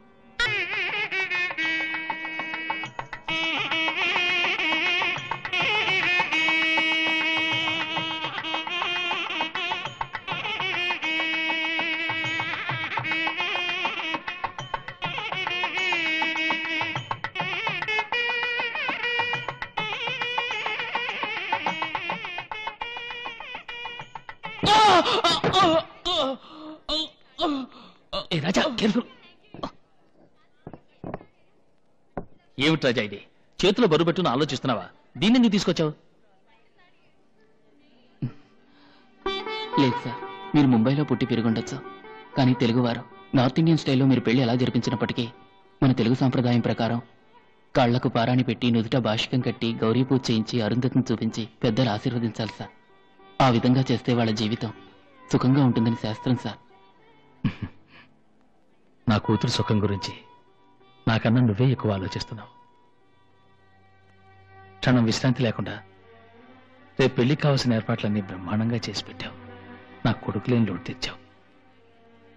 Speaker 4: రాజా కేర్ఫుల్. ఏమిటి రాజా ఇది? చేతిలో బరువు పెట్టును ఆలోచిస్తున్నావా? దీన్ని నువ్వు తీసుకొచ్చావు?
Speaker 2: లేదు సార్, మీరు ముంబైలో పుట్టి పెరుగుండొచ్చు, కానీ తెలుగువారు నార్త్ ఇండియన్ స్టైల్లో మీరు పెళ్లి ఎలా జరిపించినప్పటికీ మన తెలుగు సాంప్రదాయం ప్రకారం కాళ్లకు పారాణి పెట్టి నుదుట భాషికం కట్టి గౌరీ పూజ చేయించి అరుంధతిని చూపించి పెద్దలు ఆశీర్వదించాలి సార్. ఆ విధంగా చేస్తే వాళ్ళ జీవితం సుఖంగా ఉంటుందని శాస్త్రం సార్.
Speaker 4: నా కూతురు సుఖం గురించి నాకన్నా నువ్వే ఎక్కువ ఆలోచిస్తున్నావు. క్షణం విశ్రాంతి లేకుండా రేపు పెళ్లికి కావాల్సిన ఏర్పాట్లన్నీ బ్రహ్మాండంగా చేసి పెట్టావు. నా కొడుకు లేని లోటు తెచ్చావు.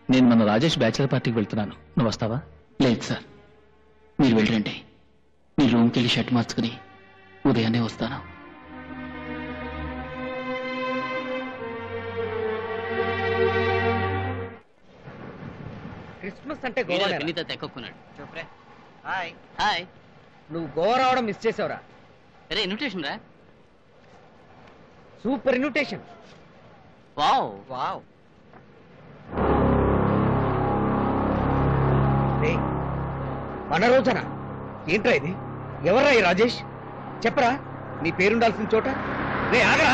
Speaker 4: నేను మన రాజేష్ బ్యాచిలర్ పార్టీకి వెళ్తున్నాను, నువ్వు వస్తావా?
Speaker 2: లేదు సార్, మీరు వెళ్ళండి. మీ రూమ్కి వెళ్ళి షర్ట్ మార్చుకుని ఉదయాన్నే వస్తాను.
Speaker 9: క్రిస్మస్ అంటే గోవా
Speaker 12: హాయ్
Speaker 9: హాయ్. నువ్వు గోవా రావడం మిస్ చేసావురా.
Speaker 2: అరే ఇన్విటేషన్ రా.
Speaker 9: Super invitation.
Speaker 2: Wow
Speaker 12: wow.
Speaker 9: మన రోజనా? ఏంట్రా ఇది? ఎవర్రా ఈ రాజేష్? చెప్పరా నీ పేరుండాల్సిన చోట. రే ఆగరా,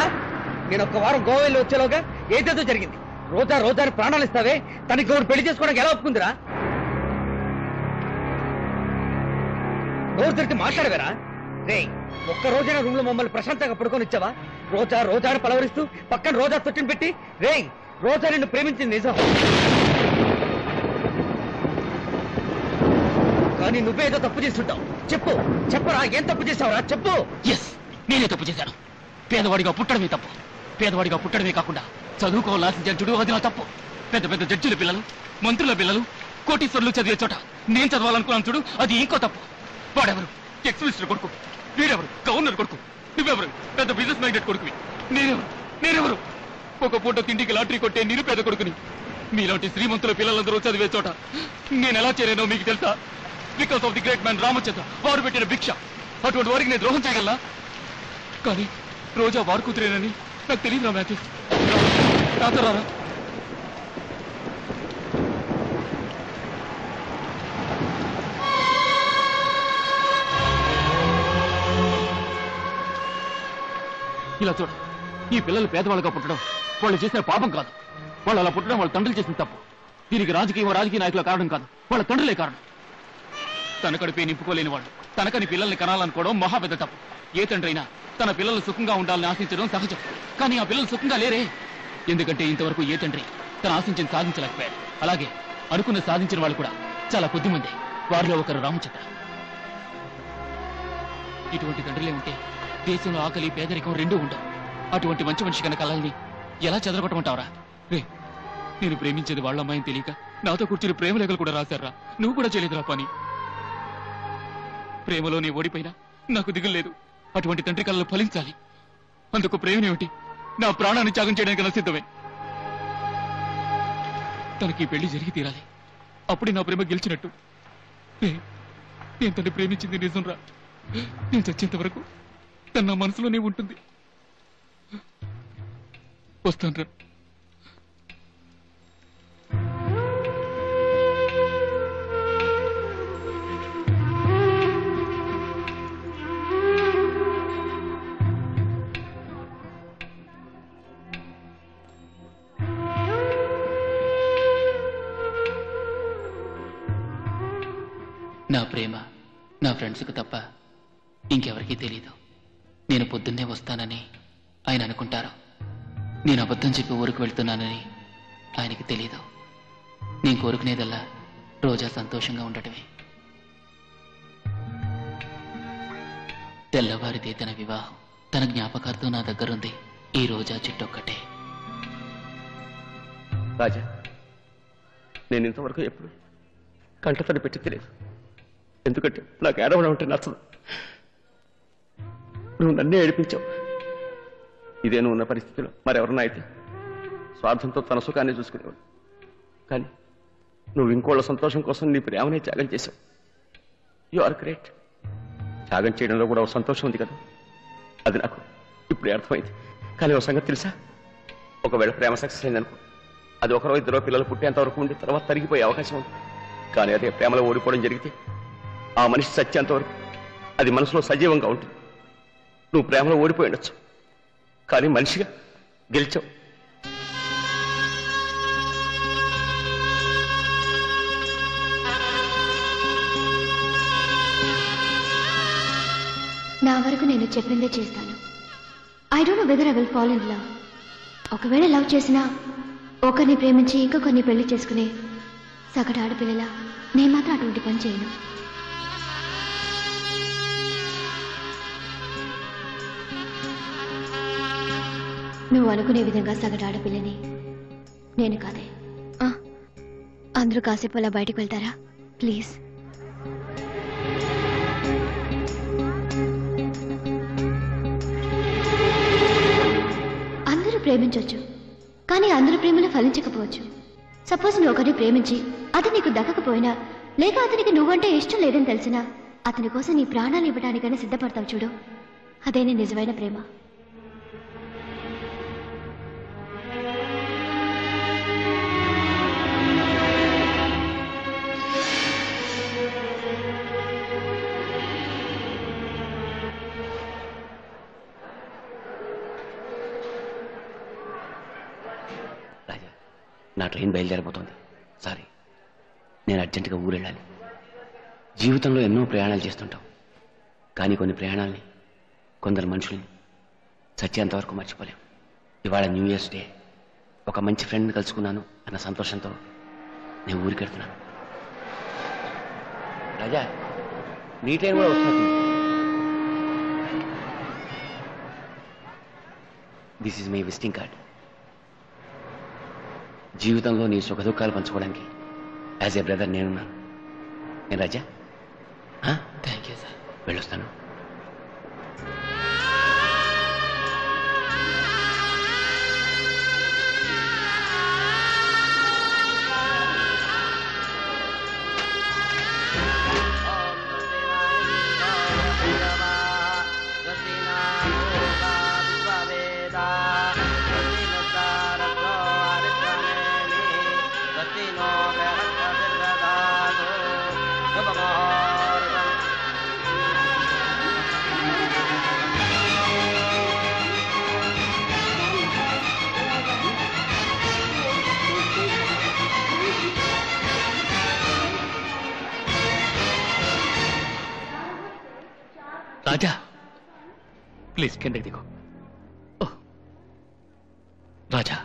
Speaker 9: నేను ఒక్క వారం గోవా వెళ్ళి వచ్చేలోగా ఏదేదో జరిగింది. రోజా రోజాని ప్రాణాలు ఇస్తావే, తనకి ఒకటి పెళ్లి చేసుకోవడానికి ఎలా ఒప్పుకుందిరా? రోజు తిరిగి మాట్లాడవేరా? రే ఒక్క రోజైనా రూమ్ లో మమ్మల్ని ప్రశాంతంగా పడుకొని ఇచ్చావా? రోజా రోజాని పలవరిస్తూ పక్కన రోజా తొట్టిని పెట్టి, రే రోజా నిన్ను ప్రేమించింది నిజం, కానీ నువ్వేదో తప్పు చేస్తుంటావు. చెప్పు చెప్పరా, ఏం తప్పు చేసావురా? చెప్పు.
Speaker 2: ఎస్, నేనే తప్పు చేశాను. పేదవాడిగా పుట్టడమే తప్పు. పేదవాడిగా పుట్టడమే కాకుండా చదువుకోవాల్సిన జడ్జుడు అది నా తప్పు. పెద్ద పెద్ద జడ్జిల పిల్లలు, మంత్రుల పిల్లలు, కోటీశ్వరులు చదివే చోట నేను చదవాలనుకున్నాను చూడు, అది ఇంకో తప్పు. వాడెవరు? ఎక్స్ మినిస్టర్ కొడుకు. వీడెవరు? గవర్నర్ కొడుకు. నువ్వెవరు? పెద్ద బిజినెస్ మైండెడ్ కొడుకువి. నేనెవరు? ఒక పూట తిండికి లాటరీ కొట్టే నిరుపేద కొడుకుని. మీలాంటి శ్రీమంతుల పిల్లలందరూ చదివే చోట నేను ఎలా చేరానో మీకు తెలుసా? Because of the great man Ramachandra. వారు పెట్టిన భిక్ష. అటువంటి వారికి నేను ద్రోహం చేయగలనా? కానీ రోజా వారు కూతురేనని నాకు తెలియదు. మ్యాథ్యూస్ రారా. ఇలా చూడ, ఈ పిల్లలు పేదవాళ్ళగా పుట్టడం వాళ్ళు చేసిన పాపం కాదు. వాళ్ళు అలా పుట్టడం వాళ్ళ తండ్రులు చేసిన తప్పు. దీనికి రాజకీయ నాయకుల కారణం కాదు, వాళ్ళ తండ్రులే కారణం. తన కడిపే నింపుకోలేని వాడు తనకని పిల్లల్ని కనాలనుకోవడం మహా పెద్ద తప్పు. ఏ తండ్రి అయినా తన పిల్లలు సుఖంగా ఉండాలని ఆశించడం సహజం. కానీ ఆ పిల్లలు సుఖంగా లేరే. ఎందుకంటే ఇంతవరకు ఏ తండ్రి తను ఆశించింది సాధించలేకపోయాడు. అలాగే అనుకున్న సాధించిన వాళ్ళు కూడా చాలా కొద్ది మంది. వారిలో ఒకరు రామచంద్ర. ఇటువంటి తండ్రులే ఉంటే దేశంలో ఆకలి పేదరికం రెండూ ఉండవు. అటువంటి మంచి మనిషి కన్నా కలల్ని ఎలా చెదరగొట్టమంటావరా? రే, నేను ప్రేమించేది వాళ్ళ అమ్మాయిని తెలియక నాతో కూర్చుని ప్రేమలేఖలు కూడా రాశారా? నువ్వు కూడా చేయలేదురా పని. ప్రేమలో నీ ఓడిపోయినా నాకు దిగులు లేదు. అటువంటి తండ్రి కళలు ఫలించాలి. అందుకు ప్రేమనేమిటి? నా ప్రాణాన్ని త్యాగం చేయడానికి నా సిద్ధమే. తనకి పెళ్లి జరిగి తీరాలి. అప్పుడే నా ప్రేమ గెలిచినట్టు. నేను తను ప్రేమించింది నిజం రా. నేను చచ్చేంత వరకు తన నా మనసులోనే ఉంటుంది. వస్తాను రా. నా ప్రేమ నా ఫ్రెండ్స్కు తప్ప ఇంకెవరికీ తెలీదు. నేను పొద్దున్నే వస్తానని ఆయన అనుకుంటారు. నేను అబద్ధం చెప్పి ఊరికి వెళ్తున్నానని ఆయనకి తెలీదు. నేను కోరుకునేదల్లా రోజా సంతోషంగా ఉండటమే. తెల్లవారితే తన వివాహం. తన జ్ఞాపకార్థం నా దగ్గరుంది ఈ రోజా చిట్టొక్కటే.
Speaker 7: రాజా, నేను ఇంతవరకు ఎప్పుడు కంటతడి పెట్టి తెలియదు. ఎందుకంటే నాకు ఏడవడం అంటే నచ్చదు. నువ్వు నన్నే ఏడిపించావు. ఇదే నువ్వు ఉన్న పరిస్థితిలో మరెవరన్నా అయితే స్వార్థంతో తన సుఖాన్ని చూసుకునేవాడు. కానీ నువ్వు ఇంకోళ్ళ సంతోషం కోసం నీ ప్రేమనే త్యాగం చేశావు. You are great. త్యాగం చేయడంలో కూడా ఒక సంతోషం ఉంది కదా, అది నాకు ఇప్పుడు అర్థమైంది. కానీ ఒక సంగతి తెలుసా, ఒకవేళ ప్రేమ సక్సెస్ అయిందనుకో, అది ఒకరో ఇద్దరో పిల్లలు పుట్టేంతవరకు ఉండి తర్వాత తరిగిపోయే అవకాశం ఉంది. కానీ అదే ప్రేమలో ఓడిపోవడం జరిగితే ఆ మనిషి చచ్చేంతవరకు అది మనసులో సజీవంగా ఉంటుంది. నువ్వు ప్రేమలో ఓడిపోయి ఉండొచ్చు, కానీ మనిషిగా గెలిచావు.
Speaker 6: నా వరకు నేను చెప్పిందే చేస్తాను. I don't know whether I will fall in love. ఒకవేళ లవ్ చేసినా ఒకరిని ప్రేమించి ఇంకొకరిని పెళ్లి చేసుకునే సగటు ఆడపిల్లలా నేను మాత్రం అటువంటి పని చేయను. నువ్వు అనుకునే విధంగా సగటు ఆడపిల్లని నేను కాదే. అందరూ కాసేపు అలా బయటకు వెళ్తారా ప్లీజ్? అందరూ ప్రేమించవచ్చు, కానీ అందరూ ప్రేమలు ఫలించకపోవచ్చు. సపోజ్ నువ్వు ఒకరిని ప్రేమించి అది నీకు దక్కకపోయినా, లేక అతనికి నువ్వంటే ఇష్టం లేదని తెలిసినా అతని కోసం నీ ప్రాణాలు ఇవ్వడానికైనా సిద్ధపడతావు చూడు, అదే నీ నిజమైన ప్రేమ.
Speaker 1: నా ట్రైన్ బయలుదేరిపోతుంది. సారీ, నేను అర్జెంటుగా ఊరెళ్ళాలి. జీవితంలో ఎన్నో ప్రయాణాలు చేస్తుంటాం, కానీ కొన్ని ప్రయాణాలని, కొందరు మనుషుల్ని చచ్చేంతవరకు మర్చిపోలేం. ఇవాళ న్యూ ఇయర్స్ డే. ఒక మంచి ఫ్రెండ్ని కలుసుకున్నాను అన్న సంతోషంతో నేను ఊరికెడుతున్నాను. రాజా, నీ ట్రైన్ కూడా వస్తుంది. This is my visiting card. జీవితంలో నీ సుఖ దుఃఖాలు పంచుకోవడానికి యాజ్ ఏ బ్రదర్ నేనున్నాను. నేను రాజా,
Speaker 2: థ్యాంక్ యూ సార్.
Speaker 1: వెళ్ళొస్తాను.
Speaker 4: రాజా, ప్లీజ్ కిందకి దిగు. రాజా,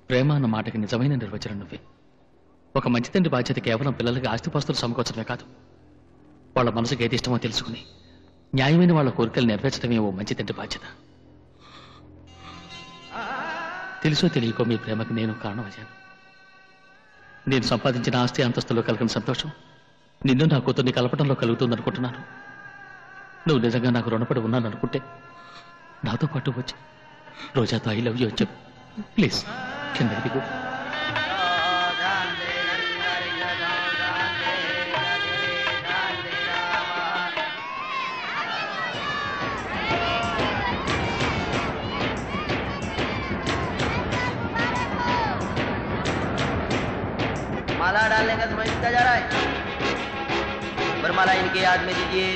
Speaker 4: ప్రేమ అన్న మాటకి నిజమైన నిర్వచనం నువ్వే. ఒక మంచి తండ్రి బాధ్యత కేవలం పిల్లలకి ఆస్తిపాస్తులు సమకూర్చడమే కాదు, వాళ్ళ మనసుకి ఏది ఇష్టమో తెలుసుకుని న్యాయమైన వాళ్ళ కోరికలు నెరవేర్చడమే ఓ మంచి తండ్రి బాధ్యత. తెలుసో తెలియకో మీ ప్రేమకి నేను కారణమయ్యాను. నేను సంపాదించిన ఆస్తి అంతస్తులో కలిగిన సంతోషం నిన్ను నా కూతుర్ని కలపడంలో కలుగుతుందనుకుంటున్నాను. నువ్వు నిజంగా నాకు రుణపడి ఉన్నాను అనుకుంటే నాతో పాటు వచ్చి రోజాతో ఐ లవ్ యూ అని చెప్పు ప్లీజ్. కిందకి దిగు.
Speaker 12: माला डालने का समय बीता जा रहा है। वरमाला इनके याद में दीजिए।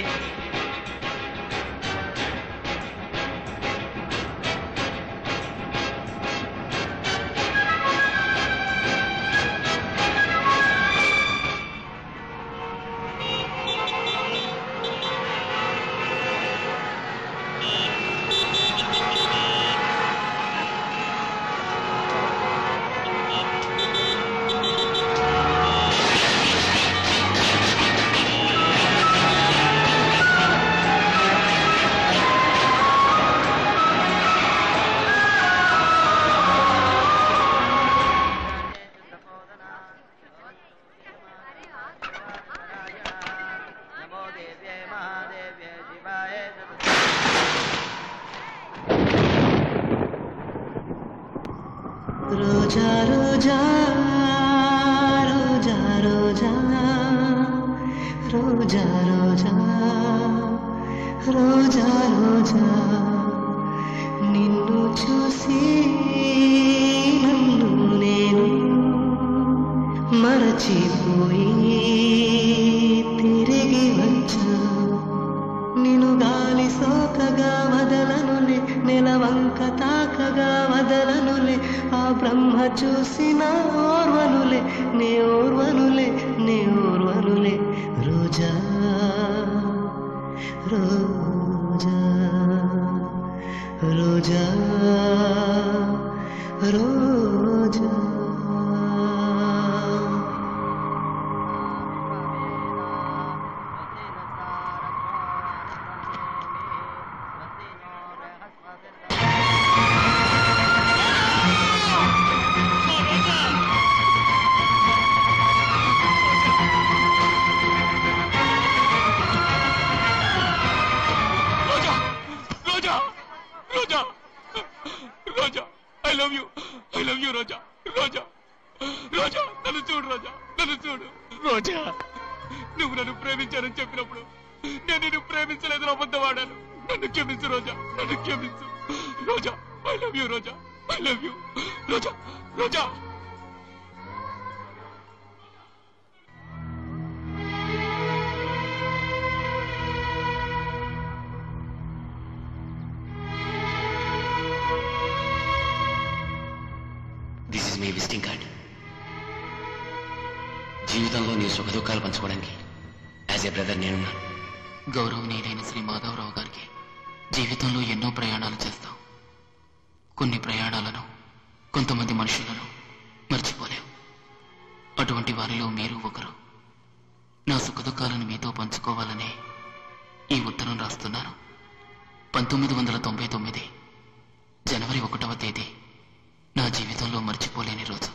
Speaker 15: రోజా రోజా రోజా రోజా రోజా రోజా రోజా రోజా నిన్ను చూసి నన్ను నేను మరచిపోయి తిరిగి వచ్చా నిన్ను గాలి సోకగా వదలనులే నెలవంక తాకగా వదలనులే ఆ బ్రహ్మ చూసిన ఓర్వనులే నే ఓర్వనులే నే ఓర్వనులే రోజా రోజా రోజా రోజా
Speaker 22: రోజా రోజా I love you Roja Roja రోజా నన్ను చూడు రోజా నన్ను చూడు రోజా నువ్వు నన్ను ప్రేమించానని చెప్పినప్పుడు నేను నిన్ను ప్రేమించలేదని అబద్ధం ఆడాను నన్ను క్షమించు రోజా నన్ను క్షమించు Roja I love you Roja I love you Roja Roja
Speaker 2: this is my visiting card. జీవితంలో నీ సుఖ దుఃఖాలు పంచుకోవడానికి యాజ్ ఏ బ్రదర్ నేనున్నాను. గౌరవనీయులైన శ్రీ మాధవరావు గారికి జీవితంలో ఎన్నో ప్రయాణాలు చేస్తాం. కొన్ని ప్రయాణాలను కొంతమంది మనుషులను మర్చిపోలేం. అటువంటి వారిలో మీరు ఒకరు. నా సుఖ దుఃఖాలను మీతో పంచుకోవాలనే ఈ ఉత్తరం రాస్తున్నాను. 1999 జనవరి 1వ తేదీ నా జీవితంలో మర్చిపోలేని రోజు.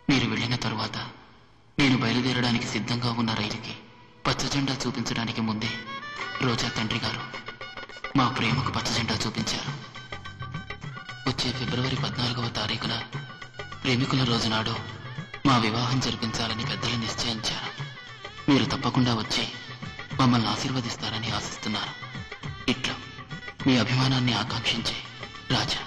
Speaker 2: మీరు వెళ్ళిన తరువాత నేను బయలుదేరడానికి సిద్ధంగా ఉన్న రైలుకి పచ్చజెండా చూపించడానికి ముందే రోజా తండ్రి గారు మా ప్రేమకు పచ్చజెండా చూపించారు. వచ్చే ఫిబ్రవరి 14వ తారీఖున ప్రేమికుల రోజు నాడు మా వివాహం జరిపించాలని పెద్దలు నిశ్చయించారు. మీరు తప్పకుండా వచ్చి మమ్మల్ని ఆశీర్వదిస్తారని ఆశిస్తున్నాను. ఇట్లా మీ అభిమానాన్ని ఆకాంక్షించే రాజా.